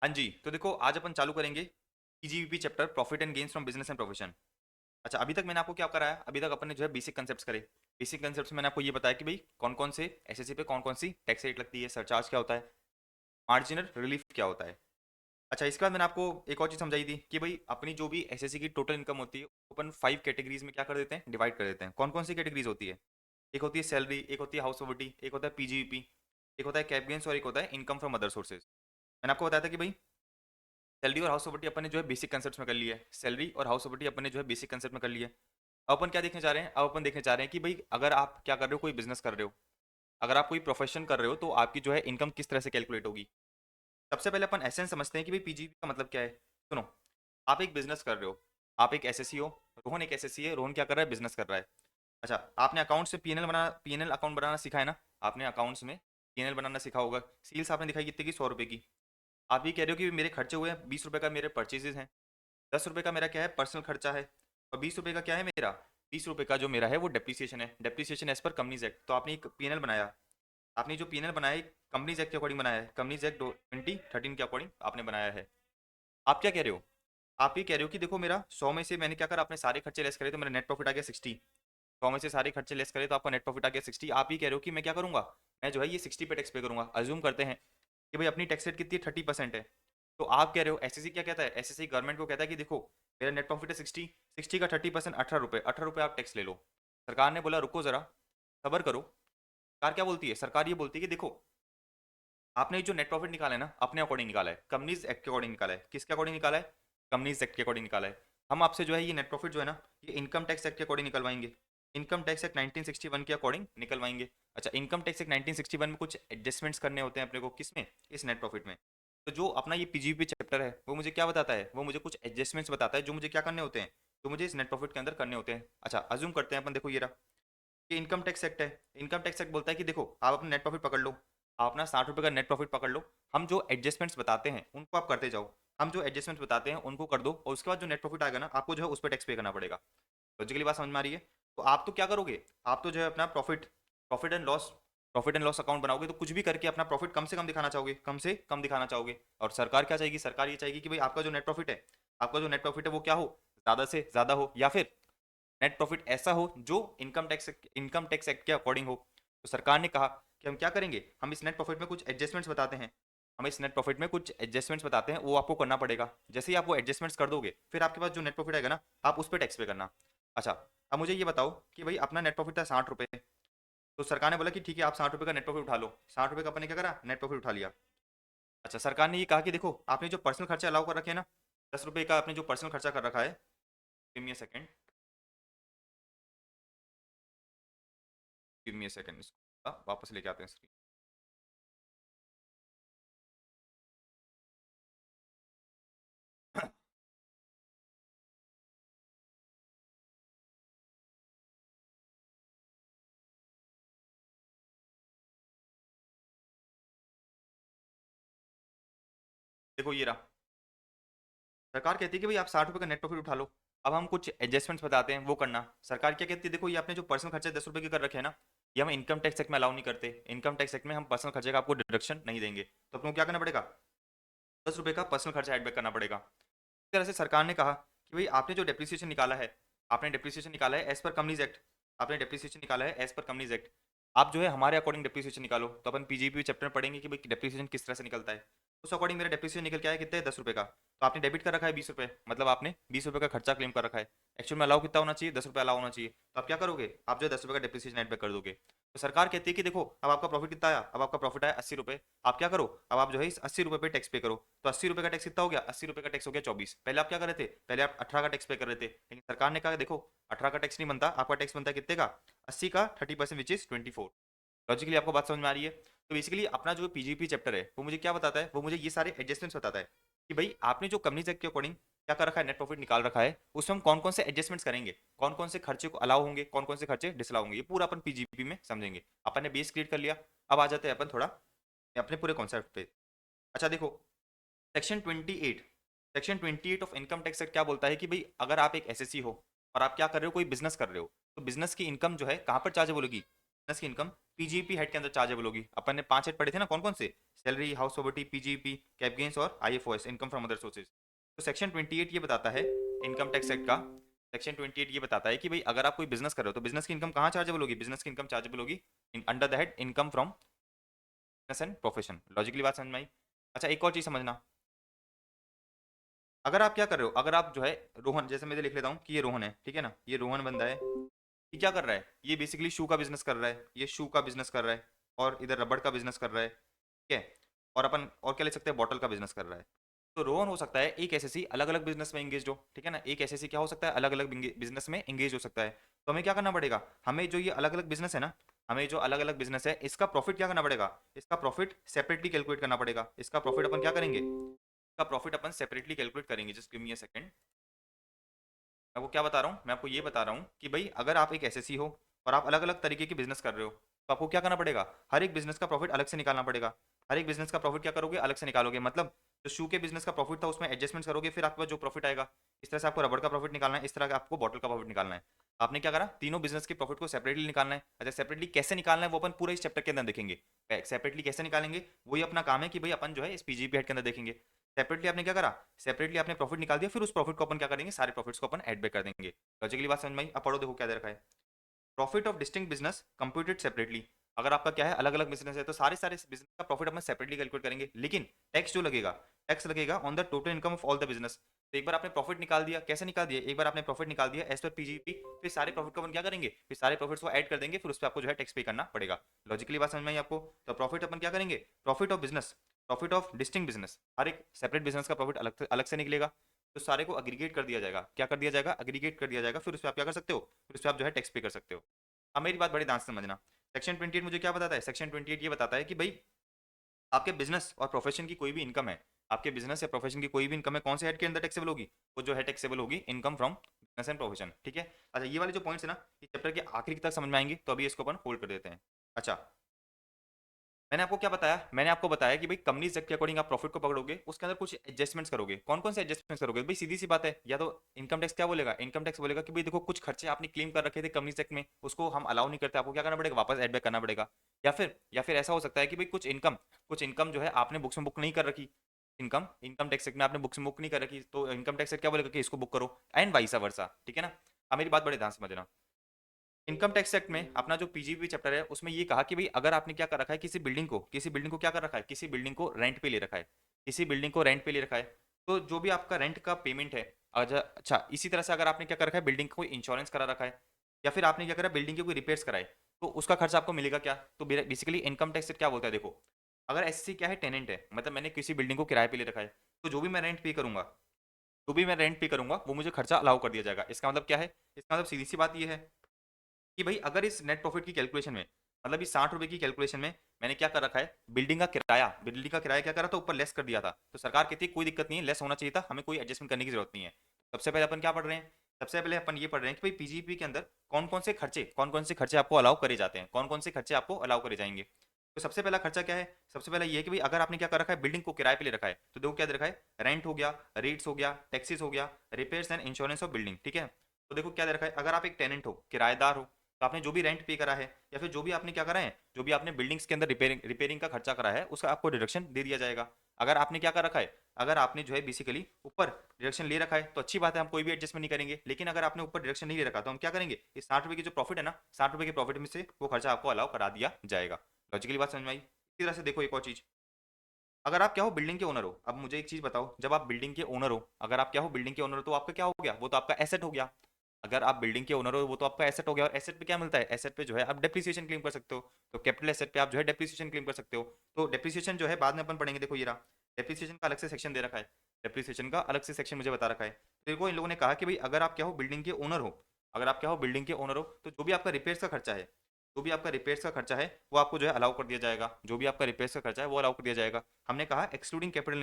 हाँ जी, तो देखो आज अपन चालू करेंगे PGBP chapter profit and gains from business and profession. अच्छा, अभी तक मैंने आपको क्या कराया? अभी तक अपन ने जो है बेसिक कंसेप्ट्स करे। बेसिक कंसेप्ट्स में मैंने आपको ये बताया कि भाई कौन कौन से एसएससी पे कौन कौन सी टैक्स रेट लगती है, सरचार्ज क्या होता है, मार्जिनल रिलीफ क्या होता है। अच्छा, इसके बाद मैंने आपको एक और चीज़ समझाई थी कि भाई अपनी जो भी एसएससी की टोटल इनकम होती है अपन 5 कैटेगरीज में क्या कर देते हैं, डिवाइड कर देते हैं। कौन कौन सी कैटेगरीज होती है? एक होती है सैलरी, एक होती है हाउस प्रॉपर्टी, एक होता है पीजीबीपी, एक होता है कैप गेन्स और एक होता है इनकम फ्रॉम अदर सोर्सेज। मैंने आपको बताया था कि भाई सैलरी और हाउस प्रॉपर्टी अपन ने जो है बेसिक कंसेप्ट में कर लिया है। सैलरी और हाउस प्रॉपर्टी अपन ने जो है बेसिक कंसेप्ट में कर लिया है। अब अपन क्या देखने जा रहे हैं? अब अपन देखने जा रहे हैं कि भाई अगर आप क्या कर रहे हो, कोई बिजनेस कर रहे हो, अगर आप कोई प्रोफेशन कर रहे हो तो आपकी जो है इनकम किस तरह से कैलकुलेट होगी। सबसे पहले अपन एसेंस समझते हैं कि भाई पीजीपी का मतलब क्या है। सुनो, आप एक बिजनेस कर रहे हो, आप एक एसएससी हो, रोहन एक एसएससी है, रोहन क्या कर रहा है, बिजनेस कर रहा है। अच्छा, आपने अकाउंट से पीएनएल अकाउंट बनाना सीखा है ना? आपने अकाउंट्स में पीएनएल बनाना सीखा होगा। सील्स आपने दिखाई कितने की, 100 रुपए की। आप ये कह रहे हो कि मेरे खर्चे हुए हैं, 20 रुपए का मेरे परचेजेस हैं, 10 रुपए का मेरा क्या है, पर्सनल खर्चा है, और 20 रुपए का क्या है मेरा, 20 रुपए का जो मेरा है वो डेप्रिसिएशन है। Depreciation as per companies act. तो आपने एक पीएनएल बनाया, आपने जो पीएनएल बनाया कंपनीज एक्ट के अकॉर्डिंग बनाया है, कंपनीज एक्ट 2013 के अकॉर्डिंग आपने बनाया है। आप क्या कह रहे हो? आप ये कह रहे हो कि देखो मेरा 100 में से मैंने क्या करा, अपने सारे खर्चे लेस करे तो मेरा नेट प्रॉफिट आ गया 60। 100 में से सारे खर्चे लेस करे तो आपका नेट प्रॉफिट आ गया 60। आप ये कह रहे हो कि मैं क्या करूंगा, मैं जो है ये 60 पे टैक्स पे करूंगा। अज्यूम करते हैं कि भाई अपनी टैक्स रेट कितनी है, 30% है। तो आप कह रहे हो, एसएससी क्या कहता है, एसएससी गवर्नमेंट को कहता है कि देखो मेरा नेट प्रॉफिट है 60, 60 का 30% 18 रुपये, 18 रुपये आप टैक्स ले लो। सरकार ने बोला रुको जरा, सबर करो। सरकार क्या बोलती है? सरकार ये बोलती है कि देखो आपने जो नेट प्रॉफिट निकाला है ना, अपने अकॉर्डिंग निकाला है, कंपनीज एक्ट के अकॉर्डिंग निकाला है। किसके अकॉर्डिंग निकाला है? कंपनीज एक्ट के अकॉर्डिंग निकाला है। हम आपसे जो है ये नेट प्रॉफिट जो है ना, ये इनकम टैक्स एक्ट के अकॉर्डिंग निकलवाएंगे। इनकम टैक्स एक्ट 1961 के अकॉर्डिंग निकलवाएंगे। अच्छा, इनकम टैक्स एक्ट 1961 में कुछ एडजस्टमेंट्स करने होते हैं अपने को, किसमें, इस नेट प्रॉफिट में। तो जो अपना ये पीजीपी चैप्टर है वो मुझे क्या बताता है, वो मुझे कुछ एडजस्टमेंट्स बताता है जो मुझे क्या करने होते हैं, जो मुझे इस नेट प्रॉफिट के अंदर करने होते हैं। अच्छा, अज्यूम करते हैं अपन, देखो ये रहा, ये इनकम टैक्स एक्ट है। इनकम टैक्स एक्ट बोलता है कि देखो आप अपना नेट प्रॉफिट पकड़ लो, आप अपना 60 रुपये का नेट प्रॉफिट पकड़ लो, हम जो एडजस्टमेंट्स बताते हैं उनको आप करते जाओ, हम जो एडजस्टमेंट्स बताते हैं उनको कर दो, और उसके बाद जो नेट प्रॉफिट आएगा ना आपको जो है उस पर टैक्स पे करना पड़ेगा। लॉजिकली बात समझ में आ रही है? तो आप तो क्या करोगे, आप तो जो है अपना प्रॉफिट एंड लॉस अकाउंट बनाओगे, तो कुछ भी करके अपना प्रॉफिट कम से कम दिखाना चाहोगे, कम से कम दिखाना चाहोगे। और सरकार क्या चाहेगी? सरकार ये चाहेगी कि भाई आपका जो नेट प्रॉफिट है, आपका जो नेट प्रॉफिट है वो क्या हो, ज़्यादा से ज़्यादा हो, या फिर नेट प्रॉफिट ऐसा हो जो इनकम टैक्स एक्ट के अकॉर्डिंग हो। तो सरकार ने कहा कि हम क्या करेंगे, हम इस नेट प्रॉफिट में कुछ एडजस्टमेंट्स बताते हैं, हम इस नेट प्रॉफिट में कुछ एडजस्टमेंट्स बताते हैं, वो आपको करना पड़ेगा। जैसे ही आप वो एडजस्टमेंट्स कर दोगे फिर आपके पास जो नेट प्रॉफिट आएगा ना, आप उस पर टैक्स पे करना। अच्छा, अब मुझे ये बताओ कि भाई अपना नेट प्रॉफिट था 60 रुपये, तो सरकार ने बोला कि ठीक है आप 60 रुपये का नेट प्रॉफिट उठा लो। 60 रुपये का अपने क्या करा, नेट प्रॉफिट उठा लिया। अच्छा, सरकार ने ये कहा कि देखो आपने जो पर्सनल खर्चा अलाउ कर रखे हैं ना, 10 रुपये का आपने जो पर्सनल खर्चा कर रखा है, give me a second, give me a second, इसको वापस लेके आते हैं स्क्रीन। देखो ये रहा, सरकार कहती है कि भाई आप 60 रुपये का नेट प्रॉफिट उठा लो। अब हम कुछ एडजस्टमेंट्स बताते हैं, वो करना। सरकार क्या कहती है, देखो ये आपने जो पर्सनल खर्चे 10 रुपये के कर रखे हैं ना, ये हम इनकम टैक्स एक्ट में अलाउ नहीं करते। इनकम टैक्स एक्ट में हम पर्सनल खर्चे का आपको डिडक्शन नहीं देंगे, तो आपको क्या करना पड़ेगा, 10 रुपये का पर्सनल खर्चा एड बैक करना पड़ेगा। इस तरह से सरकार ने कहा कि भाई आपने जो डेप्रिसिएशन निकाला है, आपने डेप्रिसिएशन निकाला है एज पर कंपनीज एक्ट, आपने डेप्रिसिएशन निकाला है एज पर कंपनीज एक्ट, आप जो है हमारे अकॉर्डिंग डेप्रिसिएशन निकालो। तो अपन पीजीपी चैप्टर में पढ़ेंगे कि भाई डेप्रिसिएशन किस तरह से निकलता है। उस अकॉर्डिंग मेरा डेप्रिसिएशन निकल के आया कितने, 10 रुपये का। तो आपने डेबिट कर रखा है 20 रुपये, मतलब आपने 20 रुपये का खर्चा क्लेम कर रखा है। एक्चुअल में अलाउ कितना होना चाहिए, 10 रुपये अलाउ होना चाहिए। तो आप क्या करोगे, आप जो है 10 रुपये का डेप्रिसिएशन एड बैक कर दोगे। तो सरकार कहती है कि देखो अब आपका प्रॉफिट कितना आया, अब आपका प्रॉफिट आया 80 रुपये। आप क्या करो, अब आप जो है इस 80 रुपये पे टैक्स पे करो। तो 80 रुपये का टैक्स कितना हो गया, 80 रुपये का टैक्स हो गया 24। पहले आप क्या कर रहे थे, पहले आप 18 का टैक्स पे कर रहे थे, लेकिन सरकार ने कहा देखो 18 का टैक्स नहीं बनता, आपका टैक्स बनता है कितने का, 80 का 30% विच इज 24। लॉजिकली आपको बात समझ में आ रही है? तो बेसिकली अपना जो पीजीपी चैप्टर है वो मुझे क्या बताता है, वो मुझे ये सारे एडजस्टमेंट्स बताता है कि भाई आपने जो कंपनीज एक्ट के अकॉर्डिंग क्या कर रखा है, नेट प्रॉफिट निकाल रखा है, उसमें हम कौन कौन से एडजस्टमेंट्स करेंगे, कौन कौन से खर्चे को अलाउ होंगे, कौन कौन से खर्चे डिसअलाउ होंगे, ये पूरा अपन पीजीपी में समझेंगे। अपन ने बेस क्रिएट कर लिया। अब आ जाते हैं अपन थोड़ा अपने पूरे कॉन्सेप्ट पे। अच्छा देखो, section 28, section 28 of income tax act क्या बोलता है कि भाई अगर आप एक एसएससी हो और आप क्या कर रहे हो, कोई बिजनेस कर रहे हो, तो बिजनेस की इनकम जो है कहाँ पर चार्जेबल होगी, बिजनेस की इनकम पीजीपी हेड के अंदर चार्जेबल होगी। अपन ने 5 हेड पढ़े थे ना, कौन कौन से? Salary, house property, PGP, cap gains और IFOS, income from other sources. तो सेक्शन 28 ये बताता है इनकम टैक्स एक्ट का, सेक्शन 28 ये बताता है कि भाई अगर आप कोई बिजनेस कर रहे हो तो बिजनेस की इनकम कहाँ चार्जेबल होगी? बिजनेस की इनकम चार्जेबल होगी under the head income from business and profession. Logically बात समझ में आई? अच्छा, एक और चीज समझना, अगर आप क्या कर रहे हो, अगर आप जो है रोहन, जैसे मैं इधर लिख लेता हूँ कि ये रोहन है, ठीक है ना, ये रोहन बंदा है, ये क्या कर रहा है? ये बेसिकली शू का बिजनेस कर रहा है, ये शू का बिजनेस कर रहा है, और इधर रबड़ का बिजनेस कर रहा है, ठीक है, और अपन और क्या ले सकते हैं, बॉटल का बिजनेस कर रहा है। तो रोहन हो सकता है एक एसएससी अलग अलग बिजनेस में एंगेज हो, ठीक है ना, एक एसएससी क्या हो सकता है, अलग अलग बिजनेस में एंगेज हो सकता है। तो हमें क्या करना पड़ेगा, हमें जो ये अलग अलग बिजनेस है ना, हमें जो अलग अलग बिजनेस है इसका प्रॉफिट क्या करना पड़ेगा, इसका प्रॉफिट सेपरेटली कैलकुलेट करना पड़ेगा। इसका प्रॉफिट अपन क्या करेंगे, इसका प्रॉफिट अपन सेपरेटली कैलकुलेट करेंगे। Just give me a second. मैं आपको क्या बता रहा हूँ, मैं आपको ये बता रहा हूँ कि भाई अगर आप एक एसएससी हो और आप अलग अलग तरीके के बिजनेस कर रहे हो, तो आपको क्या करना पड़ेगा, हर एक बिजनेस का प्रॉफिट अलग से निकालना पड़ेगा। हर एक बिजनेस का प्रॉफिट क्या करोगे, अलग से निकालोगे। मतलब जो शू के बिजनेस का प्रॉफिट था उसमें एडजस्टमेंट करोगे, फिर आपके पास जो प्रॉफिट आएगा, इस तरह से आपको रबड़ का प्रॉफिट निकालना है, इस तरह का आपको बॉटल का प्रॉफिट निकालना है। आपने क्या करा, तीनों बिजनेस के प्रॉफिट को सेपरेटली निकालना है। अच्छा, सेपरेटली कैसे निकालना है वो अपन पूरा इस चैप्टर के अंदर देखेंगे। सेपरेटली कैसे निकालेंगे वही अपना काम है कि भाई अपन जो है इस पीजीपी हेड के अंदर देखेंगे। सेपरेटली आपने क्या करा, सेपरेटली आपने प्रॉफिट निकाल दिया, फिर उस प्रॉफिट को अपन क्या करेंगे, सारे प्रॉफिट्स को अपन ऐड बैक कर देंगे। लॉजिकली बात समझ में आई? अब पढ़ो, देखो क्या दे रखा है। Profit of distinct business computed separately. अगर आपका क्या है, अलग अलग बिजनेस है, तो सारे सारे बिजनेस का प्रॉफिट अपन सेपरेटली कैलकुलेट करेंगे, लेकिन टैक्स जो लगेगा, टैक्स लगेगा on the total income of all the business. तो एक बार आपने प्रॉफिट निकाल दिया, कैसे निकाल दिया, एक बार आपने प्रॉफिट निकाल दिया एज पर पीजीपी, फिर सारे प्रॉफिट को अपन क्या करेंगे, फिर सारे प्रॉफिट्स को ऐड कर देंगे, फिर उस पर आपको जो है टैक्स पे करना पड़ेगा। लॉजिकली बात समझ में आई आपको? तो प्रॉफिट अपन क्या करेंगे, profit of business, profit of distinct business, हर एक सेपरेट बिजनेस का प्रॉफिट अलग अलग से निकलेगा। तो सारे को अग्रीगेट कर दिया जाएगा, क्या कर दिया जाएगा, अग्रीगेट कर दिया जाएगा, फिर उस पर आप क्या कर सकते हो, फिर उस पर आप जो है टैक्स पे कर सकते हो। अब मेरी बात बड़ी ध्यान से समझना, सेक्शन 28 मुझे क्या बताता है, सेक्शन 28 ये बताता है कि भाई आपके बिजनेस और प्रोफेशन की कोई भी इनकम है, आपके बिजनेस या प्रोफेशन की कोई भी इनकम है, कौन से हेड के अंदर टैक्सेबल होगी, वो जो है टैक्सेबल होगी income from business and profession, ठीक है। अच्छा, ये वाले जो पॉइंट्स है ना, ये चैप्टर के आखिरी तक समझ में आएंगे, तो अभी इसको अपन होल्ड कर देते हैं। अच्छा, मैंने आपको क्या बताया, मैंने आपको बताया कि भाई कंपनीज एक्ट के अकॉर्डिंग आप प्रॉफिट को पकड़ोगे, उसके अंदर कुछ एडजस्टमेंट्स करोगे। कौन कौन से एडजस्टमेंट्स करोगे भाई, सीधी सी बात है, या तो इनकम टैक्स क्या बोलेगा, इनकम टैक्स बोलेगा कि भाई देखो कुछ खर्चे आपने क्लेम कर रखे थे कंपनीज एक्ट में, उसको हम अलाउ नहीं करते, आपको क्या करना पड़ेगा, वापस एड बैक करना पड़ेगा। या फिर ऐसा हो सकता है कि भाई कुछ इनकम जो है आपने बुक्स में बुक नहीं कर रखी, इनकम इनकम टैक्स एक्ट में आपने बुक्स में बुक नहीं कर रखी, तो इनकम टैक्स एक्ट क्या बोलेगा कि इसको बुक करो, एंड वाइस वर्सा, ठीक है ना। अब मेरी बात बड़े ध्यान से समझना, इनकम टैक्स एक्ट में अपना जो पीजीबी चैप्टर है उसमें ये कहा कि भाई अगर आपने क्या कर रखा है, किसी बिल्डिंग को क्या कर रखा है, किसी बिल्डिंग को रेंट पे ले रखा है, किसी बिल्डिंग को रेंट पे ले रखा है, तो जो भी आपका रेंट का पेमेंट है, अच्छा इसी तरह से अगर आपने क्या कर रखा है, बिल्डिंग का कोई इंश्योरेंस करा रखा है, या फिर आपने क्या करा, बिल्डिंग के कोई रिपेयर्स कराए, तो उसका खर्चा आपको मिलेगा क्या। तो बेसिकली इनकम टैक्स क्या बोलता है, देखो अगर एससी क्या है, टेनेंट है, मतलब मैंने किसी बिल्डिंग को किराए पे ले रखा है, तो जो भी मैं रेंट पे करूंगा वो मुझे खर्चा अलाउ कर दिया जाएगा। इसका मतलब क्या है, इसका मतलब सीधी सी बात ये है कि भाई अगर इस नेट प्रॉफिट की कैलकुलेशन में, मतलब इस 60 रुपए की कैलकुलेशन में मैंने क्या कर रखा है, बिल्डिंग का किराया क्या करा था, ऊपर लेस कर दिया था, तो सरकार कहती है कोई दिक्कत नहीं है, लेस होना चाहिए था, हमें कोई एडजस्टमेंट करने की जरूरत नहीं है। सबसे पहले अपन क्या पढ़ रहे हैं, सबसे पहले अपन ये पढ़ रहे हैं कि भाई पीजीपी के अंदर कौन कौन से खर्चे आपको अलाउ करे जाते हैं, कौन कौन से खर्चे आपको अलाउ करे जाएंगे। तो सबसे पहला खर्चा क्या है, सबसे पहला ये है कि भाई अगर आपने क्या कर रखा है, बिल्डिंग को किराए पे ले रखा है, तो देखो क्या दे रखा है, रेंट हो गया, रेट्स हो गया, टैक्सेस हो गया, repairs and insurance of building, ठीक है। तो देखो क्या दे रखा है, अगर आप एक टेनेंट हो, किराएदार हो, तो आपने जो भी रेंट पे करा है, या फिर जो भी आपने क्या करा है, जो भी आपने बिल्डिंग्स के अंदर रिपेयरिंग का खर्चा करा है, उसका आपको डिडक्शन दे दिया जाएगा। अगर आपने क्या कर रखा है, अगर आपने जो है बेसिकली ऊपर डिडक्शन ले रखा है, तो अच्छी बात है, हम कोई भी एडजस्टमेंट नहीं करेंगे। लेकिन अगर आपने ऊपर डिडक्शन नहीं ले रखा, तो हम क्या करेंगे, इस 60 रुपए की जो प्रॉफिट है ना, 60 रुपए के प्रॉफिट में से वो खर्चा आपको अलाउ करा दिया जाएगा। लॉजिकली बात समझ में आई? इसी तरह से देखो एक और चीज, अगर आप क्या हो, बिल्डिंग के ओनर हो, अब मुझे एक चीज बताओ, जब आप बिल्डिंग के ओनर हो, अगर आप क्या हो, बिल्डिंग के ओनर हो, तो आपका क्या हो गया, वो तो आपका एसेट हो गया। अगर आप बिल्डिंग के ओनर हो, वो तो आपका एसेट हो गया, और एसेट पे क्या मिलता है, एसेट पे जो है आप डेप्रिसिएशन क्लेम कर सकते हो। तो कैपिटल एसेट पे आप जो है डेप्रिसिएशन क्लेम कर सकते हो। तो डेप्रिसिएशन जो है बाद में अपन पढ़ेंगे, देखो ये रहा, डेप्रिसिएशन का अलग से सेक्शन दे रखा है, डेप्रिसिएशन का अलग से सेक्शन मुझे बता रखा है। तो देखो इन लोगों ने कहा कि भाई अगर आप क्या हो, बिल्डिंग के ओनर हो, अगर आप क्या हो, बिल्डिंग के ओनर हो, तो जो भी आपका रिपेयर्स का खर्चा है, जो भी आपका रिपेयर्स का खर्चा है, वो आपको जो है अलाउ कर दिया जाएगा। जो भी आपका रिपेयर्स का खर्चा है वो अलाउ कर दिया जाएगा। हमने कहा एक्सक्लूडिंग कैपिटल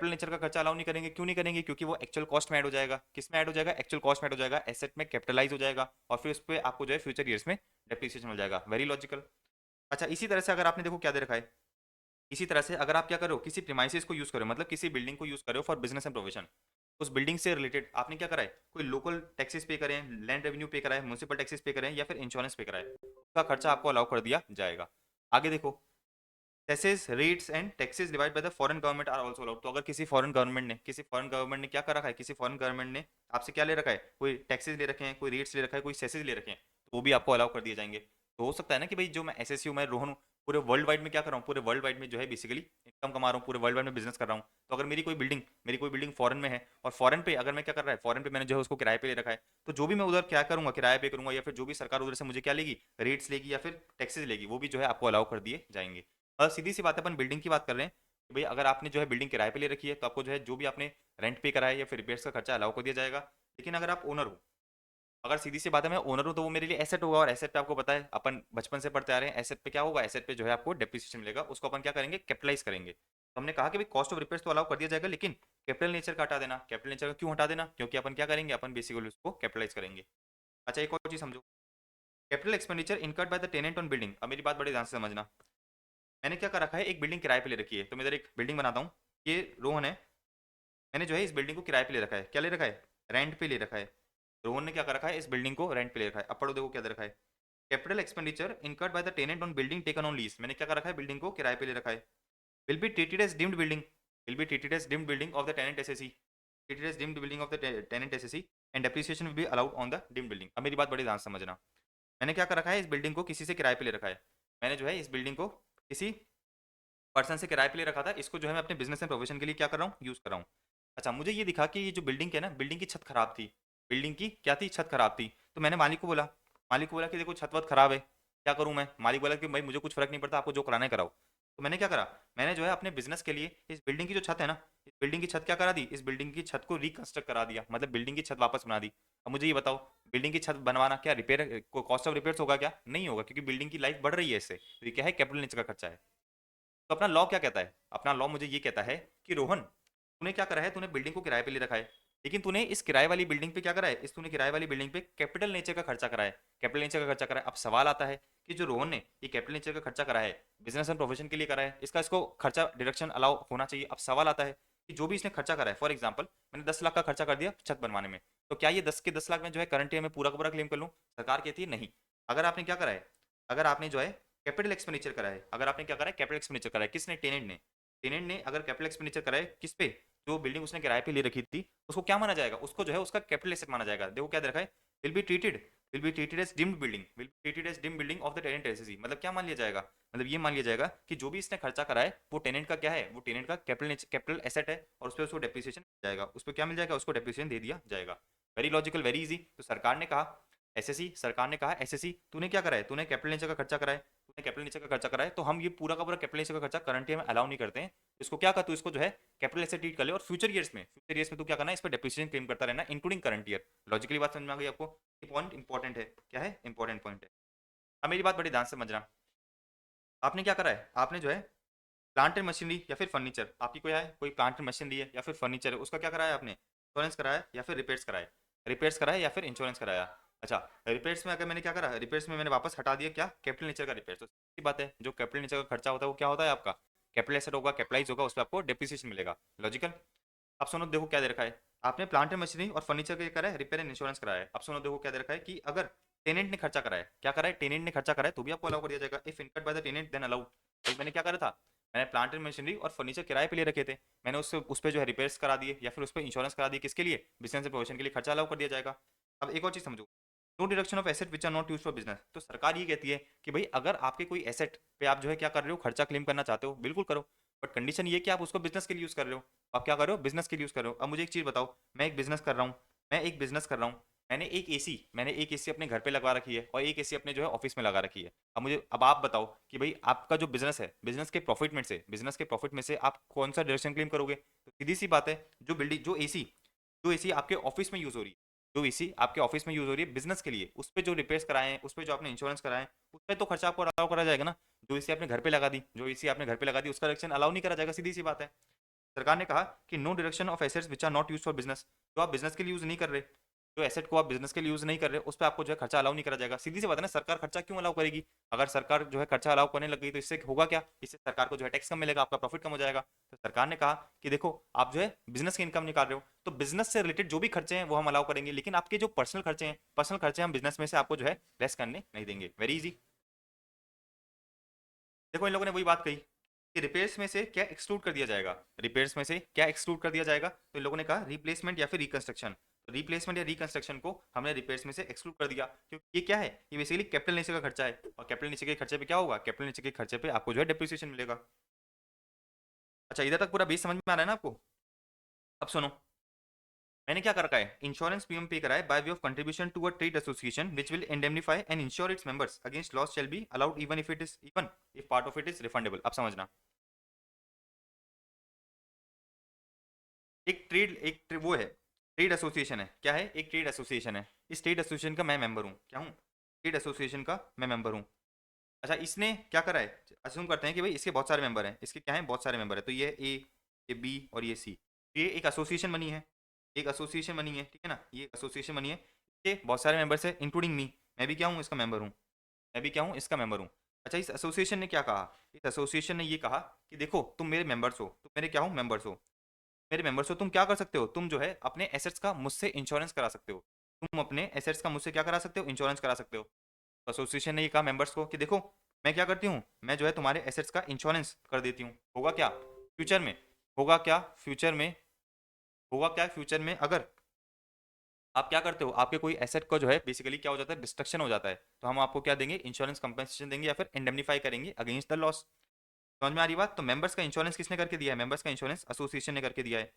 नेचर का खर्चा अलाउ नहीं करेंगे, क्यों नहीं करेंगे, क्योंकि वो एक्चुअल कॉस्ट में ऐड हो जाएगा। किस में ऐड हो जाएगा, एक्चुअल कॉस्ट में ऐड हो जाएगा, एसेट में कैपिटलाइज हो जाएगा, और फिर उस पर आपको जो है फ्यूचर ईयर्स में डेप्रिसिएशन मिल जाएगा। Very logical. अच्छा, इसी तरह से अगर आपने देखो क्या दे रखा है, इसी तरह से अगर आप क्या करो, किसी प्रीमाइसेस को यूज करो, मतलब किसी बिल्डिंग को यूज करो फॉर बिजनेस एंड प्रोफेशन, उस बिल्डिंग से रिलेटेड आपने क्या करा है, कोई लोकल टैक्सेस पे करें, लैंड रेवेन्यू पे करा है, म्यूनिसिपल टैक्सेस पे करें, या फिर इंश्योरेंस पे करा है, उसका खर्चा आपको अलाउ कर दिया जाएगा। आगे देखो, cesses rates and taxes divide by the foreign government are also allowed. तो अगर किसी फॉरेन गवर्नमेंट ने क्या कर रखा है, किसी फॉरेन गवर्नमेंट ने आपसे क्या ले रखा है, कोई टैक्सेस ले रखे हैं, कोई रेट्स ले रखा है, कोई सेसेस ले रखे हैं, तो वो भी आपको अलाउ कर दिए जाएंगे। तो हो सकता है ना कि भाई जो मैं एसएसयू मैं रोहन हूँ, पूरे वर्ल्ड वाइड में क्या कर रहा हूँ, पूरे वर्ल्ड वाइड में जो है बेसिकली इनकम कमा रहा हूँ, पूरे वर्ल्ड वाइड में बिजनेस कर रहा हूँ। तो अगर मेरी कोई बिल्डिंग फॉरेन में है, और फॉरेन पे अगर मैं क्या कर रहा है, फॉरेन पे मैंने जो है उसको किराए पे ले रखा है, तो जो भी मैं उधर क्या करूंगा, किराए पे करूंगा, या फिर जो भी सरकार उधर से मुझे क्या लेगी, रेट्स लेगी या फिर टैक्सेस लेगी, वो भी जो है आपको अलाउ कर दिए जाएंगे। और सीधी सी बात है, अपन बिल्डिंग की बात कर रहे हैं कि भाई अगर आपने जो है बिल्डिंग किराए पे ले रखी है, तो आपको जो है जो भी आपने रेंट पे करा है या फिर रिपेयर्स का खर्चा अलाउ कर दिया जाएगा। लेकिन अगर आप ओनर हो, अगर सीधी सी बात है मैं ओनर हूं, तो वो मेरे लिए एसेट होगा, और एसेट पे आपको पता है अपन बचपन से पढ़ते आ रहे हैं, एसेट पे क्या होगा, एसेट पे जो है आपको डेप्रिसिएशन मिलेगा, उसको अपन क्या करेंगे, कैपिटलाइज करेंगे। तो हमने कहा कि भाई कॉस्ट ऑफ रिपेयर्स तो अलाउ कर दिया जाएगा, लेकिन कैपिटल नेचर का हटा देना। कैपिटल नेचर का क्यों हटा देना, क्योंकि अपन क्या करेंगे, अपन बेसिकली उसको कैपिटलाइज करेंगे। अच्छा, एक और चीज समझो, capital expenditure incurred by the tenant on building. अब मेरी बात बड़े ध्यान से समझना, मैंने क्या कर रखा है, एक बिल्डिंग किराए पे ले रखी है, तो मैं इधर एक बिल्डिंग बनाता हूँ, ये रोहन है, मैंने जो है इस बिल्डिंग को किराए पे ले रखा है, क्या ले रखा है, रेंट पे ले रखा है। रोहन ने क्या कर रखा है, इस बिल्डिंग को रेंट पे ले रखा है। अब पढ़ो, देखो क्या दे रखा है, capital expenditure incurred by the tenant on building taken on lease. मैंने क्या कर रखा है, बिल्डिंग को किराए पे ले रखा है। Will be treated as deemed building, will be treated as deemed building of the tenant assessee, treated as deemed building of the tenant assessee, and depreciation will be allowed on the deemed building. अब मेरी बात बड़ी ध्यान से समझना, मैंने क्या कर रखा है, इस बिल्डिंग को किसी से किराए पे ले रखा है, मैंने जो है इस बिल्डिंग को किसी पर्सन से किराए पे ले रखा था, इसको जो है मैं अपने बिजनेस एंड प्रोफेशन के लिए क्या कर रहा हूँ, यूज कर रहा हूँ। अच्छा, मुझे ये दिखा कि ये जो बिल्डिंग है ना, बिल्डिंग की छत खराब थी, बिल्डिंग की क्या थी, छत खराब थी। तो मैंने मालिक को बोला कि देखो छत वत खराब है, क्या करूँ मैं। मालिक बोला कि भाई मुझे कुछ फर्क नहीं पड़ता, आपको जो कराना है कराओ। तो मैंने क्या करा, मैंने जो है अपने बिजनेस के लिए इस बिल्डिंग की जो छत है ना, इस बिल्डिंग की छत क्या करा दी, इस बिल्डिंग की छत को रिकंस्ट्रक्ट करा दिया, मतलब बिल्डिंग की छत वापस बना दी। अब मुझे ये बताओ, बिल्डिंग की छत बनवाना क्या रिपेयर कॉस्ट ऑफ रिपेयर्स होगा, क्या नहीं होगा, क्योंकि बिल्डिंग की लाइफ बढ़ रही है इससे, तो ये क्या है, कैपिटल नेचर का खर्चा है। तो अपना लॉ क्या कहता है, अपना लॉ मुझे ये कहता है कि रोहन, तूने क्या करा है, तूने बिल्डिंग को किराए पे ले रखा है, लेकिन तूने इस किराए वाली बिल्डिंग पे क्या करा है, इस तूने किराए वाली बिल्डिंग पे कैपिटल नेचर का खर्चा करा है, कैपिटल नेचर का खर्चा करा है। अब सवाल आता है कि जो रोहन ने ये कैपिटल नेचर का खर्चा करा है, बिजनेस एंड प्रोफेशन के लिए करा है, इसको खर्चा डिडक्शन अलाउ होना चाहिए। अब सवाल आता है कि जो भी इसने खर्चा करा है, फॉर एग्जाम्पल मैंने 10 लाख का खर्चा कर दिया छत बनवाने में, तो क्या ये 10 के 10 लाख में जो है करंट ईयर में पूरा का पूरा क्लेम कर लूँ। सरकार कहती है नहीं। अगर आपने क्या करा है, अगर आपने जो है कैपिटल एक्सपेंडिचर करा है, अगर आपने क्या करा है, कैपिटल एक्सपेंडिचर करा है, किसने, टेनेंट ने अगर कैपिटल एक्सपेंडिचर करा है किस पे, जो बिल्डिंग उसने किराए पे ले रखी थी, उसको क्या माना जाएगा, उसको जो है उसका कैपिटल एसेट माना जाएगा। देखो क्या दे रखा है, will be treated as deemed building, will be treated as deemed building of the tenant assessee. मतलब क्या मान लिया जाएगा, मतलब ये मान लिया जाएगा कि जो भी इसने खर्चा करा है वो टेनेंट का क्या है, वो टेनेंट का कैपिटल एसेट है, और उस पर उसको डेप्रिसिएशन जाएगा, उस पर क्या मिल जाएगा, उसको डेप्रिसिएशन दे दिया जाएगा। Very logical, very easy. तो सरकार ने कहा, सरकार ने कहा एसएससी तूने क्या करा है, तूने कैपिटल नेचर का खर्चा करा है, तूने कैपिटल नेचर का खर्चा करा है, तो हम ये पूरा का पूरा कैपिटल नेचर का खर्चा करंट ईयर में अलाउ नहीं करते हैं। इसको क्या कर, तू इसको जो है कैपिटल एसेट ट्रीट कर ले, और फ्यूचर ईयर्स में तू क्या करना है, इस पर डेप्रिसिएशन क्लेम करता रहना, इंक्लूडिंग करंट ईयर। लॉजिकली बात समझ में आ गई आपको, ये पॉइंट इंपॉर्टेंट है, क्या है, इंपॉर्टेंट पॉइंट है। अब मेरी बात बड़ी ध्यान से समझना, आपने क्या करा है, आपने जो है प्लांट एंड मशीनरी या फिर फर्नीचर, आपकी कोई है, कोई प्लांट एंड मशीनरी है या फिर फर्नीचर है, उसका क्या कराया आपने, इंश्योरेंस कराया या फिर रिपेयर्स कराया या फिर इंश्योरेंस कराया। अच्छा, रिपेयर्स में अगर मैंने क्या करा, रिपेयर्स में मैंने वापस हटा दिया क्या, कैपिटल नेचर का रिपेयर। तो सीधी बात है, जो कैपिटल नेचर का खर्चा होता है वो क्या होता है आपका, कैपिटल एसेट होगा, कैपिटलाइज होगा, उस पर आपको डेप्रिसिएशन मिलेगा। लॉजिकल। अब सुनो, देखो क्या दे रखा है, आपने प्लांट एंड मशीनरी और फर्नीचर का करा है, रिपेयर एंड इंश्योरेंस कराया है। अब सुनो, देखो क्या दे रखा है कि अगर टेनेंट ने खर्चा करा है, क्या करा है, टेनेंट ने खर्चा करा है, तो भी आपको अलाउ कर दिया जाएगा, if incurred by the tenant then allowed. तो मैंने क्या करा था, मैंने प्लांट एंड मशीनरी और फर्नीचर किराए पे ले रखे थे, मैंने उससे उस पर जो है रिपेयर्स करा दिए या फिर उस पर इंश्योरेंस करा दिए, किसके लिए, बिजनेस एंड प्रोफेशन के लिए, खर्चा अलाउ कर दिया जाएगा। अब एक और चीज समझो, no deduction of asset which are not use for business. तो सरकार ये कहती है कि भाई अगर आपके कोई एसेट पे आप जो है क्या कर रहे हो, खर्चा क्लेम करना चाहते हो, बिल्कुल करो, बट कंडीशन ये कि आप उसको बिजनेस के लिए यूज कर रहे हो। आप क्या कर रहे हो, बिजनेस के लिए यूज कर रहे हो। अब मुझे एक चीज बताओ, मैं एक बिजनेस कर रहा हूँ, मैंने एक एसी अपने घर पे लगवा रखी है और एक एसी अपने जो है ऑफिस में लगा रखी है। अब आप बताओ कि भाई आपका जो बिजनेस है, बिजनेस के प्रॉफिट में से आप कौन सा डिडक्शन क्लेम करोगे। तो सीधी सी बात है, जो एसी आपके ऑफिस में यूज हो रही है, जो एसी आपके ऑफिस में यूज हो रही है बिजनेस के लिए, उस पर जो रिपेयर्स कराए हैं, उस पर जो आपने इंश्योरेंस कराए हैं, उस पर तो खर्चा आपको अलाउ करा जाएगा ना। जो एसी आपने घर पे लगा दी उसका डिडक्शन अलाउ नहीं करा जाएगा, सीधी सी बात है। सरकार ने कहा कि no deduction of assets which are not use for business. जो आप बिजनेस के लिए यूज नहीं कर रहे, जो एसेट को आप बिजनेस के लिए यूज नहीं कर रहे, उस पर आपको जो है खर्चा अलाउ नहीं करा जाएगा। सीधी सी बात है ना, सरकार खर्चा क्यों अलाउ करेगी। अगर सरकार जो है खर्चा अलाउ करने लग गई तो इससे होगा क्या, इससे सरकार को जो है टैक्स कम मिलेगा, आपका प्रॉफिट कम हो जाएगा। तो सरकार ने कहा कि देखो आप जो है बिजनेस की इनकम निकाल रहे हो, तो बिजनेस से रिलेटेड जो भी खर्चे हैं वो हम अलाउ करेंगे, लेकिन आपके जो पर्सनल खर्चे हैं हम बिजनेस में से आपको जो है लेस करने नहीं देंगे। Very easy. देखो इन लोगों ने वही बात कही कि रिपेयर्स में से क्या एक्सक्लूड कर दिया जाएगा, रिपेयर्स में से क्या एक्सक्लूड कर दिया जाएगा, तो इन लोगों ने कहा रिप्लेसमेंट या फिर रिकंस्ट्रक्शन। तो रिप्लेसमेंट या रिकंस्ट्रक्शन को हमने रिपेयर्स में से एक्सक्लूड कर दिया, क्योंकि ये क्या है, ये बेसिकली कैपिटल नीचे का खर्चा है, और कैपिटल नीचे के खर्चे पे क्या होगा, कैपिटल नीचे के खर्चे पे आपको जो है डेप्रिसिएशन मिलेगा। अच्छा इधर तक पूरा बेस समझ में आ रहा है ना आपको? अब सुनो, मैंने क्या कर रखा है, इंश्योरेंस प्रीमियम पे करा है by way of contribution to a trade association which will indemnify and insure its members against loss shall be allowed even if part of it is refundable. अब समझना, वो है ट्रेड एसोसिएशन है, क्या है, एक ट्रेड एसोसिएशन है, इस ट्रेड एसोसिएशन का मैं मेंबर हूँ, क्या हूँ, ट्रेड एसोसिएशन का मैं मेंबर हूँ। अच्छा इसने क्या करा है, अज्यूम करते हैं कि भाई इसके बहुत सारे मेंबर हैं, इसके क्या है, बहुत सारे मेंबर है, तो ये ए, ये बी और ये सी, ये एक एसोसिएशन बनी है, एक एसोसिएशन बनी है, ठीक है ना, ये एसोसिएशन बनी है, ये बहुत सारे मेंबर्स है इंक्लूडिंग मी, मैं भी क्या हूँ, इसका मेंबर हूँ, मैं भी क्या हूँ, इसका मेंबर हूँ। अच्छा इस एसोसिएशन ने क्या कहा, इस एसोसिएशन ने ये कहा कि देखो तुम मेरे मेंबर्स हो, तुम मेरे क्या हो, मेंबर्स हो, मेरे मेंबर्स हो, तुम क्या कर सकते हो, तुम जो है अपने एसेट्स का मुझसे इंश्योरेंस करा सकते हो, तुम अपने एसेट्स का मुझसे क्या करा सकते हो, इंश्योरेंस करा सकते हो। तो एसोसिएशन ने ये कहा मेंबर्स को कि देखो मैं क्या करती हूँ, मैं जो है तुम्हारे एसेट्स का इंश्योरेंस कर देती हूँ, होगा क्या फ्यूचर में, होगा क्या फ्यूचर में, होगा क्या फ्यूचर में अगर आप क्या करते हो, आपके कोई एसेट को जो है बेसिकली क्या हो जाता है, डिस्ट्रक्शन हो जाता है, तो हम आपको क्या देंगे, इंश्योरेंस कंपनसेशन देंगे या फिर इंडेमनीफाई करेंगे अगेंस्ट द लॉस। समझ में आ रही बात? तो मेंबर्स का इंश्योरेंस किसने करके दिया है, मेंबर्स का इंश्योरेंस एसोसिएशन ने करके दिया है।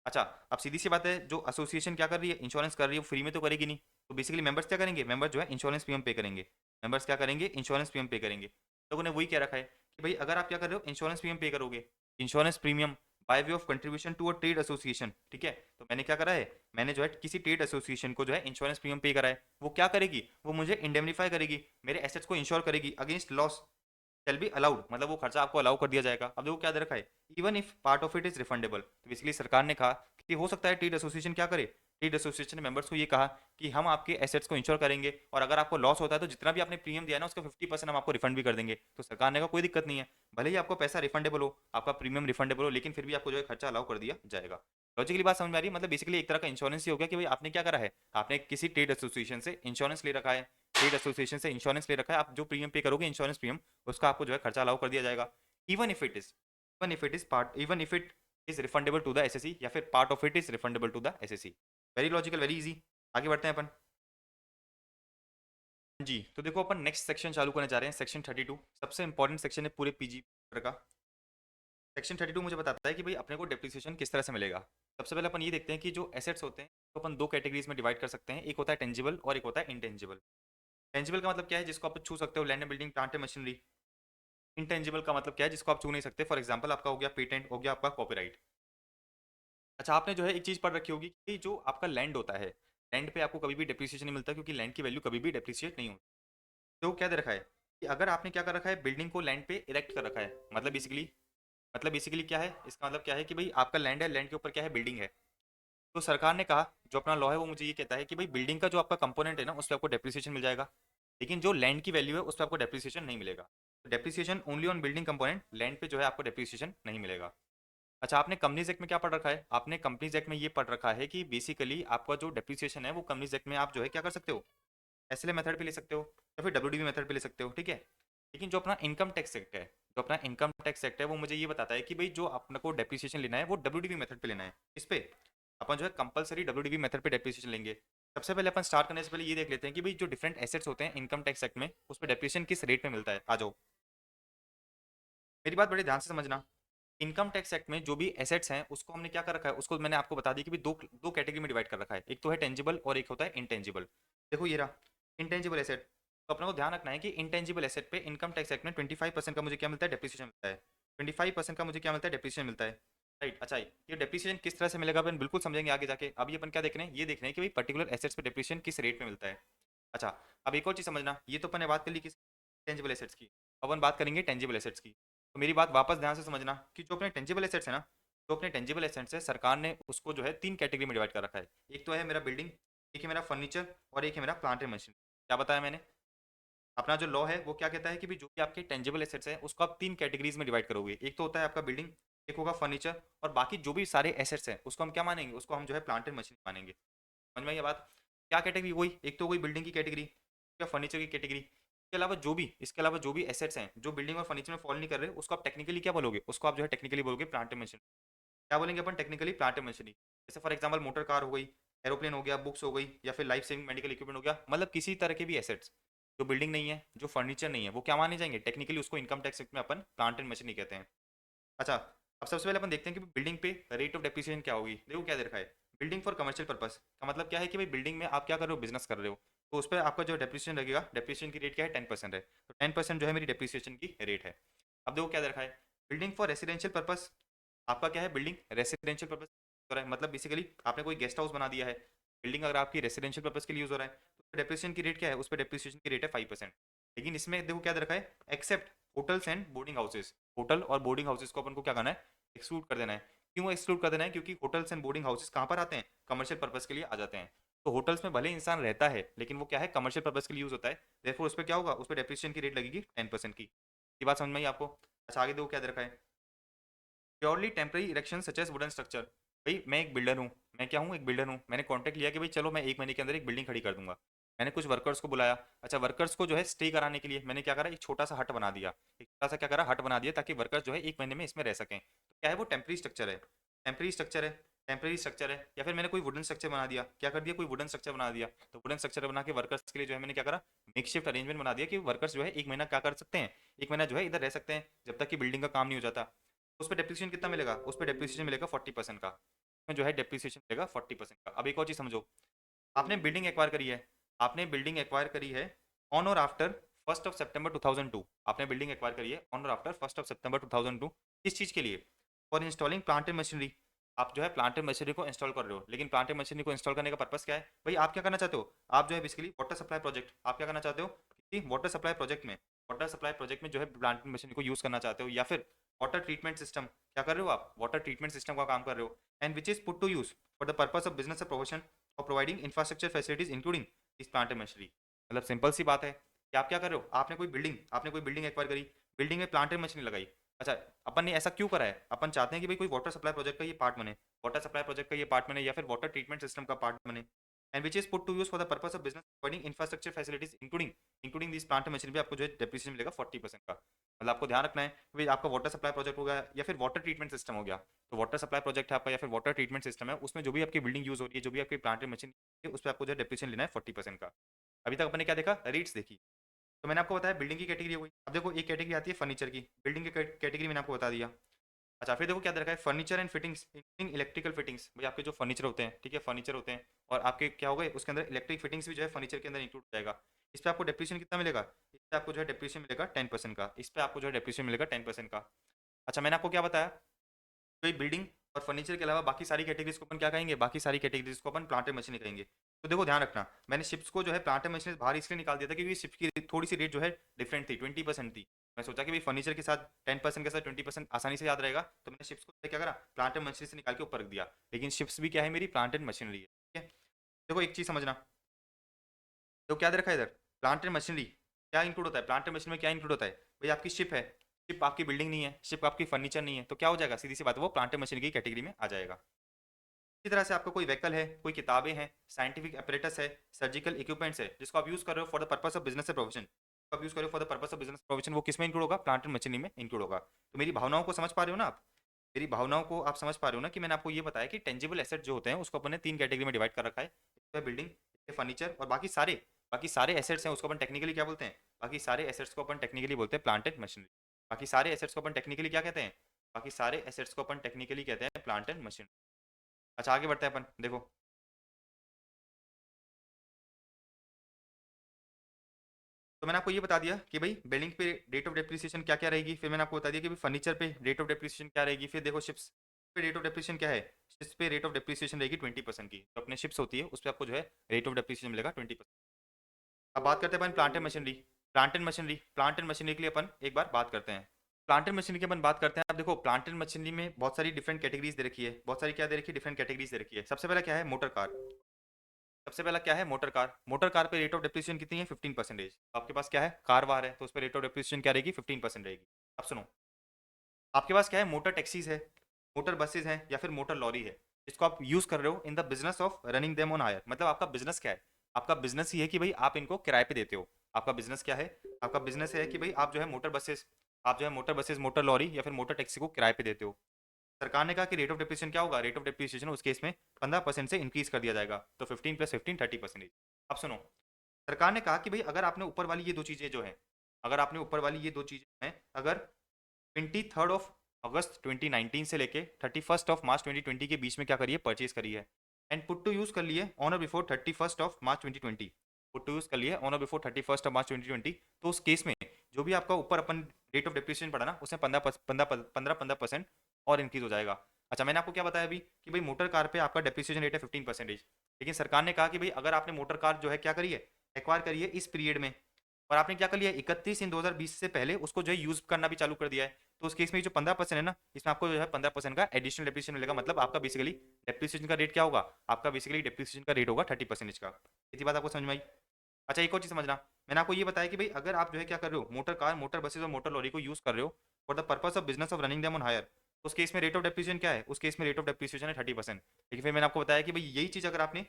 अच्छा अब सीधी सी बात है, जो एसोसिएशन क्या कर रही है, इंश्योरेंस कर रही है, वो फ्री में तो करेगी नहीं, तो बेसिकली मेंबर्स क्या करेंगे, मेंबर्स जो है इंश्योरेंस प्रीमियम पे करेंगे, मेंबर्स क्या करेंगे, इंश्योरेंस प्रीमियम पे करेंगे। लोगों ने वही कह रखा है कि भाई अगर आप क्या कर रहे हो, इंश्योरेंस प्रीमियम पे करोगे, insurance premium by way of contribution to a trade association, ठीक है, तो मैंने क्या करा है, मैंने जो है किसी ट्रेड एसोसिएशन को जो है इंश्योरेंस प्रीमियम पे करा है, वो क्या करेगी, वो मुझे इंडेमनीफाई करेगी, मेरे एसेट्स को इंश्योर करेगी against loss shall be allowed, मतलब वो खर्चा आपको अलाउ कर दिया जाएगा। अब देखो क्या दे रखा है, even if part of it is refundable, तो बेसिकली सरकार ने कहा कि हो सकता है ट्रेड एसोसिएशन क्या करे, ट्रेड एसोसिएशन ने मेंबर्स को ये कहा कि हम आपके एसेट्स को इंश्योर करेंगे, और अगर आपको लॉस होता है तो जितना भी आपने प्रीमियम दिया है ना उसका 50% हम आपको रिफंड भी कर देंगे। तो सरकार ने कहा कोई दिक्कत नहीं है, भले ही आपको पैसा रिफंडेबल हो, आपका प्रीमियम रिफंडेबल हो, लेकिन फिर भी आपको जो है खर्चा अलाउ कर दिया जाएगा। लॉजिकली बात समझ में आ रही है, मतलब बेसिकली एक तरह का इंश्योरेंस ही हो गया कि भाई आपने क्या करा है, आपने किसी ट्रेड एसोसिएशन से इंश्योरेंस ले रखा है, ट्रेड एसोसिएशन से इंश्योरेंस ले रखा है, आप जो प्रीमियम पे करोगे इंश्योरेंस प्रीमियम, उसका आपको जो है खर्चा अलाउ कर दिया जाएगा। Even if it is even if it is refundable to the assessee, या फिर part of it is refundable to the assessee. Very logical, very easy. आगे बढ़ते हैं अपन। जी तो देखो अपन नेक्स्ट सेक्शन चालू करने जा रहे हैं, सेक्शन 32, सबसे इंपॉर्टेंट सेक्शन है पूरे पीजी का। सेक्शन 32 मुझे बताता है कि भाई अपने को डेप्रिसिएशन किस तरह से मिलेगा। सबसे पहले अपन ये देखते हैं कि जो एसेट्स होते हैं तो अपन दो कैटेगरीज में डिवाइड कर सकते हैं, एक होता है टेंजिबल और एक होता है इंटेंजिबल। टेंजिबल का मतलब क्या है, जिसको आप छू सकते हो, land and building, plant and machinery. Intangible का मतलब क्या है, जिसको आप छू नहीं सकते, फॉर एग्जाम्पल आपका हो गया पेटेंट, हो गया आपका कॉपीराइट। अच्छा आपने जो है एक चीज पढ़ रखी होगी कि जो आपका लैंड होता है, लैंड पे आपको कभी भी डेप्रिसिएशन नहीं मिलता, क्योंकि लैंड की वैल्यू कभी भी डेप्रिसिएट नहीं होती। तो क्या दे रखा है कि अगर आपने क्या कर रखा है, बिल्डिंग को लैंड पे इरेक्ट कर रखा है, मतलब बेसिकली क्या है, इसका मतलब क्या है कि भाई आपका लैंड है, लैंड के ऊपर क्या है, बिल्डिंग है। तो सरकार ने कहा, जो अपना लॉ है वो मुझे ये कहता है कि भाई बिल्डिंग का जो आपका कंपोनेंट है ना उस पर आपको डेप्रिसिएशन मिल जाएगा, लेकिन जो लैंड की वैल्यू है उस पर आपको डेप्रिसिएशन नहीं मिलेगा। तो depreciation only on building component, land पे जो है आपको डेप्रिसिएशन नहीं मिलेगा। अच्छा आपने कंपनीज एक्ट में क्या पढ़ रखा है, आपने कंपनीज एक्ट में ये पढ़ रखा है कि बेसिकली आपका जो डेप्रिसिएशन है वो कंपनीज एक्ट में आप जो है क्या कर सकते हो, एसएलए मेथड पे ले सकते हो या फिर डब्ल्यूडीबी मेथड पे ले सकते हो, ठीक है। लेकिन जो अपना इनकम टैक्स एक्ट है, जो अपना इनकम टैक्स एक्ट है वो मुझे ये बताता है कि भाई जो अपने को डेप्रिसिएशन लेना है वो डब्ल्यूडीबी मेथड पे लेना है। इस पे अपन जो है कंपलसरी डब्ल्यूडीबी मेथड पे डेप्रिसिएशन लेंगे। सबसे पहले अपन स्टार्ट करने से पहले ये देख लेते हैं कि भाई जो डिफरेंट एसेट्स होते हैं इनकम टैक्स एक्ट में, उस पर डेप्रिसिएशन किस रेट में मिलता है। आ जाओ, मेरी बात बड़े ध्यान से समझना। इनकम टैक्स एक्ट में जो भी एसेट्स हैं उसको हमने क्या कर रखा है, उसको मैंने आपको बता दी कि भाई दो दो कैटेगरी में डिवाइड कर रखा है, एक तो है टेंजिबल और एक होता है इंटेंजिबल। देखो ये रहा इंटेंजिबल एसेट, तो अपने को ध्यान रखना है कि इंटेंजिबल एसेट पे इनकम टैक्स एक्ट में 25% का मुझे क्या मिलता है, डेप्रिसिएशन मिलता है। 25% का मुझे क्या मिलता है, डेप्रिसिएशन मिलता है। राइट। अच्छा ये डेप्रिसिएशन किस तरह से मिलेगा अपन बिल्कुल समझेंगे आगे जाके। अभी अपन क्या देख रहे हैं, ये देख रहे हैं कि भाई पर्टिकुलर एसेट्स पे डेप्रिसिएशन किस रेट में मिलता है। अच्छा अब एक और चीज़ समझना, ये तो अपन ने बात कर ली किस, टेंजिबल एसेट्स की। अब अपन बात करेंगे टेंजिबल एसेट्स की। तो मेरी बात वापस ध्यान से समझना कि जो अपने टेंजिबल एसेट्स है ना, जो अपने टेंजिबल एसेट्स है सरकार ने उसको जो है तीन कैटेगरी में डिवाइड कर रखा है। एक तो है मेरा बिल्डिंग, एक है मेरा फर्नीचर और एक है मेरा प्लांट एंड मशीन। क्या बताया मैंने, अपना जो लॉ है वो क्या कहता है कि भी जो भी आपके टेंजिबल एसेट्स हैं उसको आप तीन कैटेगरीज में डिवाइड करोगे, एक तो होता है आपका बिल्डिंग, एक होगा फर्नीचर, और बाकी जो भी सारे एसेट्स हैं उसको हम क्या मानेंगे, उसको हम जो है प्लांट एंड मशीन मानेंगे। समझ में आई ये बात? क्या कैटेगरी, वही एक तो वही बिल्डिंग की कैटेगरी या फर्नीचर की कैटेगरी, इसके अलावा जो भी एसेट्स हैं जो बिल्डिंग और फर्नीचर में फॉल नहीं कर रहे, उसको आप टेक्निकली क्या बोलोगे? उसको आप जो है टेक्निकली बोलोगे प्लांट एंड मशीनरी। क्या बोलेंगे अपन टेक्निकली? Plant and machinery. जैसे फॉर एग्जांपल मोटर कार हो गई, एरोप्लेन हो गया, बुक्स हो गई, या फिर लाइफ सेविंग मेडिकल इक्विपमेंट हो गया, मतलब किसी तरह के भी एसेट्स जो बिल्डिंग नहीं है, जो फर्नीचर नहीं है, वो क्या माने जाएंगे टेक्निकली? उसको इनकम टैक्स एक्ट में अपन प्लांट एंड मशीनरी कहते हैं। अच्छा, अब सबसे पहले अपन देखते हैं कि बिल्डिंग पे रेट ऑफ डेप्रिसिएशन क्या होगी। देखो क्या दे रखा है, बिल्डिंग फॉर कमर्शियल पर्पस का मतलब क्या है कि भाई बिल्डिंग में आप क्या कर रहे हो? बिजनेस कर रहे हो, तो उस पर आपका जो डेप्रिसिएशन लगेगा, डेप्रिसिएशन की रेट क्या है? 10% है। तो 10% जो है मेरी डेप्रिसिएशन की रेट है। अब देखो क्या दे रखा है, बिल्डिंग फॉर रेसिडेंशियल पर्पस, आपका क्या है? बिल्डिंग रेसिडेंशियल पर्पस हो रहा है, मतलब बेसिकली आपने कोई गेस्ट हाउस बना दिया है, बिल्डिंग अगर आपकी रेसिडेंशियल पर्पस के लिए यूज हो रहा है, तो डेप्रिसिएशन की रेट क्या है? उस पर डेप्रिसिएशन की रेट है 5%। लेकिन इसमें देखो क्या दे रखा है, except hotels and boarding houses. Hotel और बोर्डिंग हाउसेस को अपन को क्या करना है? एक्सक्लूड कर देना है। क्यों एक्सक्लूड कर देना है? क्योंकि होटल्स एंड बोर्डिंग हाउसेस कहाँ पर आते हैं? कमर्शियल पर्पस के लिए आ जाते हैं। तो होटल्स में भले इंसान रहता है, लेकिन वो क्या है? कमर्शियल पर्पस के लिए यूज होता है। देयरफॉर उस पर क्या होगा? उस पर डेप्रिसिएशन की रेट लगेगी 10% की। ये बात समझ में आई आपको? अच्छा, आगे देखो क्या दे रखा है, purely temporary erection such as wooden structure. भाई मैं एक बिल्डर हूँ, मैं क्या हूँ? एक बिल्डर हूँ। मैंने कॉन्ट्रैक्ट लिया कि भाई चलो मैं 1 महीने के अंदर एक बिल्डिंग खड़ी कर दूंगा। मैंने कुछ वर्कर्स को बुलाया। अच्छा, वर्कर्स को जो है स्टे कराने के लिए मैंने क्या करा? एक छोटा सा हट बना दिया। एक छोटा सा क्या करा? हट बना दिया, ताकि वर्कर्स जो है 1 महीने में इसमें रह सकें। तो क्या है? वो टेम्पररी स्ट्रक्चर है। टेम्पररी स्ट्रक्चर है, टेम्पररी स्ट्रक्चर है। या फिर मैंने कोई वुडन स्ट्रक्चर बना दिया, क्या कर दिया? कोई वुडन स्ट्रक्चर बना दिया। तो वुडन स्ट्रक्चर बना के वर्कर्स के लिए जो है मैंने क्या करा? मेकशिफ्ट अरेंजमेंट बना दिया कि वर्कर्स जो है 1 महीना क्या कर सकते हैं? 1 महीना जो है इधर रह सकते हैं, जब तक कि बिल्डिंग का काम नहीं हो जाता। उस पर डेप्रिसिएशन कितना मिलेगा? उस पर डेप्रिसिएशन मिलेगा 40% का। उसमें जो है डेप्रिसिएशन मिलेगा 40% का। अब एक और चीज़ समझो, आपने बिल्डिंग एक्वायर करी है, आपने बिल्डिंग एक्वायर करी है ऑन और आफ्टर 1 सितंबर 2002। आपने बिल्डिंग एक्वायर करी है ऑन और आफ्टर 1 सितंबर 2002। किस चीज़ के लिए? For installing plant and machinery. आप जो है प्लांट एंड मशीनरी को इंस्टॉल कर रहे हो, लेकिन प्लांट एंड मशीनरी को इंस्टॉल करने का पर्पस क्या है? भाई आप क्या करना चाहते हो? आप जो है बेसिकली वाटर सप्लाई प्रोजेक्ट, आप क्या करना चाहते हो कि वाटर सप्लाई प्रोजेक्ट में जो है प्लांट एंड मशीनरी को यूज करना चाहते हो, या फिर वाटर ट्रीटमेंट सिस्टम क्या कर रहे हो? आप वाटर ट्रीटमेंट सिस्टम का काम कर रहे हो, and which is put to use for the purpose of business profession और प्रोवाइडिंग इंफ्रास्ट्रक्चर फैसिलिटीज इंक्लूडिंग इस प्लांट एंड मशीनरी। मतलब सिंपल सी बात है कि आप क्या कर रहे हो? आपने कोई बिल्डिंग एक्वायर करी, बिल्डिंग में प्लांट एंड मशीनरी लगाई। अच्छा, अपन ने ऐसा क्यों करा है? अपन चाहते हैं कि भाई कोई वाटर सप्लाई प्रोजेक्ट का ये पार्ट बने, वाटर सप्लाई प्रोजेक्ट का ये पार्ट बने, या फिर वाटर ट्रीटमेंट सिस्टम का पार्ट बने, and which is put to use for the purpose of business providing infrastructure facilities including this plant machinery पे आपको जो है डेप्रिसिएशन मिलेगा 40% का। मतलब आपको ध्यान रखना है कि भाई आपका वाटर सप्लाई प्रोजेक्ट हो गया या फिर वाटर ट्रीटमेंट सिस्टम हो गया। तो वाटर सप्लाई प्रोजेक्ट है आपका या फिर वाटर ट्रीटमेंट सिस्टम है, उसमें जो भी आपकी बिल्डिंग यूज हो रही है, जो भी आपकी प्लांट मशीन है, उस पर आपको जो है डेप्रिसिएशन लेना है 40% का। अभी तक अपने क्या देखा? रेट्स देखी। तो मैंने आपको बताया बिल्डिंग की कैटेगरी हो गई। अब देखो एक कैटेगरी आती है फर्नीचर की, बिल्डिंग की कैटेगरी मैंने आपको बता दिया। अच्छा, फिर देखो क्या दे रखा है, furniture and fittings including electrical fittings. भाई आपके जो फर्नीचर होते हैं, ठीक है, फर्नीचर होते हैं, और आपके क्या हो गए उसके अंदर इलेक्ट्रिक फिटिंग्स भी जो है फर्नीचर के अंदर इंक्लूड हो जाएगा। इस पर आपको डेप्रिसिएशन कितना मिलेगा? इस पर आपको जो है डेप्रिसिएशन मिलेगा 10% का। इस पर आपको जो है डेप्रिसिएशन मिलेगा 10% का। अच्छा, मैंने आपको क्या बताया, कोई बिल्डिंग और फर्नीचर के अलावा बाकी सारी कैटेगरीज को अपन क्या कहेंगे? बाकी सारी कैटेगरीज को अपन प्लांट एंड मशीनरी कहेंगे। तो देखो ध्यान रखना, मैंने शिप्स को जो है प्लांट एंड मशीनरी बाहर इसलिए निकाल दिया था क्योंकि शिप की थोड़ी सी रेट जो है डिफरेंट थी, 20% थी। मैं सोचा कि भाई फर्नीचर के साथ 10% के साथ 20% आसानी से याद रहेगा, तो मैंने शिप्स को क्या करा? प्लांट एंड मशीनरी से निकाल के ऊपर रख दिया। लेकिन शिप्स भी क्या है? मेरी प्लांट एंड मशीनरी है, ठीक है। देखो एक चीज समझना, तो क्या दे रखा है इधर? प्लांट एंड मशीनरी क्या इंक्लूड होता है? प्लांट एंड मशीनरी में क्या इंक्लूड होता है? भाई आपकी शिप है, शिप आपकी बिल्डिंग नहीं है, शिप आपकी फर्नीचर नहीं है, तो क्या हो जाएगा? सीधी सी बात है, वो प्लांट एंड मशीनरी की कैटेगरी में आ जाएगा। इसी तरह से आपका कोई व्हीकल है, कोई किताबें हैं, साइंटिफिक अपरेटस है, सर्जिकल इक्विपमेंट्स है, जिसको आप यूज कर रहे हो for the purpose of business profession, आप यूज कर रहे हो for the purpose of business profession, वो किस में इंक्लूड होगा? प्लांट एंड मशीनरी में इंक्लूड होगा। तो मेरी भावनाओं को समझ पा रहे हो ना आप? मेरी भावनाओं को आप समझ पा रहे हो ना कि मैंने आपको ये बताया कि टेंजिबल एसेट जो होते हैं उसको अपन ने 3 कैटेगरी में डिवाइड कर रखा है। एक तो बिल्डिंग, फर्नीचर, और बाकी सारे एसेट्स हैं उसको अपन टेक्निकली क्या बोलते हैं? बाकी सारे एसेट्स को अपन टेक्निकली बोलते हैं प्लांट एंड मशीनरी। बाकी सारे एसेट्स को अपन टेक्निकली क्या कहते हैं? बाकी सारे एसेट्स को अपन टेक्निकली कहते हैं प्लांट एंड मशीनरी। अच्छा, आगे बढ़ते हैं अपन, देखो। तो मैंने आपको ये बता दिया कि भाई बिल्डिंग पे रेट ऑफ डेप्रिसिएशन क्या क्या रहेगी, फिर मैंने आपको बता दिया कि भाई फर्नीचर पे रेट ऑफ डेप्रिसिएशन क्या रहेगी, फिर देखो शिप्स पे रेट ऑफ डेप्रिसिएशन क्या है? शिप्स पे रेट ऑफ डेप्रिसिएशन रहेगी 20% की, तो अपने शिप्स होती है उस पर आपको जो है रेट ऑफ डेप्रिसिएशन मिलेगा 20%। अब बात करते हैं अपन plant and machinery. Plant and machinery के लिए अपन एक बार बात करते हैं। प्लांट एंड मशीनरी की अपन बात करते हैं। अब देखो प्लांट एंड मशीनरी में बहुत सारी डिफरेंट कैटेगरीज दे रखी है, बहुत सारी क्या दे रखी है? डिफरेंट कैटेगरीज दे रखी है। सबसे पहला क्या है? Motor car. सबसे पहला क्या है? Motor car. मोटर कार पे रेट ऑफ डेप्रिसिएशन कितनी है? 15%। आपके पास क्या है? कार वार है, तो उस पर रेट ऑफ डेप्रिसिएशन क्या रहेगी? 15% रहेगी। अब सुनो, आपके पास क्या है? मोटर टैक्सीज है, मोटर बसेज हैं, या फिर मोटर लॉरी है, जिसको आप यूज कर रहे हो in the business of running them on hire. मतलब आपका बिजनेस क्या है? आपका बिजनेस ही है कि भाई आप इनको किराए पे देते हो। आपका बिजनेस क्या है? आपका बिजनेस है कि भाई आप जो है मोटर बसेस, मोटर लॉरी या फिर मोटर टैक्सी को किराए पे देते हो। सरकार ने कहा कि रेट ऑफ डेप्रिसिएशन क्या होगा? रेट ऑफ डेप्रिसिएशन उस केस में 15% से इंक्रीज कर दिया जाएगा, तो 15 प्लस 15 30%। अब सुनो, सरकार ने कहा कि भाई अगर आपने ऊपर वाली ये दो चीजें जो है, अगर आपने ऊपर वाली ये दो चीजें हैं, अगर 23 अगस्त 2019 से लेके 31 मार्च 2020 के बीच में क्या करिए, परचेज करी है एंड पुट टू यूज कर लिए ऑन और before 31 March 2020, put to use कर लिए ऑन और बिफोर 31 मार्च 2020, तो उस केस में जो भी आपका ऊपर अपन रेट ऑफ डेप्रिसिएशन पड़ा ना, उसमें 15% और इंक्रीज हो जाएगा। अच्छा, मैंने आपको क्या बताया अभी कि भाई मोटर कार पे आपका डेप्रिसिएशन रेट है 15%, लेकिन सरकार ने कहा कि भाई अगर आपने मोटर कार जो है क्या करिए, एक्वायर करिए इस पीरियड में, और आपने क्या कर लिया 31 इन 2020 से पहले उसको जो है यूज करना भी चालू कर दिया है, तो उस केस में जो 15% है ना, इसमें आपको जो है 15% का एडिशनल डेप्रिसिएशन मिलेगा। मतलब आपका बेसिकली डेप्रिसिएशन का रेट क्या होगा? आपका बेसिकली डेप्रिसिएशन का रेट होगा 30% का। इतनी बात आपको समझ में आई? अच्छा, एक और चीज समझना, मैंने आपको ये बताया कि भाई अगर आप जो है क्या कर रहे हो, मोटर कार, मोटर बसेज और मोटर लॉरी को यूज कर रहे हो for the purpose of business of running them on hire, उस केस में रेट ऑफ डेप्रिसिएशन क्या है? उस केस में रेट ऑफ डेप्रिसिएशन है 30%। लेकिन फिर मैंने आपको बताया कि भाई यही चीज अगर आपने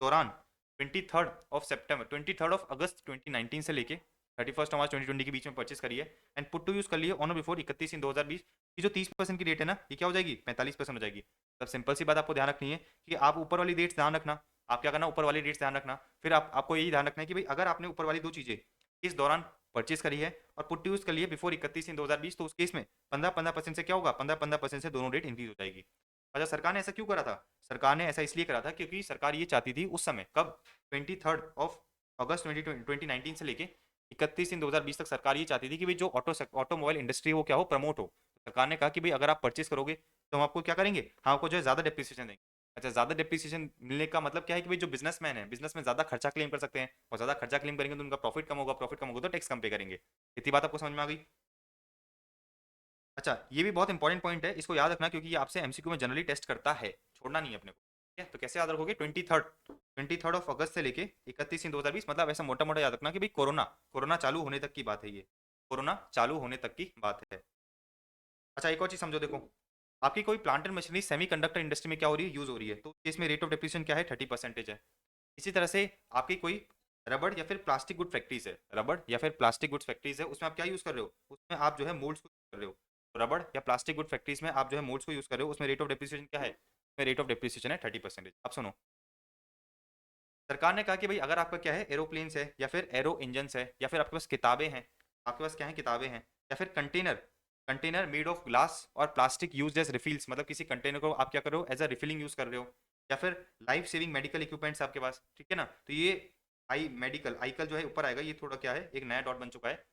दौरान 23 अगस्त 2019 से लेके 31 मार्च 2020 के बीच में परचेस करी है एंड पुट टू यूज कर लिए ऑन बिफोर 31 इन 2020 की, जो 30% की रेट है ना, ये क्या हो जाएगी? 45% हो जाएगी। तब सिंपल सी बात आपको ध्यान रखनी है कि आप ऊपर वाली रेट्स ध्यान रखना, आप क्या करना, ऊपर वाली रेट्स ध्यान रखना। फिर आपको यही ध्यान रखना है कि भाई अगर आपने ऊपर वाली दो चीजें इस दौरान परचेस करी है और पुट टू यूज कर लिए बिफोर 31 इन 2020, तो उस केस में 15-15% से क्या होगा, 15-15% से दोनों रेट इंक्रीज हो जाएगी। अच्छा, सरकार ने ऐसा क्यों करा था? सरकार ने ऐसा इसलिए करा था क्योंकि सरकार ये चाहती थी उस समय, कब, 23 अगस्त 2019 से लेके 31 इन 2020 तक सरकार ये चाहती थी कि भाई जो ऑटोमोबाइल इंडस्ट्री है वो क्या हो, प्रमोट हो। सरकार ने कहा कि भाई अगर आप परचेस करोगे तो हम आपको क्या करेंगे, हम आपको जो है ज्यादा डेप्रिसिएशन देंगे। अच्छा, ज्यादा डेप्रिसिएशन मिलने का मतलब क्या है कि भाई जो बिजनेसमैन है, बिजनेस में ज्यादा खर्चा क्लेम कर सकते हैं, और ज्यादा खर्चा क्लेम करेंगे तो उनका प्रॉफिट कम होगा, प्रॉफिट कम होगा तो टैक्स कम पे करेंगे। इतनी बात आपको समझ में आ गई? अच्छा, ये भी बहुत इंपॉर्टेंट पॉइंट है, इसको याद रखना क्योंकि ये आपसे एमसीक्यू में जनरली टेस्ट करता है, छोड़ना नहीं है अपने को। ठीक है, तो कैसे याद रखोगे? 23 ऑफ अगस्त से लेके 31 इन 2020, मतलब ऐसा मोटा मोटा याद रखना कि भाई कोरोना कोरोना चालू होने तक की बात है ये, कोरोना चालू होने तक की बात है। अच्छा, एक और चीज समझो, देखो आपकी कोई plant and machinery semi conductor industry में क्या हो रही है, यूज हो रही है, तो इसमें रेट ऑफ डेप्रिसिएशन क्या है, 30% है। इसी तरह से आपकी कोई रबड़ या फिर प्लास्टिक गुड फैक्ट्रीज है, रबड़ या फिर प्लास्टिक गुड्स फैक्ट्रीज है, उसमें आप क्या यूज कर रहे हो, उसमें आप जो है मोल्ड्स को यूज कर रहे हो। तो रबड़ या प्लास्टिक गुड फैक्ट्रीज में आप जो है मोल्ड्स को यूज कर रहे हो, उसमें रेट ऑफ डेप्रिसिएशन क्या है? उसमें रेट ऑफ डेप्रिसिएशन है 30%। अब सुनो, सरकार ने कहा कि भाई अगर आपका क्या है, एरोप्लेन्स है या फिर एरो इंजन है या फिर आपके पास किताबें हैं, आपके पास क्या है, किताबें हैं, या फिर container container made of glass और प्लास्टिक यूज एज रिफिल्स, मतलब किसी कंटेनर को आप क्या कर रहे हो, एज अ रिफिलिंग यूज कर रहे हो, या फिर लाइफ सेविंग मेडिकल इक्विपमेंट्स आपके पास, ठीक है ना, तो ये आई मेडिकल आईकल जो है ऊपर आएगा, ये थोड़ा क्या है, एक नया डॉट बन चुका है,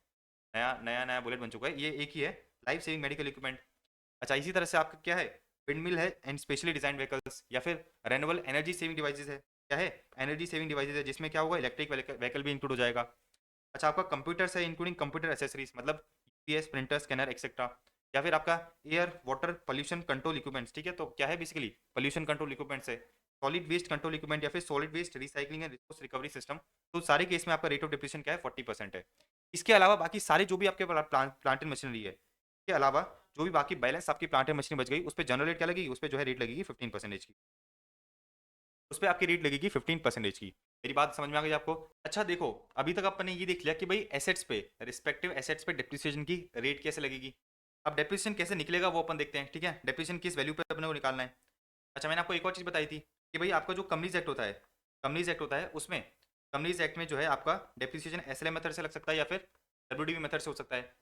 नया नया नया बुलेट बन चुका है, ये एक ही है, लाइफ सेविंग मेडिकल इक्विपमेंट। अच्छा, इसी तरह से आपका क्या है, विंडमिल है एंड स्पेशली डिजाइन व्हीकल्स, या फिर रेन्यूएबल एनर्जी सेविंग डिवाइसेस है, क्या है, एनर्जी सेविंग डिवाइसेस है, जिसमें क्या होगा, इलेक्ट्रिक व्हीकल भी इंक्लूड हो जाएगा। अच्छा, आपका कंप्यूटर्स है इंक्लूडिंग कंप्यूटर एसेसरीज, मतलब यूपीएस, प्रिंटर, स्कैनर एक्सेट्रा, या फिर आपका air water pollution control equipments, ठीक है, तो क्या है बेसिकली पोल्यूशन कंट्रोल इक्विपमेंट्स है, सॉलिड वेस्ट कंट्रोल इक्विपमेंट, या फिर solid waste recycling and resource recovery system. तो सारे केस में आपका रेट ऑफ डिप्रेशन क्या है, 40% है। इसके अलावा बाकी सारे जो भी आपके प्लांट एंड मशीनरी है, इसके अलावा जो भी बाकी बैलेंस आपकी प्लांट एंड मशीनरी बच गई, उस पर जनरल रेट क्या लगेगी, उस पर जो है रेट लगेगी 15% की, उस पर आपकी रेट लगेगी 15% की। मेरी बात समझ में आ गई आपको? अच्छा देखो, अभी तक अपन ने ये देख लिया कि भाई एसेट्स पे, रिस्पेक्टिव एसेट्स पे डेप्रिसिएशन की रेट कैसे लगेगी। अब डेप्रिसिएशन कैसे निकलेगा वो अपन देखते हैं, ठीक है, डेप्रिसिएशन किस वैल्यू पे अपने को निकालना है। अच्छा, मैंने आपको एक और चीज़ बताई थी कि भाई आपका जो कंपनीज एक्ट होता है, कंपनीज एक्ट होता है, उसमें कंपनीज एक्ट में जो है आपका डेप्रिसिएशन एसएलए मेथड से लग सकता है या फिर डब्ल्यूडीबी मेथड से हो सकता है।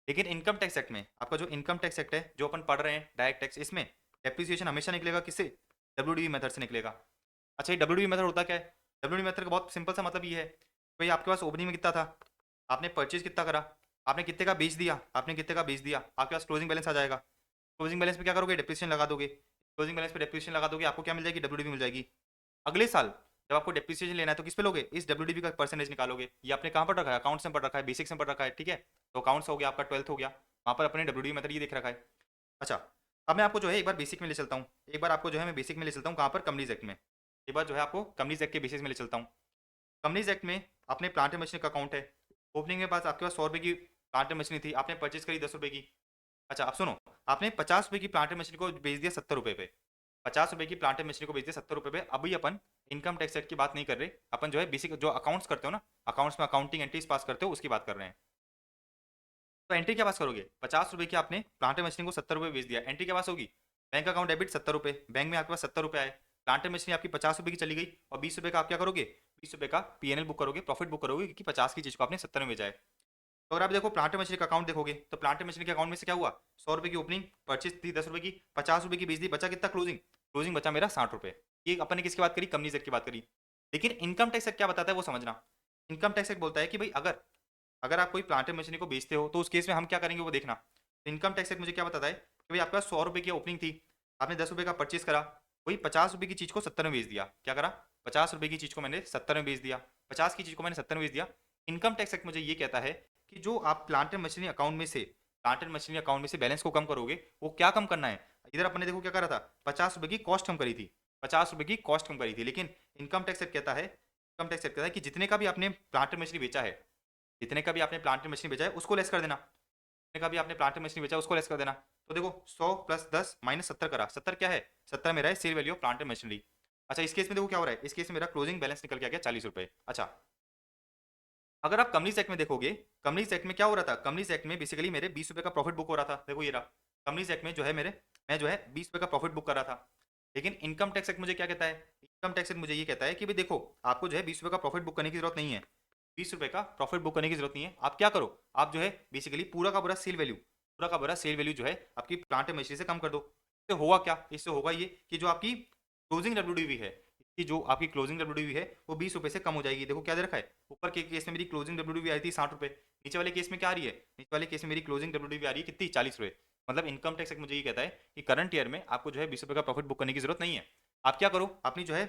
लेकिन इनकम टैक्स एक्ट में, आपका जो इनकम टैक्स एक्ट है जो अपन पढ़ रहे हैं, डायरेक्ट टैक्स, इसमें डेप्रिसिएशन हमेशा निकलेगा किससे, डब्ल्यूडीबी मेथड से निकलेगा। अच्छा, ये डब्ल्यूडीबी मेथड होता क्या है? डब्ल्यूडीबी मेथड का बहुत सिंपल सा मतलब ये है, भाई आपके पास ओपनिंग में कितना था, आपने परचेज कितना करा, आपने कितने का बेच दिया, आपने कितने का बेच दिया, आपके पास क्लोजिंग बैलेंस आ जाएगा। क्लोजिंग बैलेंस पे क्या करोगे, डेप्रिसिएशन लगा दोगे, क्लोजिंग बैलेंस पे डेप्रिसिएशन लगा दोगे, आपको क्या मिल जाएगी, डब्ल्यूडीबी मिल जाएगी। अगले साल जब आपको डेप्रिसिएशन लेना है तो किस पे लोगे, इस डब्ल्यूडीबी का परसेंटेज निकालोगे। ये आपने कहाँ पर रखा है, अकाउंट्स में पढ़ रखा है, बेसिक्स में पढ़ रखा है, ठीक है, तो अकाउंट्स हो गया आपका, 12th हो गया, वहाँ पर अपने डब्ल्यूडीबी मेथड ये देख रखा है। अच्छा, अब मैं आपको जो है एक बार बेसिक में ले चलता हूँ, एक बार आपको जो है मैं बेसिक में ले चलता हूँ, कहाँ पर, कंपनीज एक्ट में। एक बार जो है आपको कंपनीज एक्ट के बेसिस में ले चलता हूँ। कंपनीज एक्ट में अपने प्लांट एंड मशीनरी का अकाउंट है, ओपनिंग में पास आपके पास 100 रुपये की प्लांट एंड मशीनरी थी, आपने परचेज करी 10 रुपये की। अच्छा, अब सुनो, आपने 50 रुपये की प्लांट एंड मशीनरी को बेच दिया 70 रुपये पे, ₹50 की प्लांट एंड मशीनरी को बेच दिया ₹70 पे। अभी अपन इनकम टैक्स एक्ट की बात नहीं कर रहे, अपन जो है बेसिक जो अकाउंट्स करते हो ना, अकाउंट्स में अकाउंटिंग एंट्रीज पास करते हो उसकी बात कर रहे हैं। तो एंट्री क्या पास करोगे? ₹50 की आपने प्लांट एंड मशीनरी को ₹70 बेच दिया, एंट्री क्या पास होगी? बैंक अकाउंट डेबिट ₹70, बैंक में आपके पास ₹70 आए, प्लांट एंड मशीनरी आपकी ₹50 की चली गई और ₹20 का आप क्या करोगे? ₹20 का पीएनएल बुक करोगे, प्रॉफिट बुक करोगे, क्योंकि 50 की चीज को आपने 70 में बेचा है। तो अगर आप देखो प्लांट एंड मशीनरी का अकाउंट देखोगे तो प्लांट एंड मशीनरी के अकाउंट में से क्या हुआ? ₹100 की ओपनिंग, परचेज थी ₹10 की, ₹50 की बेच दी, बचा कितना? क्लोजिंग। क्लोजिंग बचा मेरा ₹60। ये अपन ने किसकी बात करी? कंपनी एक्ट की बात करी। लेकिन इनकम टैक्स एक्ट क्या बताता है वो समझना। इनकम टैक्स एक्ट बोलता है कि भाई अगर अगर आप कोई प्लांट एंड मशीनरी को बेचते हो तो उस केस में हम क्या करेंगे वो देखना। तो इनकम टैक्स एक्ट मुझे क्या बताता है कि भाई आपके पास ₹100 की ओपनिंग थी, आपने ₹10 का परचेज करा, वही ₹50 की चीज को 70 में बेच दिया। क्या करा? ₹50 की चीज को मैंने 70 में बेच दिया, 50 की चीज को मैंने 70 में बेच दिया। इनकम टैक्स एक्ट मुझे ये कहता है कि जो आप प्लांट एंड मशीनरी अकाउंट में से बैलेंस को कम करोगे, वो क्या कम करना है? इधर अपने देखो क्या करा था, ₹50 की कॉस्ट कम करी थी, ₹50 की कॉस्ट कम करी थी। लेकिन इनकम टैक्स एक्ट कहता है कि जितने का भी आपने प्लांट एंड मशीनरी बेचा है, जितने का भी आपने प्लांट एंड मशीनरी बेचा है उसको लेस कर देना, जितने का भी आपने प्लांट एंड मशीनरी बेचा है उसको लेस कर देना। तो देखो 100 प्लस 10 माइनस 70 करा, 70 क्या है? 70 मेरा है sale value of plant and machinery. अच्छा इस केस में देखो क्या हो रहा है, इस केस में मेरा क्लोजिंग बैलेंस निकल के आ गया ₹40। अच्छा अगर आप कंपनीज एक्ट में देखोगे, कंपनीज एक्ट में क्या हो रहा था? कंपनीज एक्ट में बेसिकली मेरे ₹20 का प्रॉफिट बुक हो रहा था। देखो ये रहा कंपनीज एक्ट में जो है मेरे, मैं जो है ₹20 का प्रॉफिट बुक कर रहा था। लेकिन इनकम टैक्स एक्ट मुझे क्या कहता है? इनकम टैक्स एक्ट मुझे ये कहता है कि भाई देखो आपको जो है ₹20 का प्रॉफिट बुक करने की जरूरत नहीं है, ₹20 का प्रॉफिट बुक करने की जरूरत नहीं है। आप क्या करो, आप जो है बेसिकली पूरा का पूरा सेल वैल्यू, पूरा का पूरा सेल वैल्यू जो है आपकी प्लांट एंड मशीनरी से कम कर दो। इससे होगा क्या? इससे होगा ये कि जो आपकी क्लोजिंग डब्ल्यू है, कि जो आपकी क्लोजिंग डब्ल्यू है वो ₹20 से कम हो जाएगी। देखो क्या दे रखा है, ऊपर के केस में मेरी क्लोजिंग डब्ल्यू आई थी ₹60, नीचे वाले केस में क्या आ रही है? नीचे वाले केस में मेरी क्लोजिंग डब्ल्यू आ रही है कितनी? ₹40। मतलब इनकम टैक्स मुझे ये कहता है कि करंट ईयर में आपको जो है ₹20 का प्रॉफिट बुक करने की जरूरत नहीं है। आप क्या करो, अपनी जो है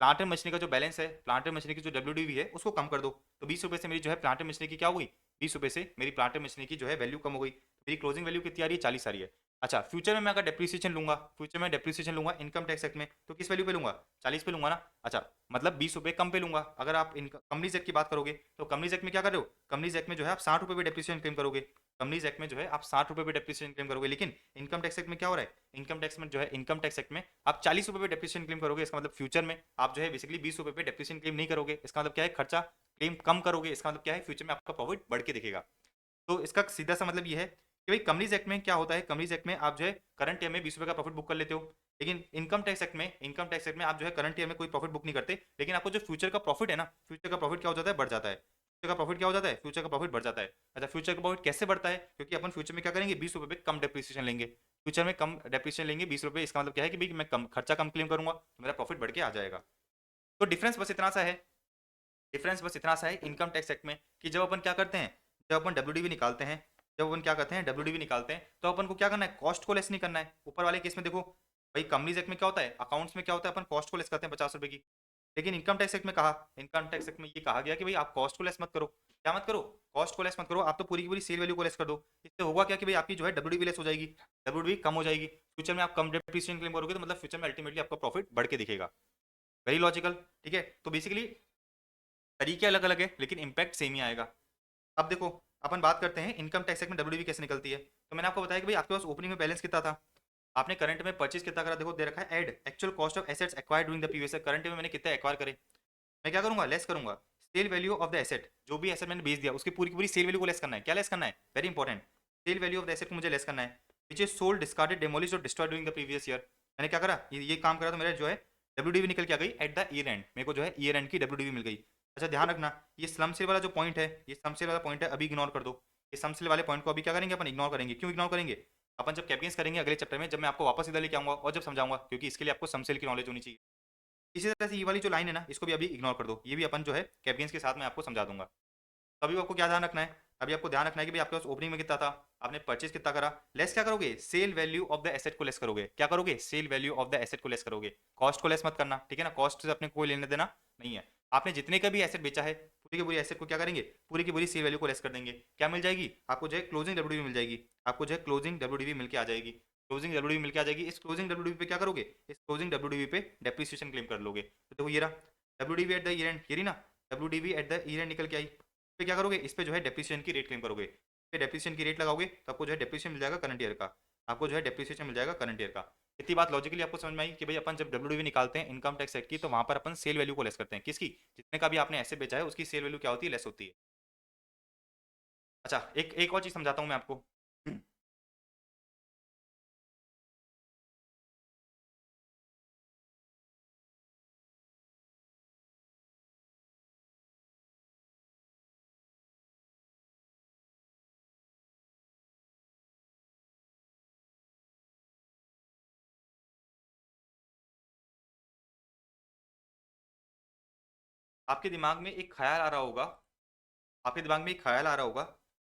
प्लांट एंड मशीनरी का जो बैलेंस है, प्लांट एंड मशीनरी की जो डब्ल्यू है उसको कम कर दो। तो ₹20 से मेरी जो है प्लांट एंड मशीनरी की क्या हो गई? ₹20 से मेरी प्लांट एंड मशीनरी की जो है वैल्यू कम हो गई, मेरी क्लोजिंग वैल्यू कितनी आ रही है? 40 आ रही है। अच्छा फ्यूचर में मैं अगर डेप्रिसिएशन लूंगा, फ्यूचर में डेप्रिसिएशन लूंगा इनकम टैक्स एक्ट में, तो किस वैल्यू पे लूंगा? 40 पे लूंगा ना। अच्छा मतलब ₹20 कम पे लूंगा। अगर आप कंपनीज एक्ट की बात करोगे तो कंपनीज एक्ट में क्या कर रहे हो? कंपनीज एक्ट में जो है आप ₹60 पे डेप्रिसिएशन क्लेम करोगे, कंपनीज एक्ट में जो है आप ₹60 पे डेप्रिसिएशन क्लेम करोगे। लेकिन इनकम टैक्स एक्ट में क्या हो रहा है? इनकम टैक्स में जो है इनकम टैक्स एक्ट में आप ₹40 पे डेप्रिसिएशन क्लेम करोगे। इसका मतलब फ्यूचर में आप जो है बेसिकली ₹20 पे डेप्रिसिएशन क्लेम नहीं करोगे। इसका मतलब क्या है? खर्चा क्लेम कम करोगे। इसका मतलब क्या है? फ्यूचर में आपका प्रॉफिट बढ़ के दिखेगा। तो इसका सीधा सा मतलब ये है कि भाई कंपनीज एक्ट में क्या होता है, कंपनीज एक्ट में आप जो है करंट ईयर में ₹20 का प्रॉफिट बुक कर लेते हो। लेकिन इनकम टैक्स एक्ट में आप जो है करंट ईयर में कोई प्रॉफिट बुक नहीं करते। लेकिन आपको जो फ्यूचर का प्रॉफिट है ना, फ्यूचर का प्रॉफिट क्या हो जाता है? बढ़ जाता है। फ्यूचर का प्रॉफिट क्या हो जाता है? फ्यूचर का प्रॉफिट बढ़ जाता है। अच्छा फ्यूचर का प्रॉफिट कैसे बढ़ता है? क्योंकि अपन फ्यूचर में क्या करेंगे? ₹20 कम डेप्रिसिएशन लेंगे, फ्यूचर में कम डेप्रिसिएशन लेंगे ₹20। इसका मतलब क्या है कि भाई मैं कम खर्चा कम क्लेम करूंगा तो मेरा प्रॉफिट बढ़ के आ जाएगा। तो डिफरेंस बस इतना सा है, डिफरेंस बस इतना सा है इनकम टैक्स एक्ट में कि जब अपन क्या करते हैं, जब अपन डब्ल्यू निकालते हैं, जब अपन क्या करते हैं डब्ल्यू निकालते हैं तो अपन को क्या करना है? कॉस्ट को लेस नहीं करना है। ऊपर वाले केस में देखो भाई कंपनीज एक्ट में क्या होता है, अकाउंट्स में क्या होता है, अपन कॉस्ट को लेस करते हैं ₹50 की। लेकिन इनकम टैक्स एक्ट में कहा, इनकम टैक्स एक्ट में ये कहा गया कि भाई आप कॉस्ट को लेस मत करो। क्या मत करो? कॉस्ट को लेस मत करो, आप तो पूरी की पूरी सेल वैल्यू को लेस कर दो। इससे होगा क्या कि भाई आपकी जो है डब्ल्यू लेस हो जाएगी, डब्ल्यू कम हो जाएगी। फ्यूचर में आप कम डेप्रिसिएशन क्लेम करोगे तो मतलब फ्यूचर में अल्टीमेटली आपका प्रॉफिट बढ़ के दिखेगा। Very logical. ठीक है, तो बेसिकली तरीके अलग अलग है लेकिन इंपैक्ट सेम ही आएगा। अब देखो अपन बात करते हैं इनकम टैक्स एक्ट में डब्ल्यू कैसे निकलती है। तो मैंने आपको बताया कि भाई आपके पास ओपनिंग में बैलेंस कितना था, आपने करंट में परचेज कितना करा, देखो दे रखा है add actual cost of assets acquired during the previous year. Current में मैंने कितने एक्वायर करे, मैं क्या करूंगा? लेस करूंगा sale value of the asset. जो भी एसेट मैंने बेच दिया उसकी पूरी की पूरी सेल वैल्यू को लेस करना है। क्या लेस करना है? Very important, sale value of the asset को मुझे लेस करना है which is sold discarded demolish और destroyed during the previous year. मैंने क्या करा? ये काम करा तो मेरा जो है डब्ल्यू निकल के आ गई एट द ईयर एंड, मेरे को जो है ईयर एंड की डब्ल्यू मिल गई। अच्छा ध्यान रखना, ये स्लम सेल वाला जो पॉइंट है, ये स्लम सेल वाला पॉइंट है अभी इग्नोर कर दो। ये सम सेल वाले पॉइंट को अभी क्या करेंगे? अपन इग्नोर करेंगे। क्यों इग्नोर करेंगे? अपन जब कैपिंग्स करेंगे अगले चैप्टर में, जब मैं आपको वापस इधर लेके आऊंगा और जब समझाऊंगा, क्योंकि इसके लिए आपको सम सेल की नॉलेज होनी चाहिए। इसी तरह से ये वाली जो लाइन है ना, इसको भी अभी इग्नोर कर दो। ये भी अपन जो है कैपिंग्स के साथ में आपको समझा दूंगा। तो अभी आपको क्या ध्यान रखना है? अभी आपको ध्यान रखना है कि भाई आपके पास ओपनिंग में कितना था, आपने परचेज कितना करा, लेस क्या करोगे? Sale value of the asset को लेस करोगे। क्या करोगे? Sale value of the asset को लेस करोगे। कॉस्ट को लेस मत करना, ठीक है ना? कॉस्ट से अपने कोई लेने देना नहीं है। आपने जितने का भी एसेट बेचा है पूरी की पूरी एसेट को क्या करेंगे? पूरी की पूरी सेल वैल्यू को लेस कर देंगे। क्या मिल जाएगी आपको? जो है क्लोजिंग डब्ल्यू मिल जाएगी। आपको जो है क्लोजिंग डब्ल्यू मिल के आ जाएगी, क्लोजिंग डब्ल्यू मिल के आ जाएगी। इस क्लोजिंग डब्ल्यू पे क्या करोगे? इस क्लोजिंग डब्ल्यू पे डेप्रिसिएशन क्लेम कर लोगे। तो देखो ये रहा W at the year and, ये रही ना W at the year and निकल के आई। पे क्या करोगे? इस पे जो है डेप्रिसिएशन की रेट क्लेम करोगे। पे डेप्रिसिएशन की रेट लगाओगे तो आपको जो है डेप्रिसिएशन मिल जाएगा करंट ईयर का। आपको जो है डेप्रिसिएशन मिल जाएगा करंट ईयर का। इतनी बात लॉजिकली आपको समझ में आई कि भाई अपन जब डब्ल्यूडीवी निकालते हैं इनकम टैक्स एक्ट की, तो वहां पर अपन सेल वैल्यू को लेस करते हैं, किसकी, जितने का भी आपने एसेट बेचा है उसकी सेल वैल्यू क्या होती है, लेस होती है। अच्छा, एक एक और चीज समझाता हूँ मैं आपको। आपके दिमाग में एक ख्याल आ रहा होगा, आपके दिमाग में एक ख्याल आ रहा होगा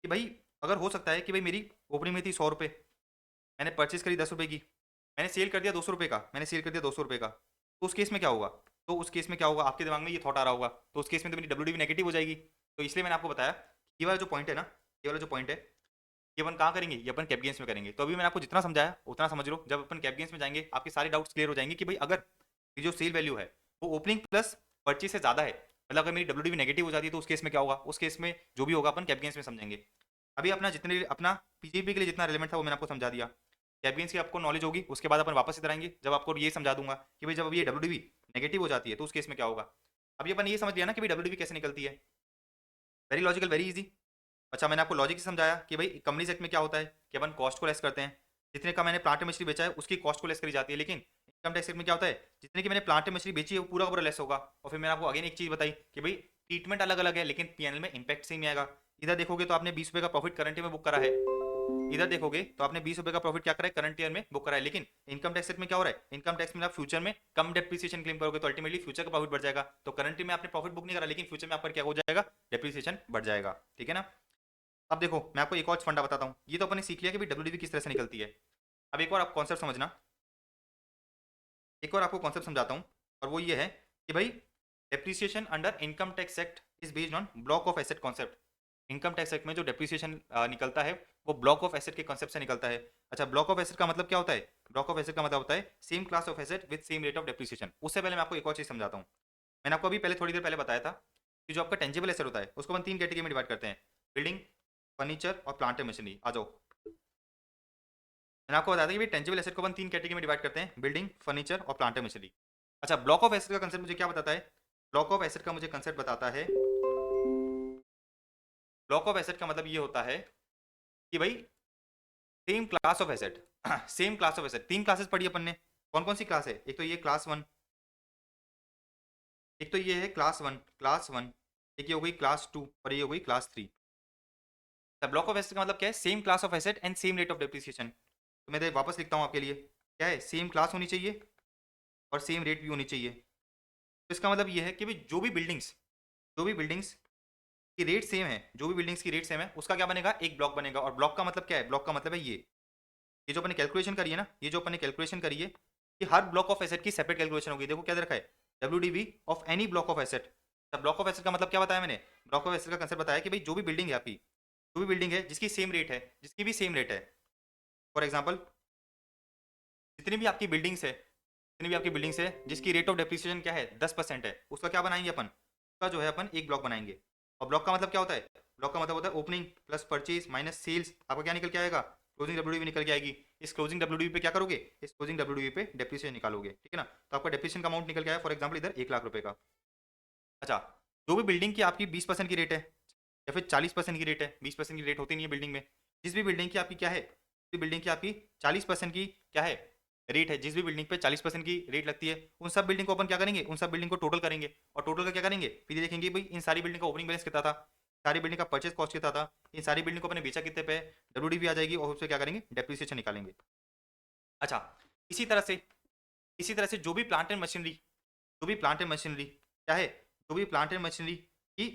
कि भाई अगर हो सकता है कि भाई मेरी ओपनिंग में थी 100 रुपये, मैंने परचेज करी 10 रुपये की, मैंने सेल कर दिया 200 रुपये का, मैंने सेल कर दिया 200 रुपये का, तो उस केस में क्या होगा, तो उस केस में क्या होगा, आपके दिमाग में ये थॉट आ रहा होगा, तो उस केस में तो मेरी डब्ल्यूडीवी नेगेटिव हो जाएगी। तो इसलिए मैंने आपको बताया ये वाला जो पॉइंट है ना, ये वाला जो पॉइंट है, ये अपन कहाँ करेंगे, ये अपन कैप गेन्स में करेंगे। तो अभी मैंने आपको जितना समझाया उतना समझ लो, जब अपन कैप गेन्स में जाएंगे आपके सारे डाउट्स क्लियर हो जाएंगे कि भाई अगर ये जो सेल वैल्यू है वो ओपनिंग प्लस परचेज से ज़्यादा है, मतलब अगर मेरी डब्ल्यूडीवी नेगेटिव हो जाती है तो उस केस में क्या होगा, उस केस में जो भी होगा अपन कैप गेन्स में समझेंगे। अभी अपना जितने अपना पीजीपी के लिए जितना रिलेवेंट था वो मैंने आपको समझा दिया। कैप गेन्स की आपको नॉलेज होगी, उसके बाद अपन वापस इधर आएंगे जब आपको ये समझा दूंगा कि भाई जब अभी ये डब्ल्यूडीवी नेगेटिव हो जाती है तो उस केस में क्या होगा। अभी अपन ये समझ लिया ना कि भाई डब्ल्यूडीवी कैसे निकलती है, वेरी लॉजिकल, वेरी इजी। अच्छा, मैंने आपको लॉजिक समझाया कि भाई कंपनीज एक्ट में क्या होता है कि अपन कॉस्ट को लेस करते हैं, जितने का मैंने प्लांट मछली बेचा है उसकी कॉस्ट को लेस करी जाती है। लेकिन इनकम टैक्स एक्ट में क्या होता है, जितने की मैंने प्लांट मछली बेची है वो पूरा का पूरा लेस होगा। और फिर मैंने आपको अगेन एक चीज बताई कि भाई ट्रीटमेंट अलग अलग है लेकिन पीएनएल में इंपैक्ट सेम ही आएगा। इधर देखोगे तो आपने 20 रुपये का प्रॉफिट करंट में बुक करा है, इधर देखोगे तो आपने 20 रुपये का प्रॉफिट क्या करा है, करंट ईयर में बुक करा है। लेकिन इनकम टैक्स में क्या हो रहा है, इनकम टैक्स में आप फ्यूचर में कम डेप्रिसिएशन क्लेम करोगे तो अल्टीमेटली फ्यूचर का प्रॉफिट बढ़ जाएगा। तो करंट में आपने प्रॉफिट बुक नहीं करा लेकिन फ्यूचर में आपका क्या हो जाएगा, डेप्रिसिएशन बढ़ जाएगा। ठीक है ना। अब देखो मैं आपको एक और फंडा बताता हूँ, ये तो अपने सीख लिया कि भाई डब्ल्यूडीवी किस तरह से निकलती है। अब एक और आप कॉन्सेप्ट समझना, एक और आपको कॉन्सेप्ट समझाता हूँ, और वो ये है कि भाई depreciation under income tax act is based on block of asset concept. Income tax act में जो डेप्रिसिएशन निकलता है वो ब्लॉक ऑफ एसेट के कॉन्सेप्ट से निकलता है। अच्छा, ब्लॉक ऑफ एसेट का मतलब क्या होता है, ब्लॉक ऑफ एसेट का मतलब होता है same class of asset with same rate of depreciation. उससे पहले मैं आपको एक और चीज समझाता हूँ। मैंने आपको अभी पहले थोड़ी देर पहले बताया था कि जो आपका टेंजिबल एसेट होता है उसको हम 3 कैटेगरी में डिवाइड करते हैं, बिल्डिंग, फर्नीचर और प्लांट एंड मशीनरी। आ जाओ, मैंने आपको बताया था कि टेंजिबल एसेट को अपन 3 कैटेगरी में डिवाइड करते हैं, बिल्डिंग, फर्नीचर और प्लांट एंड मशीनरी। अच्छा, ब्लॉक ऑफ एसेट का कंसेप्ट मुझे क्या बताता है, ब्लॉक ऑफ एसेट का मुझे कंसेप्ट बताता है, ब्लॉक ऑफ एसेट का मतलब ये होता है कि भाई same class of asset, same class of asset, 3 classes पढ़ी अपन ने। कौन कौन सी क्लास है, एक तो ये क्लास वन, एक तो ये है क्लास वन, एक ये हो गई क्लास टू और ये हो गई class three. Block of asset का मतलब क्या है, same class of asset and same rate of depreciation. तो मैं वापस लिखता हूँ आपके लिए, क्या है, सेम क्लास होनी चाहिए और सेम रेट भी होनी चाहिए। तो इसका मतलब ये है कि भाई जो भी बिल्डिंग्स की रेट सेम है, जो भी बिल्डिंग्स की रेट सेम है उसका क्या बनेगा, एक ब्लॉक बनेगा। और ब्लॉक का मतलब क्या है, ब्लॉक का मतलब है ये जो अपने कैलकुलेशन करी है ना, ये जो अपने कैलकुलेशन करी है कि हर ब्लॉक ऑफ एसेट की सेपरेट कैलकुलेशन होगी। देखो क्या दे रखा है, WDV of any block of asset. Block of asset का मतलब क्या बताया मैंने, ब्लॉक ऑफ एसेट का कंसेप्ट बताया कि भाई जो भी बिल्डिंग है आपकी, जो भी बिल्डिंग है जिसकी सेम रेट है, जिसकी भी सेम रेट है, फॉर एग्जाम्पल जितनी भी आपकी बिल्डिंग्स है, जितनी भी आपकी बिल्डिंग्स है जिसकी रेट ऑफ डेप्रिसिएशन क्या है 10% है, उसका क्या बनाएंगे अपन, उसका जो है अपन एक ब्लॉक बनाएंगे। और ब्लॉक का मतलब क्या होता है, ब्लॉक का मतलब होता है opening plus purchase minus sales, आपका क्या निकल के आएगा, क्लोजिंग डब्ल्यूडीवी निकल के आएगी। इस क्लोजिंग डब्ल्यूडीवी पे क्या करोगे, इस क्लोजिंग डब्ल्यूडीवी पे डेप्रिसिएशन निकालोगे। ठीक है ना। तो आपका डेप्रिसिएशन का अमाउंट निकल के आया फॉर एग्जाम्पल इधर 1 लाख रुपए का। अच्छा, जो भी बिल्डिंग की आपकी 20% की रेट है या फिर 40% की रेट है, 20% की रेट होती नहीं है बिल्डिंग में, जिस भी बिल्डिंग की आपकी क्या है, जिस भी बिल्डिंग की आपकी 40% की क्या है रेट है, जिस भी बिल्डिंग पे 40% की रेट लगती है, उन सब बिल्डिंग को अपन क्या करेंगे, उन सब बिल्डिंग को टोटल करेंगे। और टोटल का क्या करेंगे, फिर ये देखेंगे भाई इन सारी बिल्डिंग का ओपनिंग बैलेंस कितना था, सारी बिल्डिंग का परचेज कॉस्ट कितना था, इन सारी बिल्डिंग को अपने बेचा कितने पे, डब्ल्यूडीवी आ जाएगी और उससे क्या करेंगे, डेप्रिसिएशन निकालेंगे। अच्छा, इसी तरह से इसी तरह से जो भी प्लांट एंड मशीनरी, जो भी प्लांट एंड मशीनरी क्या है, जो भी प्लांट एंड मशीनरी की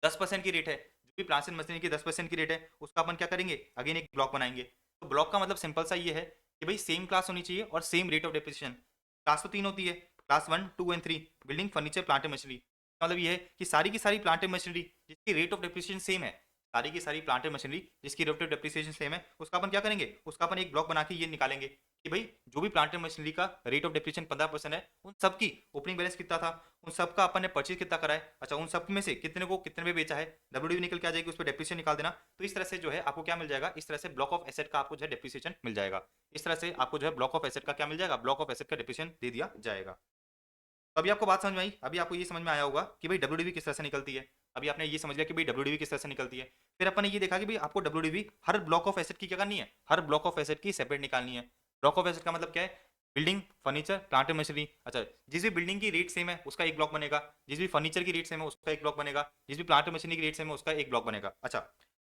10% की रेट है, जो भी प्लांट एंड मशीनरी की 10% की रेट है उसका अपन क्या करेंगे, अगेन एक ब्लॉक बनाएंगे। तो ब्लॉक का मतलब सिंपल सा ये है कि भाई सेम क्लास होनी चाहिए और same rate of depreciation. Class तो 3 होती है, class 1, 2 and 3, building, furniture, plant and machinery. मतलब ये है कि सारी की सारी प्लांट एंड मशीनरी जिसकी रेट ऑफ डेप्रिसिएशन सेम है, सारी की सारी प्लांट एंड मशीनरी जिसकी रेट ऑफ डेप्रिसिएशन सेम है, उसका अपन क्या करेंगे, उसका अपन एक ब्लॉक बना के ये निकालेंगे कि भाई जो भी प्लांट एंड मशीनरी का रेट ऑफ डेप्रिसिएशन 15% है, उन सब की ओपनिंग बैलेंस कितना था, उन सब का अपन ने परचेज कितना करा है, अच्छा उन सब में से कितने को कितने में बेचा है, डब्ल्यू निकल के आ जाएगी, उस पर डेप्रिसिएशन निकाल देना। तो इस तरह से जो है आपको क्या मिल जाएगा, इस तरह से ब्लॉक ऑफ एसेट का आपको जो है डेप्रिसिएशन मिल जाएगा। इस तरह से आपको जो है ब्लॉक ऑफ एसेट का क्या मिल जाएगा, ब्लॉक ऑफ एसेट का डेप्रिसिएशन दे दिया जाएगा। तो अभी आपको बात समझ में आई, अभी आपको ये समझ में आया होगा कि भाई डब्ल्यू किस तरह से निकलती है। अभी आपने ये समझ लिया कि भाई डब्ल्यू किस तरह से निकलती है। फिर अपन ने ये देखा कि भाई आपको W her block of asset की क्या करनी है, हर ब्लॉक ऑफ एसेट की सेपरेट निकालनी है। ब्लॉक ऑफ एसेट का मतलब क्या है, building, furniture, plant and machinery. अच्छा, जिस भी बिल्डिंग की रेट सेम है उसका एक ब्लॉक बनेगा, जिस भी फर्नीचर की रेट सेम है उसका एक ब्लॉक बनेगा, जिस भी प्लांट एंड मशीनरी की रेट सेम है उसका एक ब्लॉक बनेगा। अच्छा,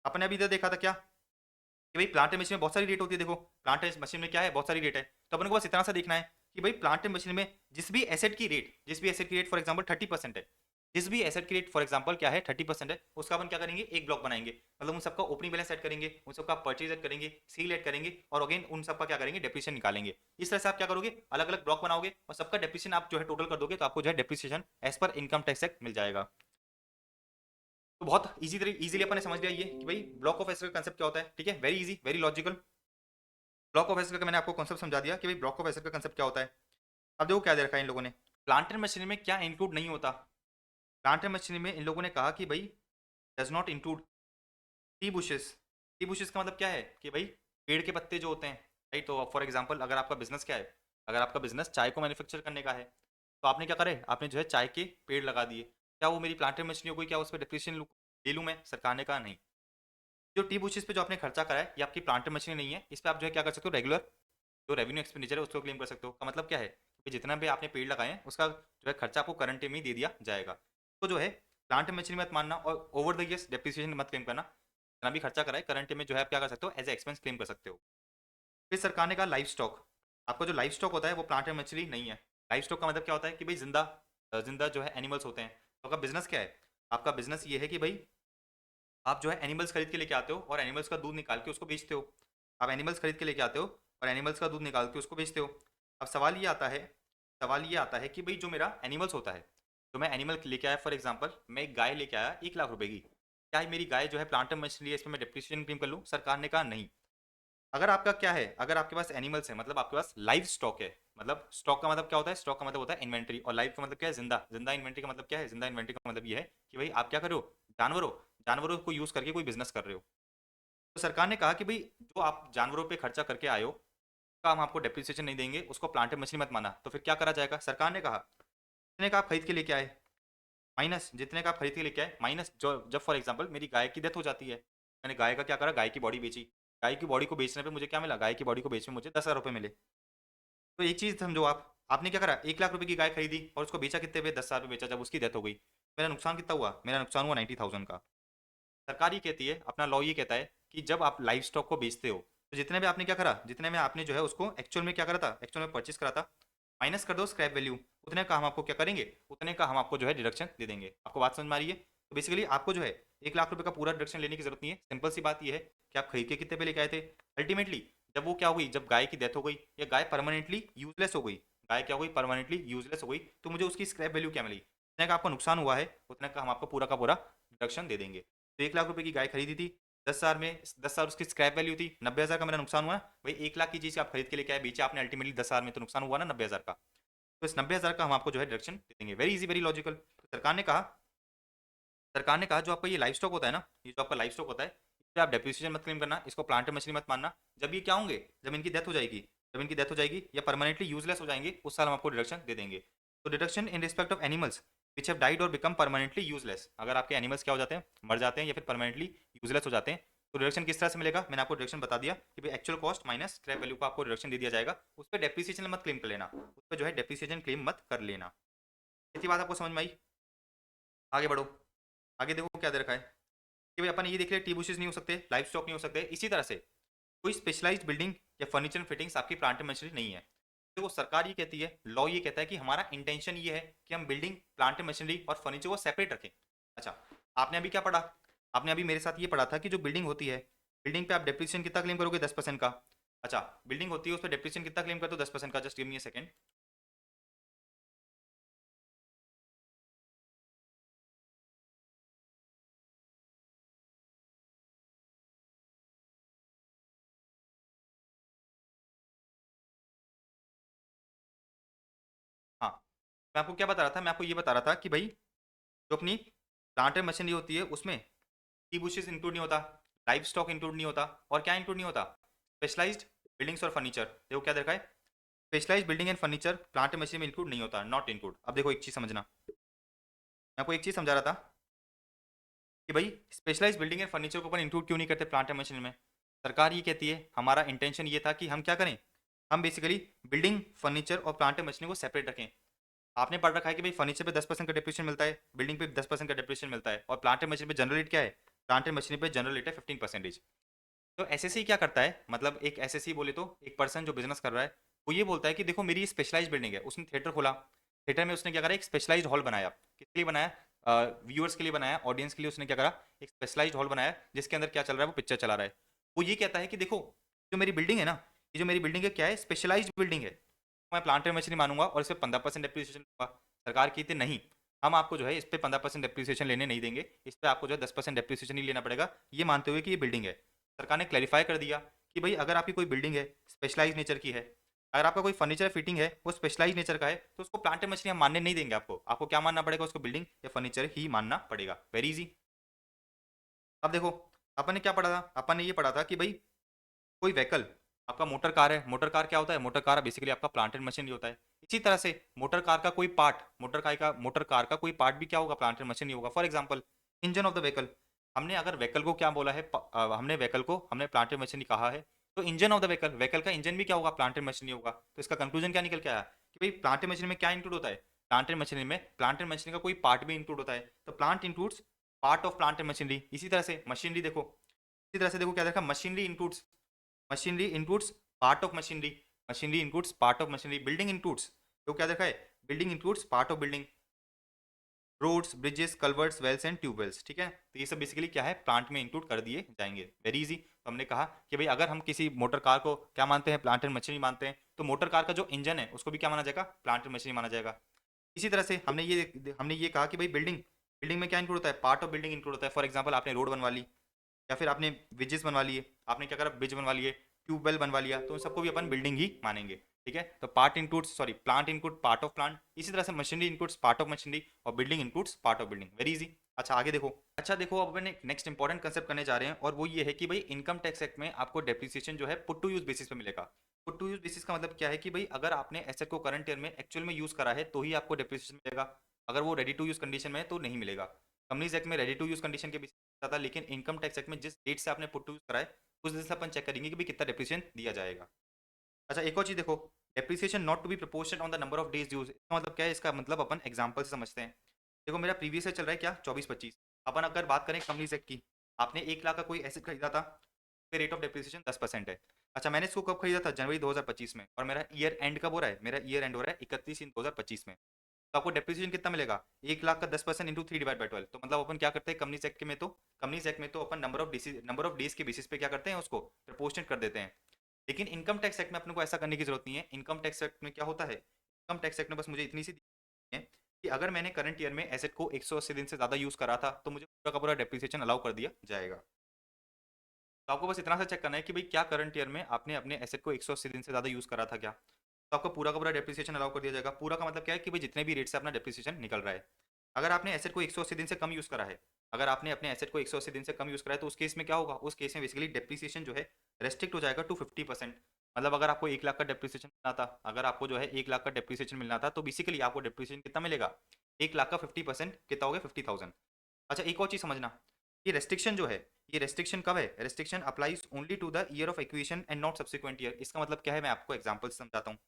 अपन ने अभी इधर देखा था क्या कि भाई प्लांट एंड मशीन में बहुत सारी रेट होती है। देखो प्लांट एंड मशीन में क्या है, बहुत सारी रेट है। तो अपन को बस इतना सा देखना है कि भाई प्लांट एंड मशीन में जिस भी एसेट की रेट फॉर एग्जांपल 30% है, जिस भी एसेट की रेट फॉर एग्जांपल क्या है 30% है, उसका अपन क्या करेंगे, एक ब्लॉक बनाएंगे। मतलब उन सबका ओपनिंग बैलेंस ऐड करेंगे, उन सबका परचेज ऐड करेंगे, सेल ऐड करेंगे, और अगेन उन सबका क्या करेंगे, डेप्रिसिएशन निकालेंगे। इस तरह से आप क्या करोगे, अलग अलग ब्लॉक बनाओगे और सबका डेप्रिसिएशन आप जो है टोटल कर दोगे, तो आपको जो है डेप्रिसिएशन एज पर इनकम टैक्स एक्ट मिल जाएगा। तो बहुत इजीली अपन ने समझ लिया ये कि भाई ब्लॉक ऑफ एसेट का कंसेप्ट क्या होता है। ठीक है, very easy, very logical. Block of asset का मैंने आपको कॉन्सेप्ट समझा दिया कि भाई ब्लॉक ऑफ एसेट का कंसेप्ट क्या होता है। अब देखो क्या दे रखा है इन लोगों ने, प्लांट एंड मशीनरी में क्या इंक्लूड नहीं होता। प्लांट एंड मशीनरी में इन लोगों ने कहा कि भाई does not include T bushes. T bushes का मतलब क्या है कि भाई पेड़ के पत्ते जो होते हैं, राइट। तो फॉर एग्जांपल अगर आपका बिजनेस क्या है, अगर आपका बिजनेस चाय को मैन्युफैक्चर करने का है, तो आपने क्या करे, आपने जो है चाय के पेड़ लगा दिए, क्या वो मेरी प्लांट एंड मशीनरी हो गई, क्या उस पर डिप्रेशन ले लूँ मैं, सरकार ने कहा नहीं। जो टी बुशेस पे जो आपने खर्चा करा है ये आपकी प्लांट एंड मशीनरी नहीं है, इस पर आप जो है क्या कर सकते हो, रेगुलर जो रेवेन्यू एक्सपेंडिचर है उसको क्लेम कर सकते हो। का मतलब क्या है कि जितना भी आपने पेड़ लगाए हैं उसका जो है खर्चा आपको करंट में ही दे दिया जाएगा। तो जो है प्लांट मशीनरी मत मानना और ओवर द ईयर्स डेप्रिसिएशन मत क्लेम करना। जितना भी खर्चा कराए करंट में जो है आप क्या कर सकते हो, एज ए एक्सपेंस क्लेम कर सकते हो। फिर सरकार ने कहा लाइफ स्टॉक, आपका जो लाइफ स्टॉक होता है वो प्लांट एंड मछली नहीं है। लाइफ स्टॉक का मतलब क्या होता है कि भाई जिंदा जिंदा जो है एनिमल्स होते हैं। तो आपका बिजनेस क्या है, आपका बिजनेस ये है कि भाई आप जो है एनिमल्स खरीद के लेके आते हो और एनिमल्स का दूध निकाल के उसको बेचते हो। आप एनिमल्स खरीद के लेके आते हो और एनिमल्स का दूध निकाल के उसको बेचते हो। अब सवाल ये आता है कि भाई जो मेरा एनिमल्स होता है, जो मैं एनिमल लेके आया, फॉर एग्जांपल मैं एक गाय लेके आया 1 लाख रुपए की, क्या मेरी गाय जो है प्लांट मछली है इसमें मैं डिप्रिसिएशन क्लेम कर लूँ। सरकार ने कहा नहीं। अगर आपका क्या है, अगर आपके पास एनिमल्स है मतलब आपके पास लाइव स्टॉक है, मतलब स्टॉक का मतलब क्या होता है, स्टॉक का मतलब होता है इन्वेंट्री, और लाइव का मतलब क्या है, जिंदा। जिंदा इन्वेंट्री का मतलब क्या है, जिंदा इन्वेंट्री का मतलब ये है कि भाई आप क्या कर रहे हो, जानवरों जानवरों को यूज करके कोई बिजनेस कर रहे हो। तो सरकार ने कहा कि भाई जो आप जानवरों पे खर्चा करके आए हो का हम आपको डेप्रिसिएशन नहीं देंगे, उसको प्लांट मछली मत माना। तो फिर क्या करा जाएगा, सरकार ने कहा जितने का आप खरीद के लेके आए माइनस जितने का आप खरीद के लेके आए माइनस जो जब फॉर एग्जांपल मेरी गाय की डेथ हो जाती है, मैंने गाय का क्या करा, गाय की बॉडी बेची। गाय की बॉडी को बेचने पे मुझे क्या मिला, गाय की बॉडी को बेचने में मुझे 10,000 रुपये मिले। तो एक चीज समझो, आप आपने क्या करा, 1 लाख रुपए की गाय खरीदी और उसको बेचा कितने पे, 10,000 पे बेचा। जब उसकी डेथ हो गई मेरा नुकसान कितना हुआ, मेरा नुकसान हुआ 90,000 का। सरकार ये कहती है, अपना लॉ ये कहता है कि जब आप लाइव स्टॉक को बेचते हो तो जितने में आपने क्या करा, जितने में आपने जो है उसको एक्चुअल में क्या करा था, एक्चुअल में परचेस करा था, माइनस कर दो स्क्रैप वैल्यू, उतने का हम आपको क्या करेंगे, उतने का हम आपको जो है डिडक्शन दे देंगे। आपको बात समझ में आ रही है। तो बेसिकली आपको जो है 1 लाख रुपए का पूरा डिडक्शन लेने की जरूरत नहीं है। सिंपल सी बात ये है कि आप खरीद के कितने पे लेके आए थे। अल्टीमेटली जब वो क्या हो गई, जब गाय की डेथ हो गई या गाय परमानेंटली यूजलेस हो गई, गाय क्या हो गई, परमानेंटली यूजलेस हो गई, तो मुझे उसकी स्क्रैप वैल्यू क्या मिली, उतने का आपका नुकसान हुआ है, उतने का हम आपको पूरा का पूरा डिडक्शन दे देंगे। तो 1 लाख रुपए की गाय खरीदी थी, 10,000 में 10,000 उसकी स्क्रैप वैल्यू थी, 90,000 का मेरा नुकसान हुआ। भाई 1 लाख की चीज आप खरीद के लेके आए, बेचा आपने, अल्टीमेटली 10,000 में, तो नुकसान हुआ ना 90,000 का। तो इस 90,000 का हम आपको जो है डिडक्शन दे देंगे। Very easy, very logical. तो सरकार ने कहा जो आपका ये लाइफ स्टॉक होता है ना, ये जो आपका लाइफ स्टॉक होता है, इस पे आप डेप्रिसिएशन मत क्लेम करना, इसको प्लांट मछली मत मानना। जब ये क्या होंगे, जब इनकी डेथ हो जाएगी, जब इनकी डेथ हो जाएगी या परमानेंटली यूजलेस हो जाएंगे, उस साल हम आपको डिडक्शन दे देंगे। तो deduction in respect of animals which have died और बिकम परमानेंटली यूजलेस, अगर आपके एनिमल्स क्या हो जाते हैं, मर जाते हैं या फिर परमानेंटली यूजलेस हो जाते हैं, तो डिडक्शन किस तरह से मिलेगा, मैंने आपको डिडक्शन बता दिया कि भाई actual cost minus scrap value का आपको डिडक्शन दे दिया जाएगा। उस पर डेप्रिसिएशन मत क्लेम कर लेना, उस पर जो है डेप्रिसिएशन क्लेम मत कर लेना। इतनी बात आपको समझ में आई। आगे बढ़ो, आगे देखो क्या दे रखा है कि भाई अपन ये देख लिया टी बुशेस नहीं हो सकते, लाइफ स्टॉक नहीं हो सकते। इसी तरह से कोई स्पेशलाइज्ड बिल्डिंग या फर्नीचर फिटिंग्स आपकी प्लांट मशीनरी नहीं है। तो वो सरकार ये कहती है, लॉ ये कहता है कि हमारा इंटेंशन ये है कि हम बिल्डिंग, प्लांट मशीनरी और फर्नीचर को सेपरेट रखें। अच्छा, आपने अभी क्या पढ़ा, आपने अभी मेरे साथ ये पढ़ा था कि जो बिल्डिंग होती है, बिल्डिंग पे आप डेप्रिसिएशन कितना क्लेम करोगे, 10% का। अच्छा, बिल्डिंग होती है उस पर डेप्रिसिएशन कितना क्लेम करते हो, 10% का। Just give me a second. मैं आपको क्या बता रहा था, मैं आपको ये बता रहा था कि भाई जो अपनी प्लांट एंड मशीनरी होती है उसमें की बुशेस इंक्लूड नहीं होता, लाइव स्टॉक इंक्लूड नहीं होता, और क्या इंक्लूड नहीं होता, स्पेशलाइज्ड बिल्डिंग्स और फर्नीचर। देखो क्या देखा है, specialised building and furniture plant and machinery में इंक्लूड नहीं होता, नॉट इंक्लूड। अब देखो एक चीज समझना, मैं आपको एक चीज समझा रहा था कि भाई स्पेशलाइज्ड बिल्डिंग एंड फर्नीचर को अपन इंक्लूड क्यों नहीं करते प्लांट एंड मशीनरी में। सरकार ये कहती है, हमारा इंटेंशन ये था कि हम क्या करें, हम बेसिकली बिल्डिंग फर्नीचर और प्लांट एंड मशीनरी को सेपरेट रखें। आपने पढ़ रखा है कि भाई फर्नीचर पे 10% का डिप्रेशन मिलता है, बिल्डिंग पे 10% का डिप्रेशन मिलता है, और प्लांट एंड मशीनरी पे जनरल रेट क्या है, प्लांट एंड मशीनरी पे जनरल रेट है 15%। तो एसएससी क्या करता है, मतलब एक एसएससी बोले तो एक पर्सन जो बिजनेस कर रहा है, वो ये बोलता है कि देखो मेरी स्पेशलाइज बिल्डिंग है, उसने थिएटर खोला, थिएटर में उसने क्या करा, एक स्पेशलाइज्ड हॉल बनाया। किसके लिए बनाया, व्यूअर्स के लिए बनाया, ऑडियंस के लिए उसने क्या करा, एक स्पेशलाइज्ड हॉल बनाया जिसके अंदर क्या चल रहा है, वो पिक्चर चला रहा है। वो ये कहता है कि देखो जो मेरी बिल्डिंग है ना, ये जो मेरी बिल्डिंग है क्या है, स्पेशलाइज्ड बिल्डिंग है, मैं प्लांट एंड मशीनरी मानूंगा और इस पर 15% डेप्रिसिएशन दूंगा। सरकार कहती है नहीं, हम आपको जो है इस पर 15% डेप्रिसिएशन लेने नहीं देंगे, इस पर आपको जो है 10% डेप्रिसिएशन ही लेना पड़ेगा, ये मानते हुए कि ये बिल्डिंग है। सरकार ने क्लैरिफाई कर दिया कि भाई अगर आपकी कोई बिल्डिंग है स्पेशलाइज नेचर की है, अगर आपका कोई फर्नीचर फिटिंग है वो स्पेशलाइज नेचर का है, तो उसको प्लांट एंड मशीनरी हम मानने नहीं देंगे। आपको आपको क्या मानना पड़ेगा, उसको बिल्डिंग या फर्नीचर ही मानना पड़ेगा। Very easy. अब देखो अपन ने क्या पढ़ा था, अपन ने ये पढ़ा था कि भाई कोई व्हीकल, आपका मोटर कार है, मोटर कार क्या होता है, मोटर कार बेसिकली आपका प्लांट एंड मशीनरी होता है। इसी तरह से मोटर कार का कोई पार्ट, मोटर कार का कोई पार्ट भी क्या होगा, प्लांट एंड मशीनरी होगा। For example engine of the vehicle, हमने अगर व्हीकल को क्या बोला है, हमने व्हीकल को हमने प्लांट एंड मशीनरी कहा है, तो engine of the vehicle, vehicle का इंजन भी क्या होगा, प्लांट एंड मशीनरी होगा। तो इसका कंक्लूजन क्या निकल के आया कि भाई प्लांट एंड मशीनरी में क्या इंक्लूड होता है, प्लांट एंड मशीनरी में प्लांट एंड मशीनरी का कोई पार्ट भी इंक्लूड होता है, तो plant includes part of plant and machinery. इसी तरह से मशीनरी देखो, इसी तरह से देखो क्या देखा, machinery includes part of machinery, machinery includes part of machinery, building includes, तो क्या देखा है, building includes part of building, roads bridges culverts wells and tubewells. ठीक है, तो ये सब बेसिकली क्या है, प्लांट में इंक्लूड कर दिए जाएंगे। Very easy. तो हमने कहा कि भाई अगर हम किसी मोटर कार को क्या मानते हैं, प्लांट एंड मशीनरी मानते हैं, तो मोटर कार का जो इंजन है उसको भी क्या माना जाएगा, प्लांट एंड मशीनरी माना जाएगा। इसी तरह से हमने ये कहा कि भाई बिल्डिंग, बिल्डिंग में क्या इंक्लूड होता है, पार्ट ऑफ बिल्डिंग इंक्लूड होता है। फॉर एग्जाम्पल आपने रोड बनवा ली, या फिर आपने ब्रिजेस बनवा लिए, आपने क्या करा, ब्रिज बनवा लिए, ट्यूबवेल बनवा लिया, तो उन सबको भी अपन बिल्डिंग ही मानेंगे। ठीक है, तो part includes, sorry plant include part of plant, इसी तरह से machinery includes part of machinery, और building includes part of building. Very easy. अच्छा आगे देखो, अच्छा देखो अब अपन नेक्स्ट इंपॉर्टेंट कंसेप्ट करने जा रहे हैं, और वो ये है कि भाई इनकम टैक्स एक्ट में आपको डेप्रिसिएशन जो है पुट टू यूज बेसिस पे मिलेगा। पुट टू यूज बेसिस का मतलब क्या है कि भाई अगर आपने एसेट को करंट ईयर में एक्चुअल में यूज करा है तो ही आपको डेप्रिसिएशन मिलेगा, अगर वो रेडी टू यूज कंडीशन में है तो नहीं मिलेगा। कंपनीज एक्ट में रेडी टू यूज कंडीशन के बेसिस था, लेकिन इनकम टैक्स एक्ट में जिस डेट से आपने पुट टू यूज करा है उस दिन से अपन चेक करेंगे कि भाई कितना डेप्रिसिएशन दिया जाएगा। अच्छा एक और चीज देखो, depreciation not to be proportional on the number of days use, इसका मतलब क्या है, इसका मतलब अपन एग्जांपल से समझते हैं। देखो मेरा प्रीवियस ईयर चल रहा है क्या, 24-25, अपन अगर बात करें कंपनीज एक्ट की, आपने 1 लाख का कोई एसेट खरीदा था, रेट ऑफ डेप्रिसिएशन 10% है। अच्छा मैंने इसको कब खरीदा था, जनवरी 2025 में, और मेरा ईयर एंड कब हो रहा है, मेरा ईयर एंड हो रहा है 31/3/2025 में। तो आपको डेप्रिसिएशन कितना मिलेगा, 1 लाख का 10% इंटू 3/12। तो मतलब अपन क्या करते हैं कंपनीज एक्ट में, तो कंपनीज एक्ट में तो अपन नंबर ऑफ डेज के बेसिस पे क्या करते हैं, उसको प्रपोर्शनेट कर देते हैं। लेकिन इनकम टैक्स एक्ट में अपने को ऐसा करने की जरूरत नहीं है। इनकम टैक्स एक्ट में क्या होता है, इनकम टैक्स एक्ट में बस मुझे इतनी सी है कि अगर मैंने करंट ईयर में एसेट को 180 दिन से ज़्यादा यूज़ करा था तो मुझे पूरा का पूरा डेप्रिसिएशन अलाउ कर दिया जाएगा। तो आपको बस इतना सा चेक करना है कि भाई क्या करंट ईयर में आपने अपने एसेट को 180 दिन से ज़्यादा यूज़ करा था क्या, तो आपको पूरा का पूरा डेप्रिसिएशन अलाउ कर दिया जाएगा। पूरा का मतलब क्या है कि भाई जितने भी रेट से अपना डेप्रिसिएशन निकल रहा है। अगर आपने एसेट को 180 दिन से कम यूज़ करा है, अगर आपने अपने एसेट को 180 दिन से कम यूज़ करा है, तो उस केस में क्या होगा, उस केस में बेसिकली डेप्रिसिएशन जो है रेस्ट्रिक्ट हो जाएगा टू 50%। मतलब अगर आपको 1 लाख का डेप्रिसिएशन मिलना था, अगर आपको जो है 1 लाख का डेप्रिसिएशन मिलना था, तो बेसिकली आपको डेप्रिसिएशन कितना मिलेगा, 1 लाख का 50% कितना हो गया, 50,000। अच्छा एक और चीज़ समझना, ये रेस्ट्रिक्शन जो है, ये रेस्ट्रिक्शन कब है, restriction applies only to the year of acquisition and not subsequent year. इसका मतलब क्या है, मैं आपको एग्जांपल से समझाता हूँ।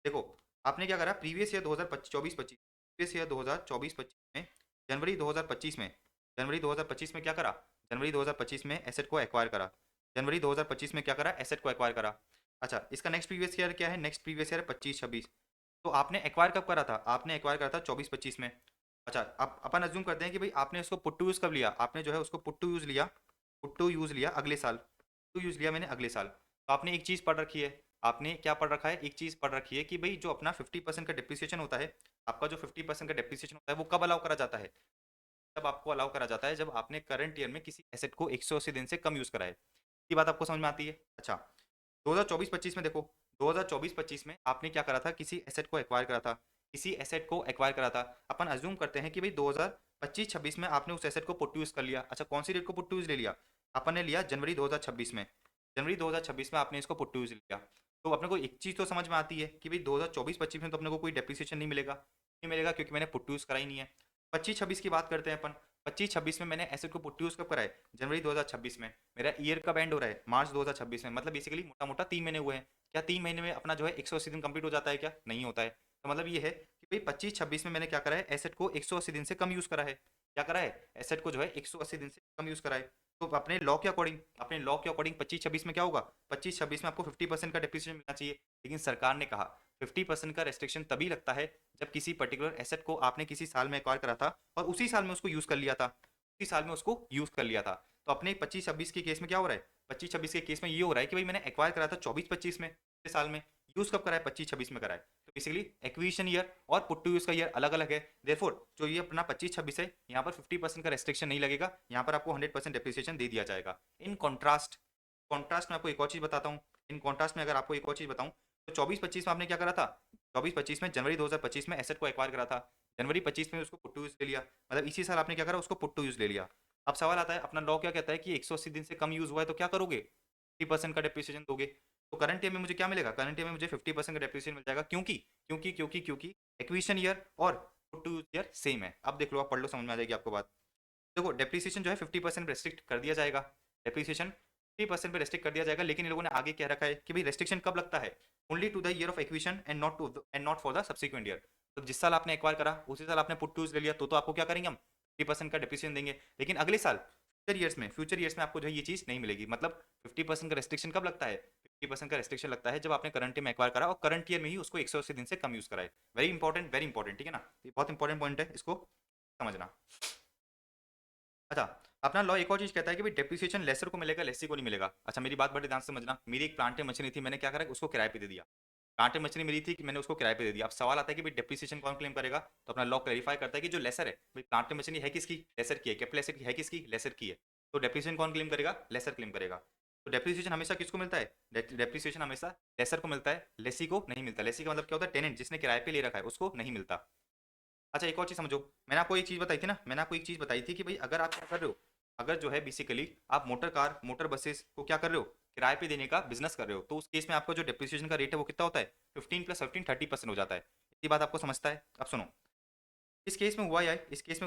देखो आपने क्या करा, प्रीवियस ईयर 2024-25, प्रीवियस ईयर 2024-25 में, जनवरी 2025 में, जनवरी 2025 में क्या करा, जनवरी 2025 में एसेट को एक्वायर करा, जनवरी 2025 में क्या करा, एसेट को एक्वायर करा। अच्छा इसका नेक्स्ट प्रीवियस ईयर क्या है, नेक्स्ट प्रीवियस ईयर 25-26। तो आपने एक्वायर कब करा था, आपने एक्वायर करा था 24-25 में। अच्छा अब अपन अज्यूम करते हैं कि भाई आपने उसको पुट टू यूज़ कब लिया, आपने जो है उसको पुट टू यूज़ लिया, पुट टू यूज़ लिया अगले साल, टू यूज़ लिया मैंने अगले साल। तो आपने एक चीज़ पढ़ रखी है, आपने क्या पढ़ रखा है, एक चीज़ पढ़ रखी है कि भाई जो अपना 50% का डिप्रिसिएशन होता है, आपका जो 50% का डिप्रिसिएशन होता है वो कब अलाउ करा जाता है, तब आपको अलाउ करा जाता है जब आपने करंट ईयर में किसी एसेट को 180 दिन से कम यूज़ करा है। ये बात आपको समझ में आती है। अच्छा 2024-25 में देखो, 2024-25 में आपने क्या करा था, किसी एसेट को एक्वायर करा था, किसी एसेट को एक्वायर करा था, अपन अज्यूम करते हैं कि भाई 2025-26 में आपने उस एसेट को पुट टू यूज कर लिया। अच्छा, कौन सी डेट को पुट टू यूज ले लिया? अपन ने लिया जनवरी 2026 में। जनवरी 2026 में आपने इसको पुट टू यूज लिया। तो अपने को एक चीज तो समझ में आती है कि भाई 2024-25 में तो अपने को कोई डेप्रिसिएशन नहीं मिलेगा, नहीं मिलेगा क्योंकि मैंने पुट टू यूज करा ही नहीं है। 25-26 की बात करते हैं अपन। 25-26 में मैंने एसेट को पुट टू यूज कब कराए? जनवरी 2026 में। मेरा ईयर कब एंड हो रहा है? मार्च 2026 में। मतलब बेसिकली मोटा मोटा 3 महीने हुए हैं। क्या 3 महीने में अपना जो है 180 दिन कंप्लीट हो जाता है? क्या नहीं होता है। तो मतलब ये है कि भाई 25-26 में मैंने क्या करा है, एसेट को 180 दिन से कम यूज करा है। क्या करा है? एसेट को जो है 180 दिन से कम यूज करा है। तो अपने लॉ के अकॉर्डिंग, 25-26 में क्या होगा? 25-26 में आपको 50% का डेप्रिसिएशन मिलना चाहिए। लेकिन सरकार ने कहा 50% का रेस्ट्रिक्शन तभी लगता है जब किसी पर्टिकुलर एसेट को आपने किसी साल में एक्वायर करा था और उसी साल में उसको यूज कर लिया था, उसी साल में उसको यूज कर लिया था। तो अपने 25-26 के केस में क्या हो रहा है? 25-26 के केस में ये हो रहा है कि भाई मैंने एक्वायर करा था 24-25 में, पिछले साल में। यूज कब करा है? 25-26 में करा है। तो बेसिकली एक्विजिशन ईयर और पुट टू यूज का ईयर अलग अलग है। देयरफॉर जो ये अपना 25-26 है, यहाँ पर 50% का रेस्ट्रिक्शन नहीं लगेगा, यहाँ पर आपको 100% डेप्रिसिएशन दे दिया जाएगा। इन कॉन्ट्रास्ट, कॉन्ट्रास्ट में आपको एक और चीज बताता हूँ। इन कॉन्ट्रास्ट में अगर आपको एक और चीज बताऊँ, तो 24-25 में आपने क्या करा था? 24-25 में जनवरी 2025 में एसेट को एक्वायर करा था, जनवरी 25 में उसको पुट टू यूज ले लिया, मतलब इसी साल आपने क्या करा? उसको पुट टू यूज ले लिया। अब सवाल आता है, अपना लॉ क्या कहता है कि 180 दिन से कम यूज हुआ है तो क्या करोगे? 50% का डेप्रिसिएशन दोगे। तो करंट ईयर में मुझे क्या मिलेगा? करंट ईयर में मुझे 50% का डेप्रिसिएशन मिल जाएगा। क्योंकि क्योंकि क्योंकि क्योंकि एक्विजिशन ईयर और put to use year same है। अब देख लो, आप पढ़ लो, समझ में आ जाएगी आपको बात। देखो, डेप्रिसिएशन जो है 50% रेस्ट्रिक्ट कर दिया जाएगा। डेप्रिसिएशन 50% पे रेस्ट्रिक्ट कर दिया जाएगा, लेकिन इन लोगों ने आगे क्या रखा है कि भाई रेस्ट्रिक्शन कब लगता है? Only to the year of acquisition and not for the subsequent year. तो जिस साल आपने एक्वायर करा उसी साल आपने पुट टू यूज ले लिया, तो आपको क्या करेंगे हम? 50% का डेप्रिसिएशन देंगे। लेकिन अगले साल फ्यूचर ईयर्स में आपको जो है ये चीज नहीं मिलेगी। मतलब 50% का रेस्ट्रिक्शन कब लगता है? 50% का रेस्ट्रिक्शन लगता है जब आपने करंट ईयर में एक्वायर करा और करंट ईयर में ही उसको 180 दिन से कम यूज कराए। वेरी इंपॉर्टेंट, ठीक है ना? ये बहुत इंपॉर्टेंट पॉइंट है, इसको समझना। अच्छा, अपना लॉ एक और चीज कहता है कि भाई डेप्रिसिएशन लेसर को मिलेगा, लेसी को नहीं मिलेगा। अच्छा, मेरी बात बड़े ध्यान से समझना। मेरी एक प्लांट मशीनरी थी, मैंने क्या करा? उसको किराए पे दे दिया। प्लांट मशीनरी मेरी थी कि मैंने उसको किराए पे दे दिया। अब सवाल आता है कि भाई डेप्रिसिएशन कौन क्लेम करेगा? तो अपना लॉ क्लेरिफाई करता है कि जो लेसर है, भाई प्लांट मशीनरी है किसकी? लेसर की है। कैपिटल एसेट है किसकी? लेसर की है। तो डेप्रिसिएशन कौन क्लेम करेगा? लेसर क्लेम करेगा। तो डेप्रिसिएशन हमेशा किसको मिलता है? डेप्रिसिएशन हमेशा लेसर को मिलता है, लेसी को नहीं मिलता। लेसी का मतलब क्या होता है? टेनेंट, जिसने किराए पे ले रखा है, उसको नहीं मिलता। अच्छा, एक और चीज समझो। मैंने आपको एक चीज बताई थी ना, मैंने आपको एक चीज बताई थी कि भाई अगर आप क्या कर रहे हो, अगर जो है बेसिकली आप मोटर कार, मोटर बसेस को क्या कर रहे हो? किराए पे देने का बिजनेस कर रहे हो, तो उस केस में आपका जो डेप्रिसिएशन का रेट है वो कितना होता है? 15 + 15 30% हो जाता है। इतनी बात आपको समझता है? अब सुनो, इस केस में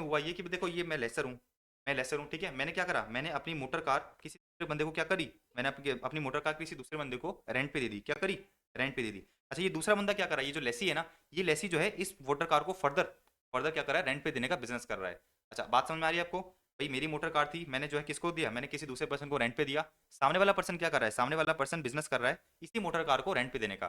हुआ ये कि देखो, ये मैं लेसर हूँ, ठीक है। मैंने क्या करा? मैंने अपनी मोटर कार किसी दूसरे बंदे को क्या करी? मैंने अपनी मोटर कार किसी दूसरे बंदे को रेंट पे दे दी। क्या करी? रेंट पे दे दी। अच्छा, ये दूसरा बंदा क्या करा? ये जो लेसी है ना, ये लेसी जो है इस मोटर कार को फर्दर फर्दर क्या कर रहा है? रेंट पे देने का बिजनेस कर रहा है। अच्छा, बात समझ में आ रही है आपको? भाई मेरी मोटर कार थी, मैंने जो है किसको दिया? मैंने किसी दूसरे पर्सन को रेंट पे दिया। सामने वाला पर्सन क्या कर रहा है? सामने वाला पर्सन बिजनेस कर रहा है इसी मोटर कार को रेंट पे देने का।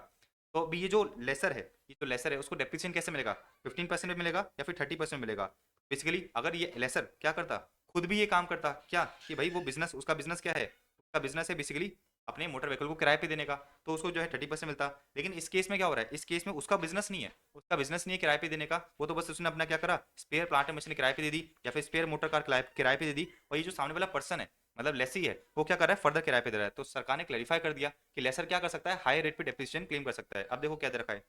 तो अभी ये जो लेसर है उसको डेप्रिसिएशन कैसे मिलेगा? 15% में मिलेगा या फिर 30% मिलेगा? बेसिकली अगर ये लेसर क्या करता, खुद भी ये काम करता क्या कि भाई वो बिजनेस, उसका बिजनेस क्या है? उसका बिजनेस है बेसिकली अपने मोटर व्हीकल को किराए पे देने का, तो उसको जो है 30% मिलता। लेकिन इस केस में क्या हो रहा है? इस केस में उसका बिजनेस नहीं है, किराए पे देने का। वो तो बस उसने अपना क्या करा? स्पेयर प्लांट मशीन किराए पे दे दी या फिर स्पेयर मोटर कार किराए पे दे दी। और ये जो सामने वाला पर्सन है, मतलब लेसी है, वो क्या कर रहा है? फर्दर किराए पे दे रहा है। तो सरकार ने क्लैरिफाई कर दिया कि लेसर क्या कर सकता है? हाई रेट पे डेप्रिसिएशन क्लेम कर सकता है। अब देखो क्या दे रखा है,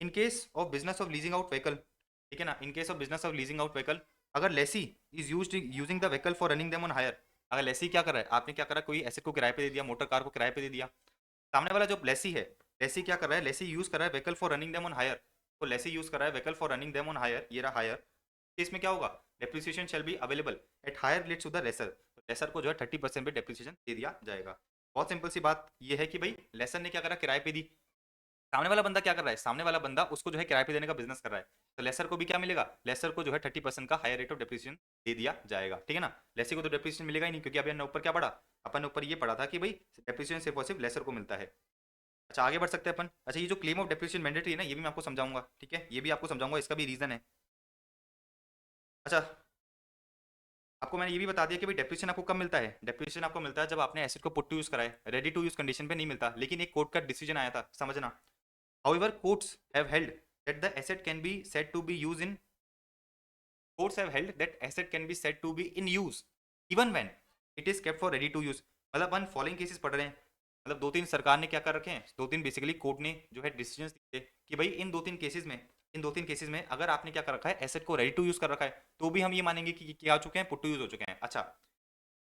in case of business of leasing out vehicle, ठीक है ना? In case of business of leasing out vehicle, अगर lessee is using the vehicle for running them on hire. अगर लेसी क्या कर रहा है? आपने क्या करा? कोई एसेट को किराए पे दे दिया, मोटर कार को किराए पे दे दिया। सामने वाला जो लेसी है, लेसी क्या कर रहा है? लेसी यूज कर रहा है vehicle for running them on hire. तो लेसी यूज कर रहा है vehicle for running them on hire, ये रहा हायर। इसमें क्या होगा? Depreciation shall be available at higher rates to the lessor. तो लेसर को जो है 30% पे डेप्रिसिएशन दे दिया जाएगा। बहुत सिंपल सी बात ये है कि भाई लेसर ने क्या करा? किराए पे दी। सामने वाला बंदा क्या कर रहा है? सामने वाला बंदा उसको जो है किराए पे देने का बिजनेस कर रहा है। तो लेसर को भी क्या मिलेगा? लेसर को जो है 30% का हायर रेट ऑफ डेप्रिसिएशन दे दिया जाएगा, ठीक है ना? लेसर को तो डेप्रिसिएशन मिलेगा ही नहीं, क्योंकि अभी हमने ऊपर क्या पढ़ा? अपन ने ऊपर ये पढ़ा था कि भाई डेप्रिसिएशन सिर्फ और सिर्फ लेसर को मिलता है। अच्छा, आगे बढ़ सकते हैं अपन। अच्छा, ये जो क्लेम ऑफ डेप्रिसिएशन मैंडेटरी है ना, ये भी मैं आपको समझाऊंगा, ठीक है? ये भी आपको समझाऊंगा, इसका भी रीजन है। अच्छा, आपको मैंने ये भी बता दिया कि भाई डेप्रिसिएशन आपको कब मिलता है? डेप्रिसिएशन आपको मिलता है जब आपने एसेट को पुट टू यूज कराए, रेडी टू यूज कंडीशन पे नहीं मिलता। लेकिन एक कोर्ट का डिसीजन आया था, समझना। However, courts have held that the asset can be said to be used in courts have held that asset can be said to be in use even when it is kept for ready to use। मतलब अपन following cases पढ़ रहे हैं। मतलब 2-3 सरकार ने क्या कर रखे हैं, 2-3 बेसिकली कोर्ट ने जो है डिसीजंस दिए कि भाई इन 2-3 केसेस में अगर आपने क्या कर रखा है, एसेट को रेडी टू यूज कर रखा है, तो भी हम ये मानेंगे कि क्या हो चुके हैं, पुट टू यूज हो चुके हैं। अच्छा,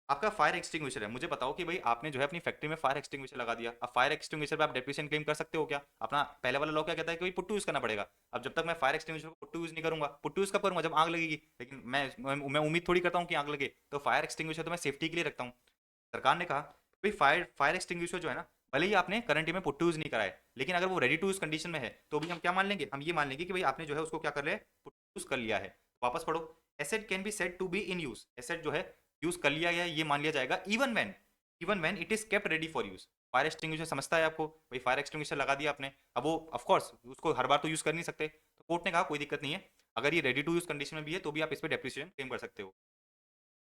आपका फायर एक्सटिंग्विशर है, मुझे बताओ कि भाई आपने जो है अपनी फैक्ट्री में फायर एक्सटिंग्विशर लगा दिया, अब फायर एक्सटिंग्विशर पे आप डेप्रिसिएशन क्लेम कर सकते हो क्या? अपना पहले वाला लॉ क्या कहता है कि भाई पुट टू यूज करना पड़ेगा। अब जब तक मैं फायर एक्सटिंग्विशर को पुट टू यूज नहीं करूंगा, पुट टू यूज कब करूंगा, जब आग लगेगी। लेकिन मैं उम्मीद थोड़ी करता हूँ कि आग लगे, तो फायर एक्सटिंग्विशर तो मैं सेफ्टी के लिए रखता हूँ। सरकार ने कहा भाई फायर फायर एक्सटिंग्विशर जो है ना, भले ही आपने करंट में पुट टू यूज नहीं करा है, लेकिन अगर वो रेडी टू यूज कंडीशन में है, तो भी हम क्या मान लेंगे, हम ये मान लेंगे कि भाई आपने जो है उसको क्या कर लिया है, पुट यूज कर लिया है। वापस पढ़ो, asset can be said to be in use, asset जो है यूज कर लिया गया है ये मान लिया जाएगा, even when it is kept ready for use. Fire extinguisher समझता है आपको, भाई फायर एक्सटिंग्विशर लगा दिया आपने, अब वो ऑफ कोर्स उसको हर बार तो यूज कर नहीं सकते, तो कोर्ट ने कहा कोई दिक्कत नहीं है, अगर ये रेडी टू यूज कंडीशन में भी है तो भी आप इस पर डेप्रिसिएशन क्लेम कर सकते हो।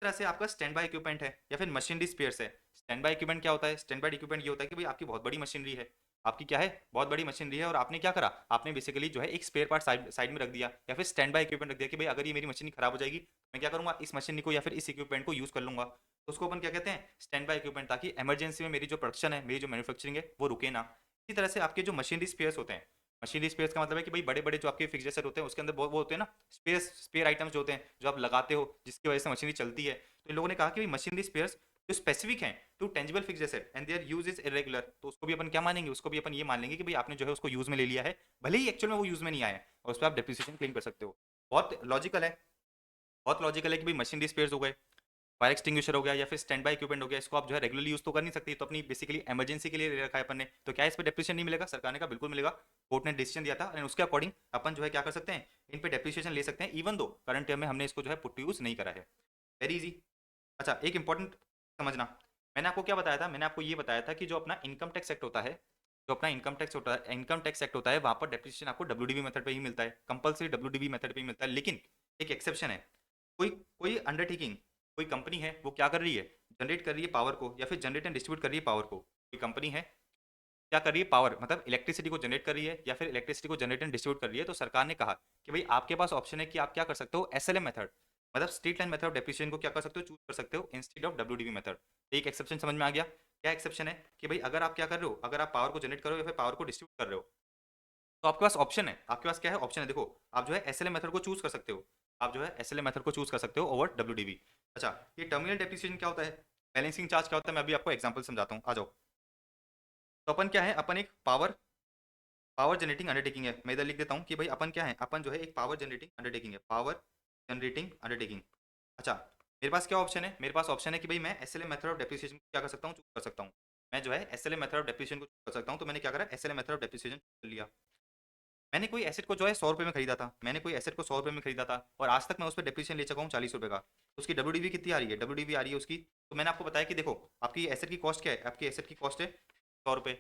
तरह से आपका स्टैंड बाय इक्विपमेंट है या फिर मशीनरी स्पेयर्स है। स्टैंड बाय इक्विपमेंट क्या होता है, स्टैंड बाय इक्विपमेंट ये होता है कि भाई आपकी बहुत बड़ी मशीनरी है, आपकी क्या है, बहुत बड़ी मशीनरी है, और आपने क्या करा, आपने बेसिकली जो है एक स्पेयर पार्ट साइड में रख दिया, या फिर स्टैंड बाय इक्विपमेंट रख दिया कि भाई अगर ये मेरी मशीन खराब हो जाएगी, मैं क्या करूंगा, इस मशीनरी को या फिर इस इक्विपमेंट को यूज कर लूंगा, तो उसको अपन क्या कहते हैं, स्टैंड बाय इक्विपमेंट, ताकि इमरजेंसी में मेरी जो प्रोडक्शन है, मेरी जो मैन्युफैक्चरिंग है वो रुके ना। इसी तरह से आपके जो मशीनरी स्पेयर्स होते हैं, मशीनरी स्पेयर्स का मतलब है कि भाई बड़े बड़े जो आपके फिक्स जैसे होते हैं उसके अंदर वो होते हैं ना, स्पेयर आइटम्स जो होते हैं जो आप लगाते हो जिसकी वजह से मशीनरी चलती है। तो इन लोगों ने कहा कि मशीनरी स्पेयर्स जो स्पेसिफिक हैं to tangible fixed asset and their use is irregular, तो उसको भी अपन क्या मानेंगे, उसको भी अपन ये मान लेंगे कि भाई आपने जो है उसको यूज में ले लिया है, भले ही एक्चुअल में वो यूज में नहीं आया है, और उस पर आप डेप्रिसिएशन क्लेम कर सकते हो। बहुत लॉजिकल है, बहुत लॉजिकल है कि भाई मशीनरी स्पेयर्स हो गए, फायर एक्सटिंग्विशर हो गया, या फिर स्टैंड बाय इक्विपमेंट हो गया, इसको आप जो है रेगुलरली यूज तो कर नहीं सकते, तो अपनी बेसिकली इमरजेंसी के लिए ले रखा है अपन ने, तो क्या इस पे डेप्रिसिएशन नहीं मिलेगा? सरकार ने कहा बिल्कुल मिलेगा, कोर्ट ने डिसीजन दिया था, एंड उसके अकॉर्डिंग अपन जो है क्या कर सकते हैं, इन पे डेप्रिसिएशन ले सकते हैं, इवन दो करंट ईयर में हमने इसको जो है पुट टू यूज नहीं करा है। Very easy. अच्छा, एक इंपॉर्टेंट समझना, मैंने आपको क्या बताया था, मैंने आपको ये बताया था कि जो अपना इनकम टैक्स एक्ट होता है, जो अपना इनकम टैक्स एक्ट होता है, वहां पर डेप्रिसिएशन आपको डब्ल्यूडीवी मेथड पे ही मिलता है, कंपलसरी डब्ल्यूडीवी मेथड पे ही मिलता है, लेकिन एक एक्सेप्शन है। कोई कोई अंडरटेकिंग, कोई कंपनी है वो क्या कर रही है, जनरेट कर रही है पावर को, या फिर जनरेट एंड डिस्ट्रीब्यूट कर रही है पावर को, कोई कंपनी है क्या कर रही है, पावर मतलब इलेक्ट्रिसिटी को जनरेट कर रही है, या फिर इलेक्ट्रिसिटी को जनरेट एंड डिस्ट्रीब्यूट कर रही है, तो सरकार ने कहा कि भाई आपके पास ऑप्शन है कि आप क्या कर सकते हो, एसएलएम मेथड, मतलब street line method of depreciation को क्या कर सकते हो, चूज कर सकते हो इंस्टेड ऑफ डब्ल्यूडीवी मेथड। एक एक्सेप्शन समझ में आ गया? क्या एक्सेप्शन है कि भाई अगर आप क्या कर रहे हो, अगर आप पावर को जनरेट कर रहे हो या फिर पावर को डिस्ट्रीब्यूट कर रहे हो, तो आपके पास ऑप्शन है, आपके पास क्या है, ऑप्शन है, देखो आप जो है एसएलएम मेथड को चूज कर सकते हो, आप जो है एसएलएम मेथड को चूज कर सकते हो ओवर डब्ल्यूडीवी। अच्छा, ये टर्मिनल डेप्रिसिएशन क्या होता है, बैलेंसिंग चार्ज क्या होता है, मैं अभी आपको एग्जांपल समझाता हूँ, आ जाओ। तो अपन क्या है, अपन एक पावर पावर जनरेटिंग अंडरटेकिंग है, मैं इधर लिख देता हूँ कि भाई अपन क्या है, अपन जो है एक पावर जनरेटिंग अंडरटेकिंग है, पावर जनरेटिंग अंडरटेकिंग। अच्छा, मेरे पास क्या ऑप्शन है, मेरे पास ऑप्शन है कि भाई मैं एसएलएम मेथड ऑफ डेप्रिसिएशन क्या कर सकता हूँ, चूज कर सकता हूँ, मैं जो है एसएलएम मेथड ऑफ डेप्रिसिएशन को चूज कर सकता हूँ, तो मैंने क्या करा, एसएलएम मेथड ऑफ डेप्रिसिएशन कर लिया। मैंने कोई एसेट को जो है 100 रुपये में खरीदा था, मैंने कोई एसेट को 100 रुपये में खरीदा था, और आज तक मैं उस पर डेप्रिसिएशन ले चुका हूँ 40 रुपये का, तो उसकी डब्ल्यूडीवी कितनी आ रही है, डब्ल्यूडीवी आ रही है उसकी, तो मैंने आपको बताया कि देखो आपकी एसेट की कॉस्ट क्या है, आपकी एसेट की कॉस्ट है 100 रुपये,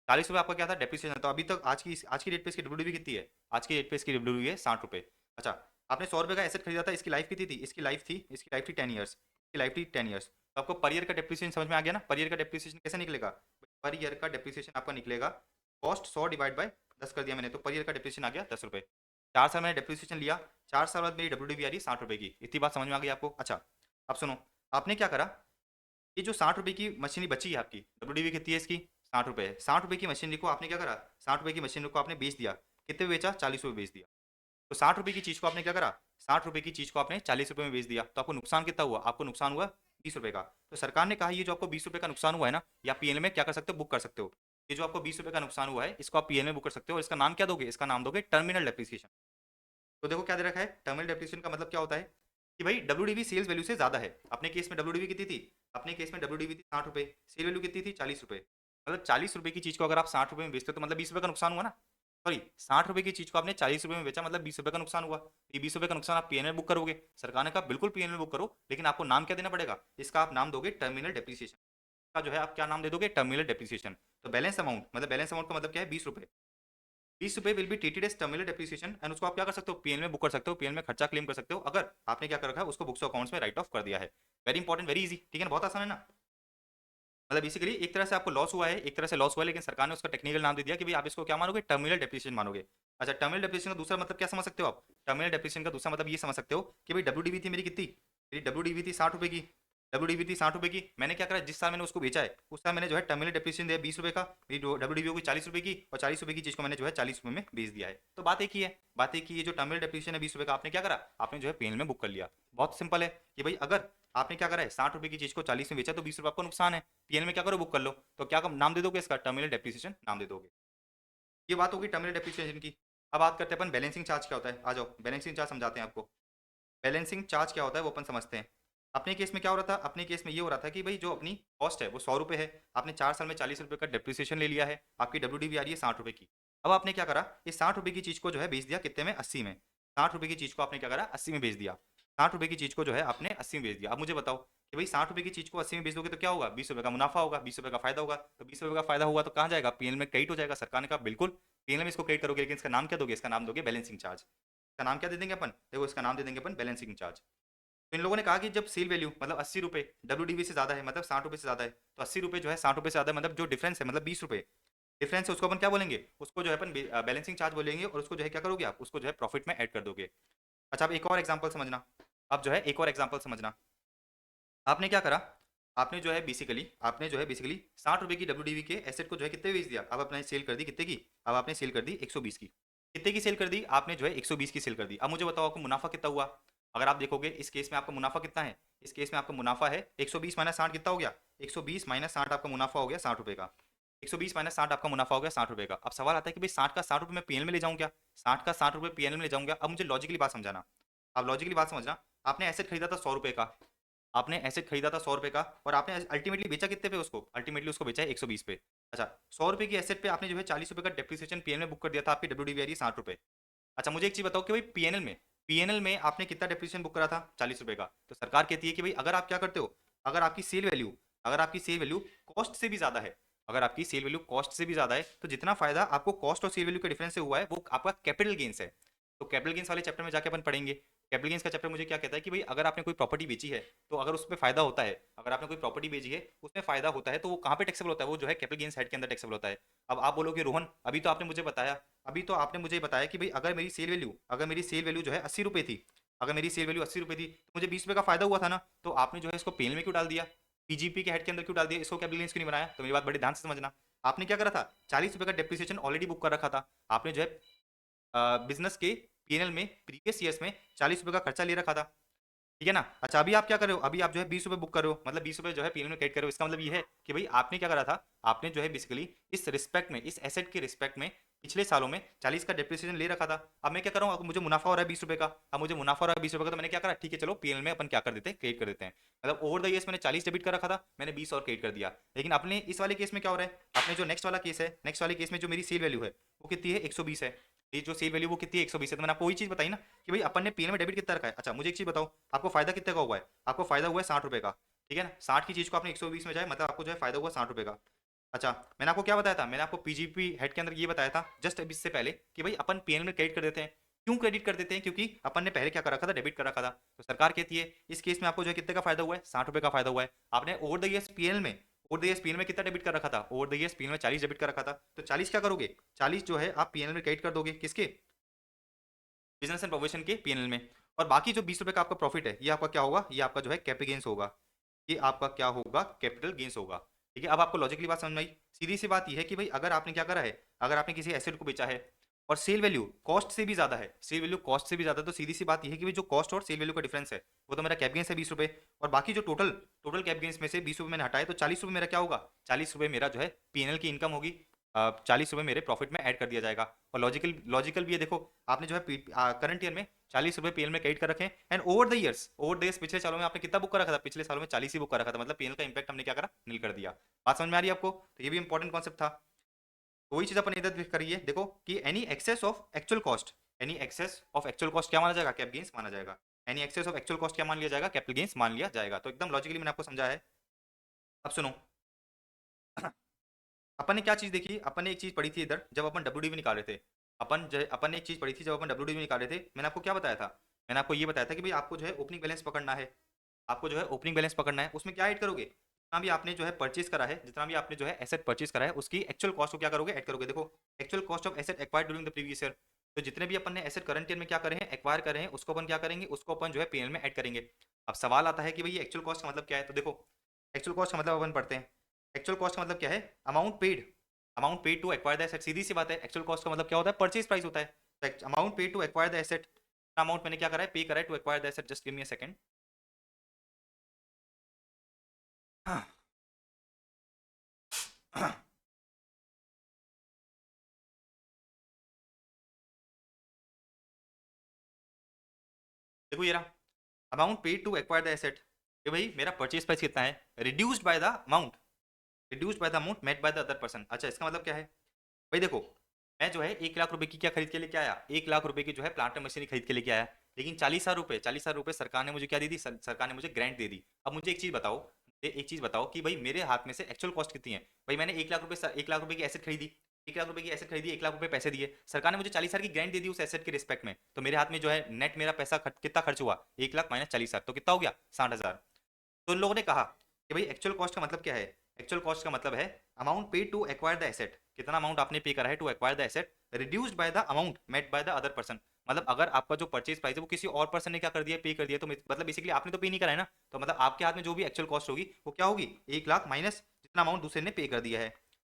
40 रुपये आपका क्या था डेप्रिसिएशन, तो अभी तक आज की डेट पे इसकी डब्ल्यूडीवी कितनी है, आज की डेट पे इसकी डब्ल्यूडीवी है 60 रुपये। अच्छा, आपने 100 रुपये का एसेट खरीदा था, इसकी लाइफ कितनी थी, इसकी लाइफ थी 10 ईयर्स, इसकी लाइफ थी 10 ईयर्स, तो आपको पर ईयर का डेप्रिसिएशन समझ में आ गया ना, पर ईयर का डेप्रिसिएशन कैसे निकलेगा, पर ईयर का डेप्रिसिएशन आपका निकलेगा, कॉस्ट 100 डिवाइड बाय 10 कर दिया मैंने, तो पर ईयर का डेप्रिसिएशन आ गया 10 रुपये। 4 साल मैंने डेप्रिसिएशन लिया, 4 साल बाद मेरी डब्ल्यूडीवी आ रही है 60 रुपये की, इतनी बात समझ में आ गई आपको? अच्छा, अब सुनो, आपने क्या करा, ये जो 60 रुपये की मशीनरी बची है आपकी, डब्ल्यूडीवी कितनी है इसकी, 60 रुपये है, 60 रुपये की मशीनरी को आपने क्या करा, 60 रुपये की मशीनरी को आपने बेच दिया, कितने में बेचा, 40 रुपये बेच दिया। तो 60 रुपये की चीज़ को आपने क्या करा, 60 रुपये की चीज़ को आपने 40 रुपये में बेच दिया, तो आपको नुकसान कितना हुआ, आपको नुकसान हुआ 20 रुपये का। तो सरकार ने कहा ये जो आपको 20 रुपये का नुकसान हुआ है ना, ये आप पीएल में क्या कर सकते हो, बुक कर सकते हो, ये जो आपको 20 रुपये का नुकसान हुआ है इसको आप पीएल में बुक कर सकते हो, और इसका नाम क्या दोगे, इसका नाम दोगे टर्मिनल डेप्रिसिएशन। तो देखो क्या दे रखा है, टर्मिनल डेप्रिसिएशन का मतलब क्या होता है कि भाई डब्ल्यूडीवी सेल्स वैल्यू से ज्यादा है, अपने केस में डब्ल्यूडीवी कितनी थी, अपने केस में डब्ल्यूडीवी थी 60 रुपये, सेल वैल्यू कितनी थी 40 रुपये, मतलब 40 रुपये की चीज को अगर आप 60 रुपये में बेचते हो तो मतलब 20 रुपये का नुकसान हुआ ना, सॉरी 60 रुपये की चीज को आपने 40 रुपये में बेचा, मतलब 20 रुपये का नुकसान हुआ, ये 20 रुपये का नुकसान आप पीएनएल में बुक करोगे, सरकार ने कहा बिल्कुल पीएनएल में बुक करो, लेकिन आपको नाम क्या देना पड़ेगा, इसका आप नाम दोगे टर्मिनल डेप्रिसिएशन, का जो है आप क्या नाम दे दोगे, टर्मिनल डेप्रिसिएशन। तो बैलेंस अमाउंट, मतलब बैलेंस अमाउंट का मतलब क्या है, 20 रुपये, 20 रुपये will be treated as terminal depreciation, and उसको आप क्या कर सकते हो, पीएल में बुक कर सकते हो, पीएल में खर्चा क्लेम कर सकते हो, अगर आपने क्या कर रखा है उसको बुक्स अकाउंट्स में राइट ऑफ कर दिया है। वेरी इंपॉर्टेंट, वेरी इजी, ठीक है ना, बहुत आसान है ना, मतलब बेसिकली एक तरह से आपको लॉस हुआ है, एक तरह से लॉस हुआ है, लेकिन सरकार ने उसका टेक्निकल नाम दे दिया कि भाई आप इसको क्या मानोगे, टर्मिनल डेप्रिसिएशन मानोगे। अच्छा, टर्मिनल डेप्रिसिएशन का दूसरा मतलब क्या समझ सकते हो आप, टर्मिनल डेप्रिसिएशन का दूसरा मतलब ये समझ सकते हो कि भाई डब्ल्यूडीवी थी मेरी कितनी, मेरी डब्ल्यूडीवी थी 60 रुपये की, WDV थी 60 रुपए की, मैंने क्या करा, जिस साल मैंने उसको बेचा है उस साल मैंने जो है टर्मिनल डेप्रिसिएशन दिया 20 रुपए का, मेरी WDV होगी 40 रुपए की, और 40 रुपए की चीज को मैंने जो है 40 रुपए में बेच दिया है। तो बात एक ही है, बात एक ही है, जो टर्मिनल डेप्रिसिएशन है 20 रुपए का, आपने क्या करा, आपने जो है पीएनएल में बुक कर लिया। बहुत सिंपल है कि भाई अगर आपने क्या करा है 60 रुपए की चीज को 40 में बेचा तो 20 रुपए आपको नुकसान है, पीएनएल में क्या करो, बुक कर लो। तो क्या नाम दे दोगे इसका, टर्मिनल डेप्रिसिएशन नाम दे दोगे। ये बात होगी टर्मिनल डेप्रिसिएशन की। अब बात करते हैं अपन बैलेंसिंग चार्ज क्या होता है, आ जाओ बैलेंसिंग चार्ज समझाते हैं आपको। बैलेंसिंग चार्ज क्या होता है वो अपन समझते हैं। अपने केस में क्या हो रहा था, अपने केस में ये हो रहा था कि भाई जो अपनी कॉस्ट है वो 100 रुपये है, आपने 4 साल में 40 रुपये का डेप्रिसिएशन ले लिया है, आपकी WDV आ रही है 60 रुपये की। अब आपने क्या करा, इस 60 रुपये की चीज़ को जो है बेच दिया कितने में, 80 में। 60 रुपये की चीज़ को आपने क्या करा, 80 में बेच दिया। 60 रुपये की चीज़ को जो है आपने 80 में बेच दिया। अब मुझे बताओ कि भाई 60 रुपये की चीज़ को 80 में बेच दोगे तो क्या होगा, 20 रुपये का मुनाफा होगा, 20 रुपये का फायदा होगा। तो 20 रुपये का फायदा हुआ तो कहाँ जाएगा, पीएनएल में क्रेडिट हो जाएगा। सरकार ने कहा बिल्कुल पीएनएल में इसको क्रेडिट करोगे, लेकिन इसका नाम क्या दोगे, इसका नाम दोगे बैलेंसिंग चार्ज। इसका नाम क्या दे देंगे अपन, देखो इसका नाम दे देंगे अपन बैलेंसिंग चार्ज। तो इन लोगों ने कहा कि जब सेल वैल्यू मतलब 80 रुपये WDV से ज़्यादा है, मतलब 60 रुपये से ज़्यादा है, तो 80 रुपये जो है 60 रुपये से ज़्यादा है, मतलब जो डिफरेंस है मतलब 20 रुपये डिफरेंस है, उसको अपन क्या बोलेंगे, उसको जो है अपन बैलेंसिंग चार्ज बोलेंगे, और उसको जो है क्या करोगे आप, उसको जो है प्रॉफिट में ऐड कर दोगे। अच्छा अब एक और एग्जाम्पल समझना, अब जो है एक और एग्जाम्पल समझना। आपने क्या करा, आपने जो है बेसिकली 60 रुपये की WDV के एसेट को जो है कितने बेच दिया, अब आपने सेल कर दी कितने की, अब आपने सेल कर दी 120 की। कितने की सेल कर दी आपने, जो है 120 की सेल कर दी। अब मुझे बताओ आपको मुनाफा कितना हुआ। अगर आप देखोगे इस केस में आपका मुनाफा कितना है, इस केस में आपका मुनाफा है 120 माइनस 60 कितना हो गया, 120 माइनस 60 आपका मुनाफा हो गया 60 रुपये का। 120 माइनस 60 आपका मुनाफा हो गया 60 रुपये का। अब सवाल आता है कि भाई 60 का 60 रुपये मैं पीएनएल में ले जाऊँ क्या, 60 का 60 रुपये पीएनएल में ले जाऊँगा। अब मुझे लॉजिकली बात समझाना, आप लॉजिकली बात समझना। आपने एसेट खरीदा था 100 रुपये का, आपने एसेट खरीदा था 100 रुपये का, और आपने अल्टीमेटली बेचा कितने पे उसको, अल्टीमेटली उसको बेचा है 120 पे। अच्छा 100 रुपये की एसेट पे आपने जो है 40 रुपये का डेप्रिसिएशन पीएनएल में बुक कर दिया था, आपकी WDV आ रही है 60 रुपये। अच्छा मुझे एक चीज बताओ कि भाई पीएनएल में आपने कितना डेप्रिसिएशन बुक करा था, 40 रुपये का। तो सरकार कहती है कि भाई अगर आप क्या करते हो, अगर आपकी सेल वैल्यू कॉस्ट से भी ज्यादा है, अगर आपकी सेल वैल्यू कॉस्ट से भी ज्यादा है, तो जितना फायदा आपको कॉस्ट और सेल वैल्यू के डिफरेंस से हुआ है वो आपका कैपिटल गेन्स है। तो कैपिटल गेन्स वाले चैप्टर में जाके अपन पढ़ेंगे। कैपिटल गेन्स का चैप्टर मुझे क्या कहता है कि भाई अगर आपने कोई प्रॉपर्टी बेची है तो अगर उसमें फायदा होता है, अगर आपने कोई प्रॉपर्टी बेची है उसमें फायदा होता है, तो वो कहाँ पे टैक्सेबल होता है, वो जो है कैपिटल गेन्स हेड के अंदर टैक्सेबल होता है। अब आप बोलोगे रोहन अभी तो आपने मुझे बताया कि भाई अगर मेरी सेल वैल्यू जो है 80 रुपये थी, अगर मेरी सेल वैल्यू 80 रुपये थी तो मुझे 20 रुपये का फायदा हुआ था ना, तो आपने जो है इसको पेन में क्यों डाल दिया, PGP के हेड के अंदर क्यों डाल दिया, इसको कैपिटल गेन्स क्यों नहीं बनाया। तो मेरी बात बड़े ध्यान से समझना। आपने क्या करा था, 40 रुपये का डेप्रिसिएशन ऑलरेडी बुक कर रखा था, आपने जो है बिजनेस के पीएनएल में प्रीवियस ईयर्स में 40 रुपये का खर्चा ले रखा था, ठीक है ना। अच्छा अभी आप क्या कर रहे हो, अभी आप जो है 20 रुपये बुक कर रहे हो, मतलब 20 रुपये जो है पीएनएल में क्रेडिट कर रहे हो। इसका मतलब ये है कि भाई आपने क्या करा था, आपने जो है बेसिकली इस रिस्पेक्ट में, इस एसेट के रिस्पेक्ट में पिछले सालों में 40 का डेप्रिसिएशन ले रखा था। अब मैं क्या कर रहा हूँ, अब मुझे मुनाफा हो रहा है 20 रुपये का, अब मुझे मुनाफा हो रहा है 20 रुपये का, तो मैंने क्या करा, ठीक है चलो पीएनएल में अपन क्या कर देते हैं, क्रेडिट कर देते हैं। मतलब ओवर द ईयर्स मैंने 40 डेबिट कर रखा था, मैंने 20 और क्रेडिट कर दिया। लेकिन अपने इस वाले केस में क्या हो रहा है, अपने जो नेक्स्ट वाला केस है, नेक्स्ट वाले केस में जो मेरी सेल वैल्यू है वो कितनी है, 120 है। ये जो सेल वैल्यू वो कितनी है, 120 है। तो मैंने आपको वही चीज बताई ना कि भाई अपन ने पीएनएल में डेबिट कितना रखा है। अच्छा मुझे एक चीज बताओ, आपको फायदा कितने का हुआ है, आपको फायदा हुआ है 60 रुपये का, ठीक है ना। 60 की चीज को आपने 120 में जाए, मतलब आपको जो है फायदा हुआ 60 रुपये का। अच्छा मैंने आपको क्या बताया था, मैंने आपको PGP हेड के अंदर ये बताया था जस्ट अभी इससे पहले कि भाई अपन पीएनएल में क्रेडिट कर देते हैं। क्यों क्रेडिट कर देते हैं, क्योंकि अपन ने पहले क्या कर रखा था, डेबिट कर रखा था। तो सरकार कहती है इस केस में आपको जो है कितने का फायदा हुआ है, 60 रुपये का फायदा हुआ है। आपने ओवर द ईयर्स पीएनएल में कितना डेबिट कर रखा था, ओवर द ईयर्स पीएनएल में 40 डेबिट कर रखा था। तो 40 क्या करोगे, 40 जो है आप पीएनएल में क्रेडिट कर दोगे, किसके, बिजनेस एंड प्रोविजन के पीएनएल में। और बाकी जो 20 रुपये का आपका प्रॉफिट है, ये आपका क्या होगा, ये आपका जो है कैपिटल गेन्स होगा, ये आपका क्या होगा, कैपिटल गेन्स होगा। ठीक है अब आपको लॉजिकली बात समझ में आई। सीधी सी बात ये है कि भाई अगर आपने क्या करा है, अगर आपने किसी एसेट को बेचा है और सेल वैल्यू कॉस्ट से भी ज्यादा है, सेल वैल्यू कॉस्ट से भी ज्यादा, तो सीधी सी बात ये है कि भाई जो कॉस्ट और सेल वैल्यू का डिफरेंस है वो तो मेरा कैप गेन्स है 20 रुपये, और बाकी जो टोटल टोटल कैप गेन्स में से 20 रुपये मैंने हटाए, तो 40 रुपये मेरा क्या होगा, 40 रुपये मेरा जो है पीएनएल की इनकम होगी, 40 रुपये मेरे प्रॉफिट में ऐड कर दिया जाएगा। और लॉजिकल लॉजिकल भी है, देखो आपने जो है करंट ईयर में 40 रुपये पीएल में क्रेडिट कर रखे हैं, एंड ओवर द ईयर्स पिछले सालों में आपने कितना बुक कर रखा था, पिछले सालों में 40 ही बुक कर रखा था, मतलब पीएल का इंपैक्ट हमने क्या करा, नील कर दिया। बात समझ में आ रही है आपको, तो ये भी इंपॉर्टेंट कॉन्सेप्ट था। तो वही चीज अपन इधर करिए, देखो कि any excess of actual cost, any excess of actual cost क्या माना जाएगा, कैप गेन्स माना जाएगा। Any excess of actual cost क्या मान लिया जाएगा, कैपिटल गेन्स मान लिया जाएगा। तो एकदम लॉजिकली मैंने आपको समझा है। अब सुनो अपन ने क्या चीज देखी, अपन ने एक चीज पढ़ी थी इधर जब अपन WDV निकाल रहे थे, अपन ने एक चीज पढ़ी थी जब अपन WDV निकाल रहे थे। मैंने आपको क्या बताया था, मैंने आपको ये बताया था कि भाई आपको जो है ओपनिंग बैलेंस पकड़ना है, आपको जो है ओपनिंग बैलेंस पकड़ना है। उसमें क्या ऐड करोगे, जितना भी आपने जो है परचेज करा है, जितना भी आपने जो है एसेट परचेज करा है उसकी एक्चुअल कॉस्ट को क्या करोगे, ऐड करोगे। देखो actual cost of asset acquired during the previous year, तो जितने भी अपन ने एसेट करंट ईयर में क्या करे हैं, एक्वायर करे हैं, उसको अपन क्या करेंगे, उसको अपन जो है पीएनएल में ऐड करेंगे। अब सवाल आता है कि भाई एक्चुअल कॉस्ट का मतलब क्या है, तो देखो एक्चुअल कॉस्ट का मतलब अपन पढ़ते हैं। एक्चुअल कॉस्ट का मतलब क्या है, amount paid to acquire the asset. सीधी सी बात है, एक्चुअल कॉस्ट का मतलब क्या होता है, परचेज प्राइस होता है। Amount paid to acquire the asset, amount मैंने क्या करा है, पे करा है to acquire the asset. Just give me a second. देखो ये रहा, amount paid to acquire the asset, कि भाई मेरा परचेज प्राइस कितना है, reduced by the amount, reduced by the amount met by the other person. अच्छा इसका मतलब क्या है भाई, देखो मैं जो है 1 लाख रुपए की क्या खरीद के लेके आया, 1 लाख रुपए की जो है प्लांट एंड मशीनरी खरीद के लेके आया, लेकिन 40,000 रुपए, 40,000 रुपए सरकार ने मुझे क्या दी थी, सरकार ने मुझे ग्रांट दे दी। अब मुझे एक चीज बताओ, एक चीज बताओ कि भाई मेरे हाथ में से एक्चुअल कॉस्ट कितनी है। भाई मैंने 1 लाख रुपए, 1 लाख रुपए की एसेट खरीदी, 1 लाख रुपए की एसेट खरीदी, 1 लाख रुपए पैसे दिए, सरकार ने मुझे 40,000 की ग्रांट दे दी उस एसेट के रिस्पेक्ट में, तो मेरे हाथ में जो है नेट मेरा पैसा कितना खर्च हुआ, 1 लाख माइनस 40,000, तो कितना हो गया, 60,000। तो इन लोगों ने कहा कि भाई एक्चुअल कॉस्ट का मतलब क्या है, एक्चुअल कॉस्ट का मतलब है amount paid to acquire the asset, कितना अमाउंट आपने पे करा है to acquire the asset, reduced by the amount met by the other person. मतलब अगर आपका जो परचेज प्राइस है वो किसी और पर्सन ने क्या कर दिया, पे कर दिया, तो मतलब बेसिकली आपने तो पे नहीं करा है ना, तो मतलब आपके हाथ में जो भी एक्चुअल कॉस्ट होगी वो क्या होगी, 1 लाख माइनस जितना अमाउंट दूसरे ने पे कर दिया है।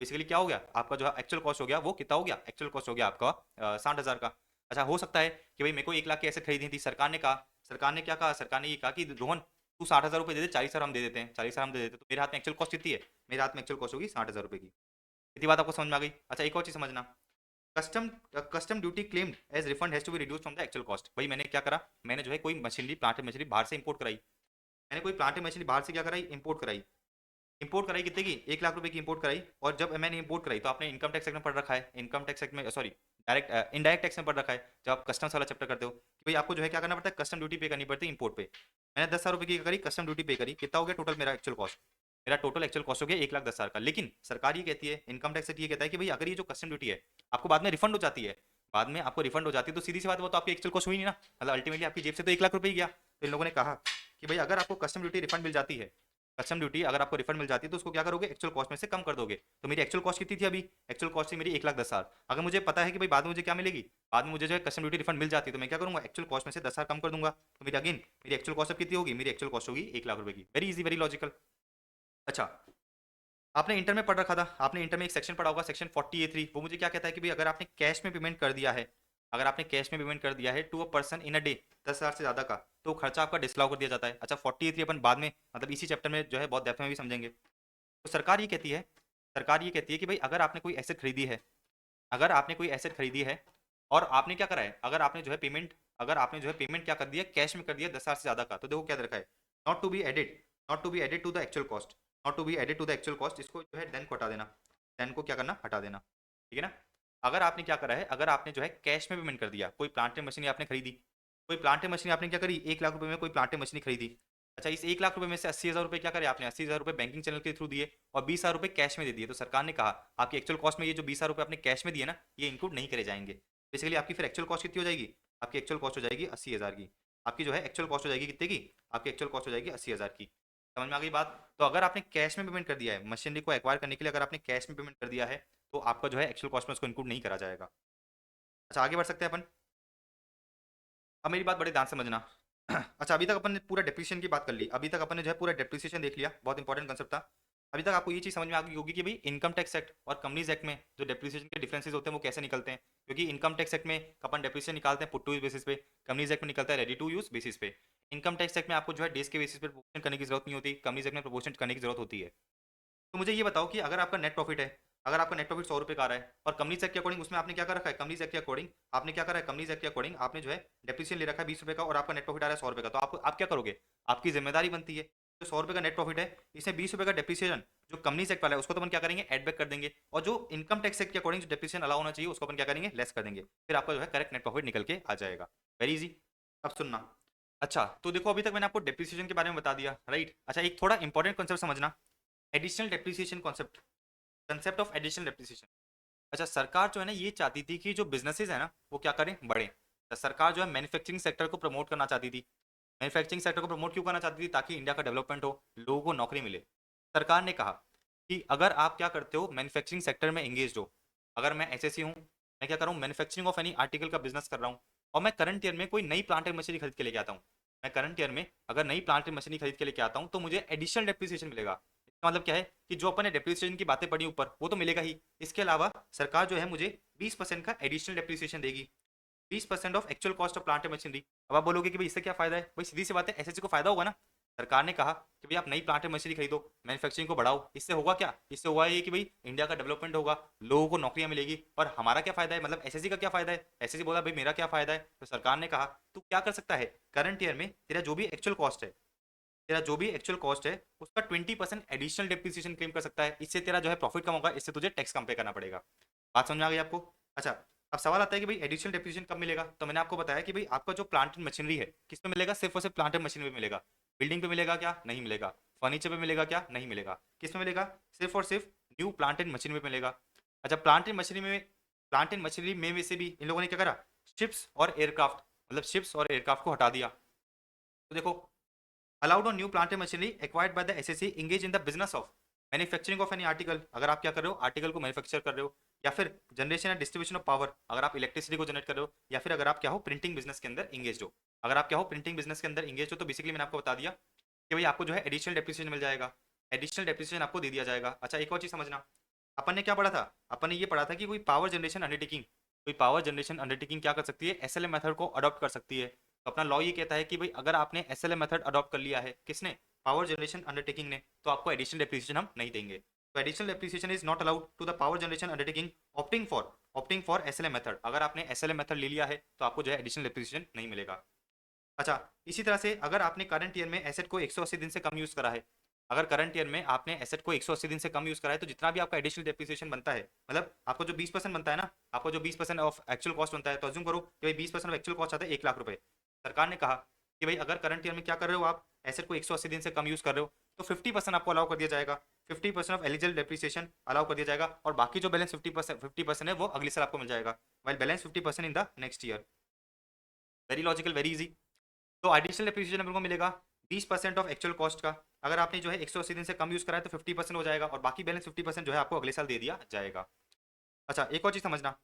बेसिकली क्या हो गया, आपका जो एक्चुअल कॉस्ट हो गया वो कितना हो गया, एक्चुअल कॉस्ट हो गया आपका 60,000 का। अच्छा हो सकता है कि भाई मेरे को 1 लाख की एसेट खरीदनी थी, सरकार ने कहा, सरकार ने क्या कहा, सरकार ने ये कहा कि रोहन तू 60,000 रुपए दे दे, 40,000 हम दे देते हैं, 40,000 हम दे देते हैं, तो मेरे हाथ में एक्चुअल कॉस्ट कितनी है, मेरे हाथ में एक्चुअल कॉस्ट होगी 60,000 रुपए की। इतनी बात आपको समझ में आ गई। अच्छा एक और चीज समझना, custom custom duty claimed as refund has to be reduced from the actual cost. भाई मैंने क्या करा, मैंने जो है कोई मशीनरी, प्लांट मशीनरी बाहर से इंपोर्ट कराई, मैंने कोई प्लांट मशीनरी बाहर से क्या कराई, इंपोर्ट कराई। इंपोर्ट कराई कितने की, 1 लाख रुपए की इंपोर्ट कराई, और जब मैंने इंपोर्ट कराई तो आपने इनकम टैक्स एक्ट में पढ़ रखा है, इनकम टैक्स एक्ट में सॉरी डायरेक्ट इनडायरेक्ट टैक्स में पढ़ रखा है, जब आप कस्टम्स वाला चैप्टर करते हो कि भाई आपको जो है क्या करना पड़ता है, कस्टम ड्यूटी पे करनी पड़ती है इंपोर्ट पे। मैंने 10,000 रुपए की करी, कस्टम ड्यूटी पे करी, कितना हो गया टोटल मेरा एक्चुअल कॉस्ट, मेरा टोटल एक्चुअल कॉस्ट हो गया 1,10,000 का। लेकिन सरकार ये कहती है, इनकम टैक्स एक्ट ये कहता है कि भाई अगर ये जो कस्टम ड्यूटी है आपको बाद में रिफंड हो जाती है, बाद में आपको रिफंड हो जाती है, तो सीधी सी बात, वो तो आपकी एक्चुअल कॉस्ट हुई नहीं ना, मतलब अल्टीमेटली आपकी जेब से तो 1 लाख रुपए ही गया। तो इन लोगों ने कहा कि भाई अगर आपको कस्टम ड्यूटी रिफंड मिल जाती है, कस्टम ड्यूटी अगर आपको रिफंड मिल जाती है तो उसको क्या करोगे, एक्चुअल कॉस्ट में से कम कर दोगे। तो मेरी एक्चुअल कॉस्ट कितनी थी अभी, एक्चुअल कॉस्ट थी मेरी 1,10,000। अगर मुझे पता है कि भाई बाद में मुझे क्या मिलेगी, बाद में मुझे जो है कस्टम ड्यूटी रिफंड मिल जाती है, तो मैं क्या करूंगा, एक्चुअल कॉस्ट में से 10,000 कम कर दूंगा, तो मेरी अगेन मेरी एक्चुअल कॉस्ट अब कितनी होगी, मेरी एक्चुअल कॉस्ट होगी 1 लाख रुपए की। Very easy, very logical. अच्छा आपने इंटर में पढ़ रखा था, आपने इंटर में एक सेक्शन पढ़ा होगा, सेक्शन 40A3, वो मुझे क्या कहता है कि भाई अगर आपने कैश में पेमेंट कर दिया है, अगर आपने कैश में पेमेंट कर दिया है to a person in a day 10,000 से ज्यादा का, तो खर्चा आपका डिसलाउ कर दिया जाता है। अच्छा 40A3 अपन बाद में मतलब इसी चैप्टर में जो है बहुत डेप्थ में भी समझेंगे। तो सरकार ये कहती है, सरकार ये कहती है कि भाई अगर आपने कोई एसेट खरीदी है, अगर आपने कोई एसेट खरीदी है और आपने क्या करा है, अगर आपने जो है पेमेंट, अगर आपने जो है पेमेंट क्या कर दिया, कैश में कर दिया 10,000 से ज्यादा का, तो देखो क्या दे रखा है, not to be added, not to be added to the actual cost, not to be added to the actual cost, इसको जो है देन को हटा देना, देन को क्या करना, हटा देना, ठीक है ना। अगर आपने क्या करा है, अगर आपने जो है कैश में पेमेंट कर दिया, कोई प्लांट मशीन आपने खरीदी, कोई प्लांट मशीन आपने क्या करी, 1 लाख रुपए में कोई प्लांट मशीन खरीदी। अच्छा इस 1 लाख रुपए में से 80,000 रुपए क्या करे आपने, 80,000 रुपए बैंकिंग चैनल के थ्रू दिए और 20,000 रुपए कैश में दे दिए, तो सरकार ने कहा आपकी एक्चुअल कॉस्ट में ये जो 20,000 रुपए आपने कैश में दिए ना, ये इंक्लूड नहीं करे जाएंगे। बेसिकली आपकी फिर एक्चुअल कॉस्ट कितनी हो जाएगी, आपकी एक्चुअल कॉस्ट हो जाएगी 80,000 की, आपकी जो है एक्चुअल कॉस्ट हो जाएगी कितने की, आपकी एक्चुअल कॉस्ट हो जाएगी 80,000 की। समझ में आ गई बात। तो अगर आपने कैश में पेमेंट कर दिया है, मशीनरी को एक्वायर करने के लिए अगर आपने कैश में पेमेंट कर दिया है, तो आपका जो है एक्चुअल कॉस्ट में उसको इंक्लूड नहीं करा जाएगा। अच्छा आगे बढ़ सकते हैं अपन। अब मेरी बात बड़े ध्यान से समझना। अच्छा अभी तक अपन ने पूरा डेप्रिसिएशन की बात कर ली, अभी तक अपन ने जो है पूरा डेप्रिसिएशन देख लिया, बहुत इंपॉर्टेंट कंसेप्ट था। अभी तक आपको ये चीज़ समझ में आ गई होगी कि भाई इनकम टैक्स एक्ट और कंपनीज एक्ट में जो डेप्रिसिएशन के डिफरेंसेस होते हैं वो कैसे निकलते हैं, क्योंकि इनकम टैक्स एक्ट में अपन डेप्रिसिएशन निकालते हैं पुट टू यूज बेसिस पे, कंपनीज एक्ट में निकलता है रेडी टू यूज बेसिस पे। इनकम टैक्स एक्ट में आपको जो है डेज के बेसिस पे प्रोपोर्शन करने की जरूरत नहीं होती, कंपनीज एक्ट में प्रोपोर्शन करने की जरूरत होती है। तो मुझे ये बताओ कि अगर आपका नेट प्रॉफिट है, अगर आपका नेट प्रॉफिट 100 रुपये का आ रहा है और कंपनी एक्ट के अकॉर्डिंग उसमें आपने क्या कर रखा है, कंपनी एक्ट के अकॉर्डिंग आपने क्या करा है, कंपनी एक्ट के अकॉर्डिंग आपने जो है डेप्रिसिएशन ले रखा है 20 रुपये का और आपका नेट प्रॉफिट आ रहा है 100 रुपये का, तो आप क्या करोगे, आपकी जिम्मेदारी बनती है जो 100 रुपये का नेट प्रॉफिट है, इसमें 20 रुपये का डेप्रिसिएशन जो कंपनी एक्ट वाला है उसको तो अपन क्या करेंगे, एड बैक कर देंगे, और जो इनकम टैक्स एक्ट के अकॉर्डिंग जो डेप्रिसिएशन अलाउ होना चाहिए उसको अपन क्या करेंगे, लेस कर देंगे, फिर आपका जो है करेक्ट नेट प्रॉफिट निकल के आ जाएगा। Very easy. अब सुनना। अच्छा तो देखो अभी तक मैंने आपको डेप्रिसिएशन के बारे में बता दिया, राइट। अच्छा एक थोड़ा इंपॉर्टेंट कॉन्सेप्ट समझना, additional depreciation concept, concept of additional depreciation. अच्छा सरकार जो है ना ये चाहती थी कि जो बिजनेसेस है ना वो क्या करें, बढ़े। तो सरकार जो है मैन्युफैक्चरिंग सेक्टर को प्रमोट करना चाहती थी, मैन्युफैक्चरिंग सेक्टर को प्रमोट क्यों करना चाहती थी, ताकि इंडिया का डेवलपमेंट हो, लोगों को नौकरी मिले। सरकार ने कहा कि अगर आप क्या करते हो मैन्युफैक्चरिंग सेक्टर में एंगेज हो, अगर मैं एसएससी हूँ, मैं क्या कर रहा हूँ मैन्युफैक्चरिंग ऑफ एनी आर्टिकल का बिजनेस कर रहा हूँ, और मैं करंट ईयर में कोई नई प्लांट एंड मशीनरी खरीद के लेके आता हूँ, मैं करंट ईयर में अगर नई प्लांट एंड मशीनरी खरीद के लेके आता हूँ तो मुझे एडिशनल डेप्रिसिएशन मिलेगा। इसका मतलब क्या है कि जो अपन ने डेप्रिसिएशन की बातें पढ़ी ऊपर वो तो मिलेगा ही, इसके अलावा सरकार जो है मुझे 20% का एडिशनल डेप्रिसिएशन देगी, 20% of actual cost of plant and machinery. अब आप बोलोगे कि भाई इससे क्या फायदा है, भाई सीधी सी बात है, एसएससी को फायदा होगा ना। सरकार ने कहा कि भाई आप नई प्लांट एंड मशीनरी खरीदो, मैन्युफैक्चरिंग को बढ़ाओ, इससे होगा क्या, इससे हुआ ये कि भाई इंडिया का डेवलपमेंट होगा, लोगों को नौकरियां मिलेगी। और हमारा क्या फायदा है, मतलब एसएससी का क्या फायदा है, एसएससी बोला भाई मेरा क्या फायदा है, तो सरकार ने कहा तू क्या कर सकता है, करंट ईयर में तेरा जो भी एक्चुअल कॉस्ट है, तेरा जो भी एक्चुअल कॉस्ट है उसका 20% एडिशनल डेप्रिसिएशन क्लेम कर सकता है। इससे तेरा जो है प्रॉफिट कम होगा, इससे तुझे टैक्स कम पे करना पड़ेगा। बात समझ में आ गई आपको। अच्छा, अब सवाल आता है कि भाई एडिशनल डेप्रिसिएशन कब मिलेगा, तो मैंने आपको बताया कि भाई आपका जो प्लांट एंड मशीनरी है किस पे मिलेगा, सिर्फ और सिर्फ प्लांट एंड मशीनरी पे मिलेगा। बिल्डिंग पे मिलेगा क्या, नहीं मिलेगा। फर्नीचर पे मिलेगा क्या, नहीं मिलेगा। किस पे मिलेगा, सिर्फ और सिर्फ न्यू प्लांट एंड मशीनरी पे मिलेगा। अच्छा, प्लांट एंड मशीनरी में वैसे भी इन लोगों ने क्या करा, शिप्स और एयरक्राफ्ट, मतलब शिप्स और एयरक्राफ्ट को हटा दिया। तो देखो, allowed on new plant and machinery acquired by the SSC engage in the business of manufacturing of any article, अगर आप क्या कर रहे हो, आर्टिकल को मैन्युफैक्चर कर रहे हो, या फिर generation and distribution of power, अगर आप इलेक्ट्रिसिटी को जनरेट कर रहे हो, या फिर अगर आप क्या हो प्रिंटिंग बिजनेस के अंदर इंगेज हो। अगर आप क्या हो प्रिंटिंग बिजनेस के अंदर इंगेज हो तो बेसिकली मैंने आपको बता दिया कि भाई आपको जो है एडिशनल डेप्रिसिएशन मिल जाएगा, एडिशनल डेप्रिसिएशन आपको दे दिया जाएगा। अच्छा, एक और चीज समझना, अपन ने क्या पढ़ा था, अपन ने ये पढ़ा था कि कोई पावर जनरेशन अंडरटेकिंग, कोई पावर जनरेशन अंडरटेकिंग क्या कर सकती है, एसएलएम मेथड को अडॉप्ट कर सकती है। तो अपना लॉ ये कहता है कि भाई अगर आपने एसएलएम मेथड अडॉप्ट कर लिया है, किसने, पावर जनरेशन अंडरटेकिंग ने, तो आपको एडिशनल डेप्रिसिएशन हम नहीं देंगे। तो additional depreciation is not allowed to the power generation undertaking opting for SLM method. अगर आपने एसएलएम मेथड ले लिया है तो आपको जो है एडिशनल डेप्रिसिएशन नहीं मिलेगा। अच्छा, इसी तरह से अगर आपने करंट ईयर में एसेट को 180 दिन से कम यूज करा है, अगर करंट ईयर में आपने एसेट को 180 दिन से कम यूज करा है तो जितना भी आपका एडिशनल डेप्रिसिएशन बनता है, मतलब आपको जो 20% बनता है ना, आपको जो 20% ऑफ एक्चुअल कॉस्ट बनता है, तो अज्यूम करो कि भाई 20% ऑफ एक्चुअल कॉस्ट आता है 1 लाख रुपए। सरकार ने कहा कि भाई अगर करंट ईयर में क्या कर रहे हो, आप एसेट को 180 दिन से कम यूज कर रहे हो, तो 50% आपको अलाउ कर दिया जाएगा, 50% ऑफ एलिजिबल डेप्रिसिएशन अलाउ कर दिया जाएगा, और बाकी जो बैलेंस 50% है वो अगले साल आपको मिल जाएगा, while balance 50% in the next year. Very logical, very easy. तो एडिशनल डेप्रिसिएशन अपने को मिलेगा 20% ऑफ एक्चुअल कॉस्ट का। अगर आपने जो है 180 दिन से कम यूज करा है तो 50% हो जाएगा, और बाकी बैलेंस 50% जो है आपको अगले साल दे दिया जाएगा। अच्छा, एक और चीज समझना,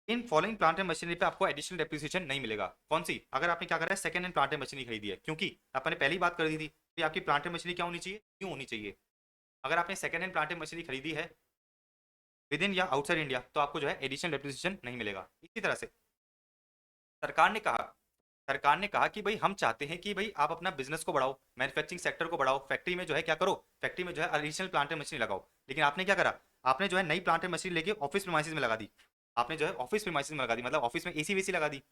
in following plant and machinery पे आपको एडिशनल डेप्रिसिएशन नहीं मिलेगा। कौन सी, अगर आपने क्या करा है, second hand plant and machinery खरीदी है, क्योंकि आपने पहली बात कर दी थी कि आपकी प्लांट एंड मशीनरी क्या होनी चाहिए, क्यों होनी चाहिए। अगर आपने second hand plant and machinery खरीदी है विद इन या आउटसाइड इंडिया तो आपको जो है एडिशनल डेप्रिसिएशन नहीं मिलेगा। इसी तरह से सरकार ने कहा सरकार ने कहा कि भाई हम चाहते हैं कि भाई आप अपना बिजनेस को बढ़ाओ, मैन्युफैक्चरिंग सेक्टर को बढ़ाओ, फैक्ट्री में जो है क्या करो, फैक्ट्री में जो है एडिशनल प्लांट एंड मशीनरी लगाओ। लेकिन आपने क्या करा, आपने जो है नई प्लांट एंड मशीनरी लेके ऑफिस प्रीमाइसेस में लगा दी, आपने जो है ऑफिस प्रीमाइसेस में लगा दी, मतलब ऑफिस में एसी वेसी लगा दी,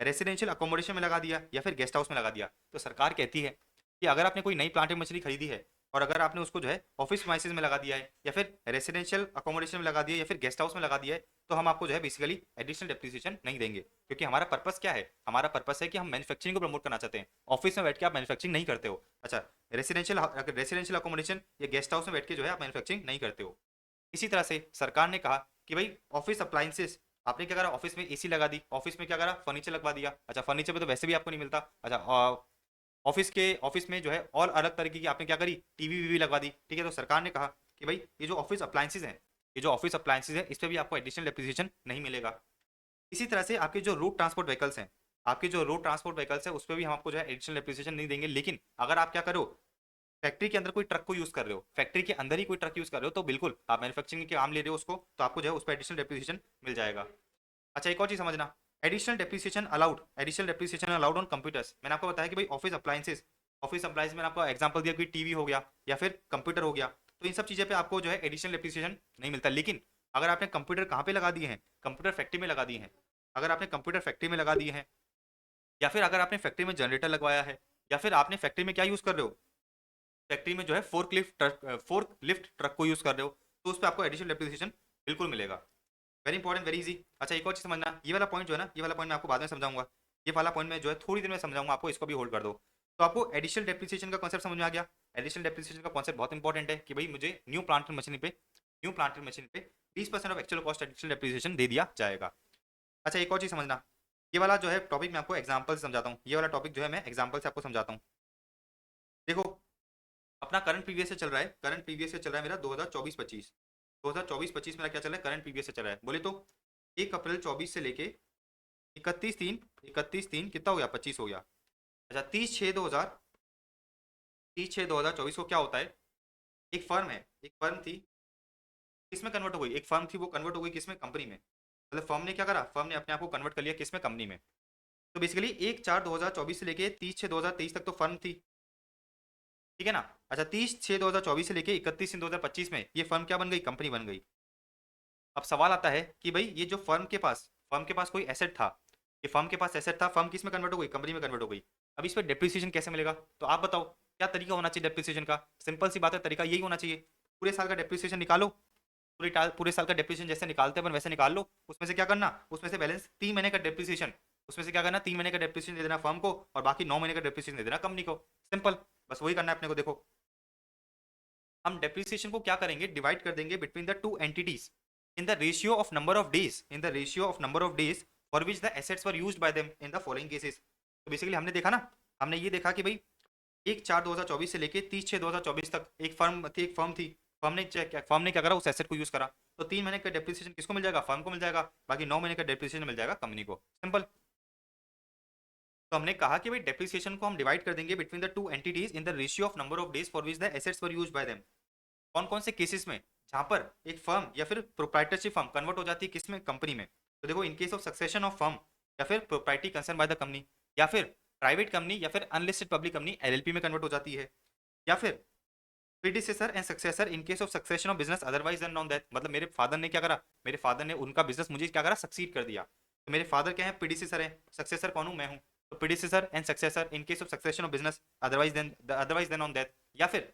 रेसिडेंशियल अकोमोडेशन में लगा दिया, या फिर गेस्ट हाउस में लगा दिया। तो सरकार कहती है कि अगर आपने कोई नई प्लांट एंड मशीनरी खरीदी है और अगर आपने उसको जो है ऑफिस प्रीमाइसेस में लगा दिया है, या फिर रेसिडेंशियल अकोमोडेशन में लगा दिया है, या फिर गेस्ट हाउस में लगा दिया है, तो हम आपको जो है बेसिकली एडिशनल डेप्रिसिएशन नहीं देंगे। क्योंकि हमारा पर्पस क्या है, हमारा पर्पस है कि हम मैन्युफैक्चरिंग को प्रमोट करना चाहते हैं। ऑफिस में बैठ के आप मैन्युफैक्चरिंग नहीं करते हो। अच्छा, रेसिडेंशियल अकोमोडेशन या गेस्ट हाउस में बैठ के जो है आप मैन्युफैक्चरिंग नहीं करते हो। इसी तरह से सरकार ने कहा कि भाई ऑफिस अप्लायंसेस, आपने क्या करा, ऑफिस में एसी लगा दी, ऑफिस में क्या करा, फर्नीचर लगवा दिया। अच्छा, फर्नीचर पे तो वैसे भी आपको नहीं मिलता। अच्छा, ऑफिस में जो है और अलग तरीके की आपने क्या करी, टीवी वीवी लगवा दी। ठीक है, तो सरकार ने कहा कि भाई ये जो ऑफिस अप्लायंसेज हैं, ये जो ऑफिस अप्लायंसेज है इस पर भी आपको एडिशनल डेप्रिसिएशन नहीं मिलेगा। इसी तरह से आपके जो रोड ट्रांसपोर्ट व्हीकल्स हैं, आपके जो रोड ट्रांसपोर्ट व्हीकल्स है उस पर भी हम आपको जो है एडिशनल डेप्रिसिएशन नहीं देंगे। लेकिन अगर आप क्या करो, फैक्ट्री के अंदर कोई ट्रक को यूज कर रहे हो, फैक्ट्री के अंदर ही कोई ट्रक यूज कर रहे हो, तो बिल्कुल आप मैन्युफैक्चरिंग के काम ले रहे हो उसको, तो आपको जो है उस पर एडिशनल डेप्रिसिएशन मिल जाएगा। अच्छा, एक और चीज समझना, additional depreciation allowed on computers. मैंने आपको बताया कि भाई ऑफिस अप्लायंस मैंने आपको एग्जांपल दिया कि टीवी हो गया या फिर कंप्यूटर हो गया, तो इन सब चीज़ें पे आपको जो है एडिशनल डेप्रिसिएशन नहीं मिलता। लेकिन अगर आपने कंप्यूटर कहाँ पे लगा दिए हैं, कंप्यूटर फैक्ट्री में लगा दिए हैं, अगर आपने कंप्यूटर फैक्ट्री में लगा दिए हैं, या फिर अगर आपने फैक्ट्री में जनरेटर लगवाया है, या फिर आपने फैक्ट्री में क्या यूज़ कर रहे हो, फैक्ट्री में जो है फोर्क लिफ्ट ट्रक को यूज़ कर रहे हो, तो उस पर आपको एडिशनल डेप्रिसिएशन बिल्कुल मिलेगा। Very important, very easy. अच्छा, एक और चीज समझना, ये वाला पॉइंट जो है ना, ये वाला पॉइंट मैं आपको बाद में समझाऊंगा, ये वाला पॉइंट मैं जो है थोड़ी देर में समझाऊंगा आपको, इसको भी होल्ड कर दो। तो आपको एडिशनल डेप्रिसिएशन का कॉन्सेप्ट समझ में आ गया। एडिशनल डेप्रिसिएशन का कॉन्सेप्ट बहुत इंपॉर्टेंट है कि भाई मुझे न्यू प्लांट एंड मशीन पे 20% of actual cost additional depreciation दे दिया जाएगा। अच्छा, एक और चीज समझना, ये वाला जो है टॉपिक मैं आपको एग्जाम्पल से समझाता हूँ, ये वाला टॉपिक जो है मैं एग्जाम्पल से आपको समझाता हूँ। देखो, अपना करंट प्रीवियस से चल रहा है, करंट प्रीवियस से चल रहा है मेरा 2024-25, 2024-25 मेरा क्या चल रहा है, करंट प्रीवियस से चल रहा है। बोले तो 1 अप्रैल 24 से लेके 31/3 कितना हो गया, 25 हो गया। अच्छा 30/6/2024 को क्या होता है, एक फर्म है, एक फर्म थी, किसमें कन्वर्ट हो गई, एक फर्म थी वो कन्वर्ट हो गई किसमें, कंपनी में। मतलब फर्म ने क्या करा, फर्म ने अपने आप को कन्वर्ट कर लिया किसमें, कंपनी में। तो बेसिकली 1/4/2024 से लेके 30/6/2023 तक तो फर्म थी, ठीक है ना। अच्छा 30/6/2024 से लेके 31/3/2025 में ये फर्म क्या बन गई, कंपनी बन गई। अब सवाल आता है कि भाई ये जो फर्म के पास कोई एसेट था, ये फर्म के पास एसेट था, फर्म किस में कन्वर्ट हो गई, कंपनी में कन्वर्ट हो गई। अब इस पर डेप्रिसिएशन कैसे मिलेगा, तो आप बताओ क्या तरीका होना चाहिए डेप्रिसिएशन का। सिंपल सी बात है, तरीका यही होना चाहिए, पूरे साल का डेप्रिसिएशन निकालो, पूरे साल का डेप्रिसिएशन जैसे निकालते हैं अपन वैसे निकाल लो। उसमें से क्या करना, उसमें से बैलेंस 3 महीने का डेप्रिसिएशन, उसमें से क्या करना, 3 महीने का डेप्रिसिएशन दे देना फर्म को और बाकी 9 महीने का डेप्रिसिएशन दे देना कंपनी को। सिंपल, बस वही करना है अपने को। देखो हम डेप्रिसिएशन को क्या करेंगे, डिवाइड कर देंगे between the two entities in the ratio of number of days, in the ratio of number of days for which the assets were used by them in the following cases. तो basically हमने देखा ना, हमने ये देखा कि भाई 1/4/2024 से लेके 30/6/2024 तक एक फर्म थी, फर्म ने क्या करा, उस एसेट को यूज करा। तो 3 महीने का डेप्रिसिएशन किसको मिल जाएगा, फर्म को मिल जाएगा, बाकी 9 महीने का डेप्रिसिएशन मिल जाएगा कंपनी को। सिंपल। तो हमने कहा कि भाई डेप्रिसिएशन को हम डिवाइड कर देंगे between the two entities in the ratio of number of days for which the assets were used by them. कौन कौन से केसेस में, जहां पर एक फर्म या फिर प्रोप्राइटरशिप फर्म कन्वर्ट हो जाती है किसमें, कंपनी में। तो देखो in case of succession of firm, या फिर proprietary concern by the company, या फिर प्राइवेट कंपनी या फिर अनलिस्टेड पब्लिक कंपनी एलएलपी में कन्वर्ट हो जाती है, या फिर predecessor and successor in case of succession of business otherwise than non that. मतलब मेरे फादर ने क्या करा, मेरे फादर ने उनका बिजनेस मुझे क्या करा, सक्सीड कर दिया। तो मेरे फादर क्या है, प्रीडिसेसर है, सक्सेसर कौन हूं, मैं हूं। तो predecessor and successor in case of succession of business otherwise than on that, या फिर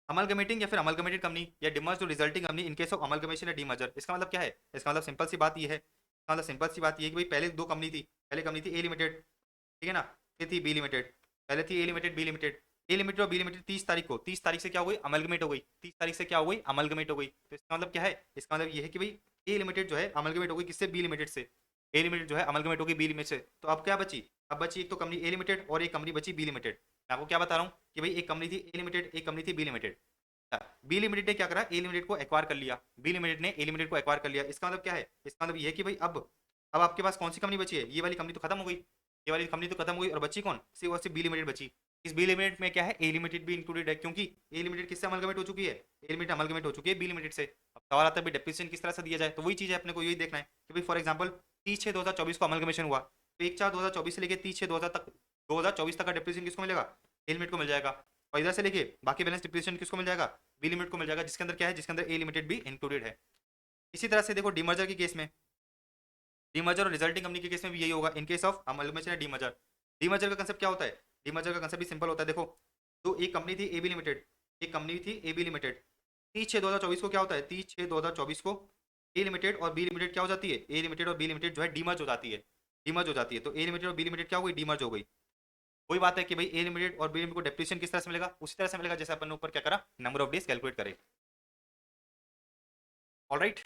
अमलगमेटिंग या फिर अमलगमेटेड कंपनी या demerge resulting company in case of amalgamation या डीमर्जर। इसका मतलब क्या है, इसका मतलब सिंपल सी बात ये है, इसका मतलब सिंपल सी बात ये है कि भाई पहले दो कंपनी थी, पहले कंपनी थी ए लिमिटेड, ठीक है ना, फिर थी बी लिमिटेड, पहले थी ए लिमिटेड बी लिमिटेड, ए लिमिटेड और बी लिमिटेड 30 तारीख को, 30 तारीख से क्या हो गई, अमलगमेट हो गई, 30 तारीख से क्या हो गई, अमलगमेट हो गई। तो इसका मतलब क्या है, इसका मतलब ये है कि भाई ए लिमिटेड जो है अमलगमेट हो गई किससे, बी लिमिटेड से, ए लिमिटेड जो है अमलगमेट हो गई बी लिमिटेड से। तो अब क्या बची, अब बची एक तो कंपनी ए लिमिटेड और एक कंपनी बची बी लिमिटेड। मैं आपको क्या बता रहा हूँ कि भाई एक कंपनी थी ए लिमिटेड, एक कंपनी थी बी लिमिटेड। बी लिमिटेड ने क्या करा, ए लिमिटेड को एक्वायर कर लिया, बी लिमिटेड ने ए लिमिटेड को एक्वायर कर लिया। इसका मतलब क्या है, इसका मतलब ये है कि भाई अब आपके पास कौन सी कंपनी बची है, ये वाली कंपनी तो खत्म हो गई, ये वाली कंपनी तो खत्म हो गई और बची कौन, सिर्फ और सिर्फ बी लिमिटेड बची। इस बी लिमिटेड में क्या है, ए लिमिटेड भी इंक्लूडेड है, क्योंकि ए लिमिटेड किससे अमलगमेट हो चुकी है, ए लिमिटेड अमलगमेट हो चुकी है बी लिमिटेड से। अब सवाल आता है डेप्रिसिएशन किस तरह से दिया जाए, तो वही चीज है अपने को यही देखना है कि भाई फॉर एग्जाम्पल 30/6/2024 को अमलगमेशन हुआ, तो 1/4/2024 से लेकर 30/6/2000 तक 2024 तक का डेप्रिसिएशन किसको मिलेगा, ए लिमिट को मिल जाएगा। और इधर से लेके बाकी बैलेंस डिप्रिसिएशन किसको मिल जाएगा, बी लिमिट को मिल जाएगा, जिसके अंदर क्या है, जिसके अंदर ए लिमिटेड भी इंक्लूडेड है। इसी तरह से देखो डीमर्जर के केस में, डीमर्जर और रिजल्टिंग कंपनी के केस में भी यही होगा इन केस ऑफ अमलगमेशन या डीमर्जर। डीमर्जर का कंसेप्ट क्या होता है, डीमर्जर का कंसेप्ट भी सिंपल होता है। देखो तो एक कंपनी थी ए बी लिमिटेड, एक कंपनी थी ए बी लिमिटेड, 30/6/2024 को क्या होता है, 30/6/2024 को ए लिमिटेड और बी लिमिटेड क्या हो जाती है, ए लिमिटेड और बी लिमिटेड जो है डीमर्ज हो जाती है, डीमर्ज हो जाती है। तो ए लिमिटेड और बी लिमिटेड क्या हो गई, डीमर्ज हो गई। वही बात है कि भाई ए लिमिटेड और बी लिमिटेड को डेप्रिसिएशन किस तरह से मिलेगा, उसी तरह से मिलेगा जैसे अपन ने ऊपर क्या करा, नंबर ऑफ डेज कैलकुलेट करे। ऑलराइट,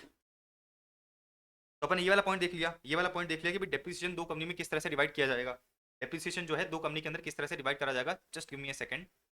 तो अपन ये वाला पॉइंट देख लिया, ये वाला पॉइंट देख लिया कि भाई डेप्रिसिएशन दो कंपनी में किस तरह से डिवाइड किया जाएगा, डेप्रिसिएशन जो है दो कंपनी के अंदर किस तरह से डिवाइड करा जाएगा। Just give me a second.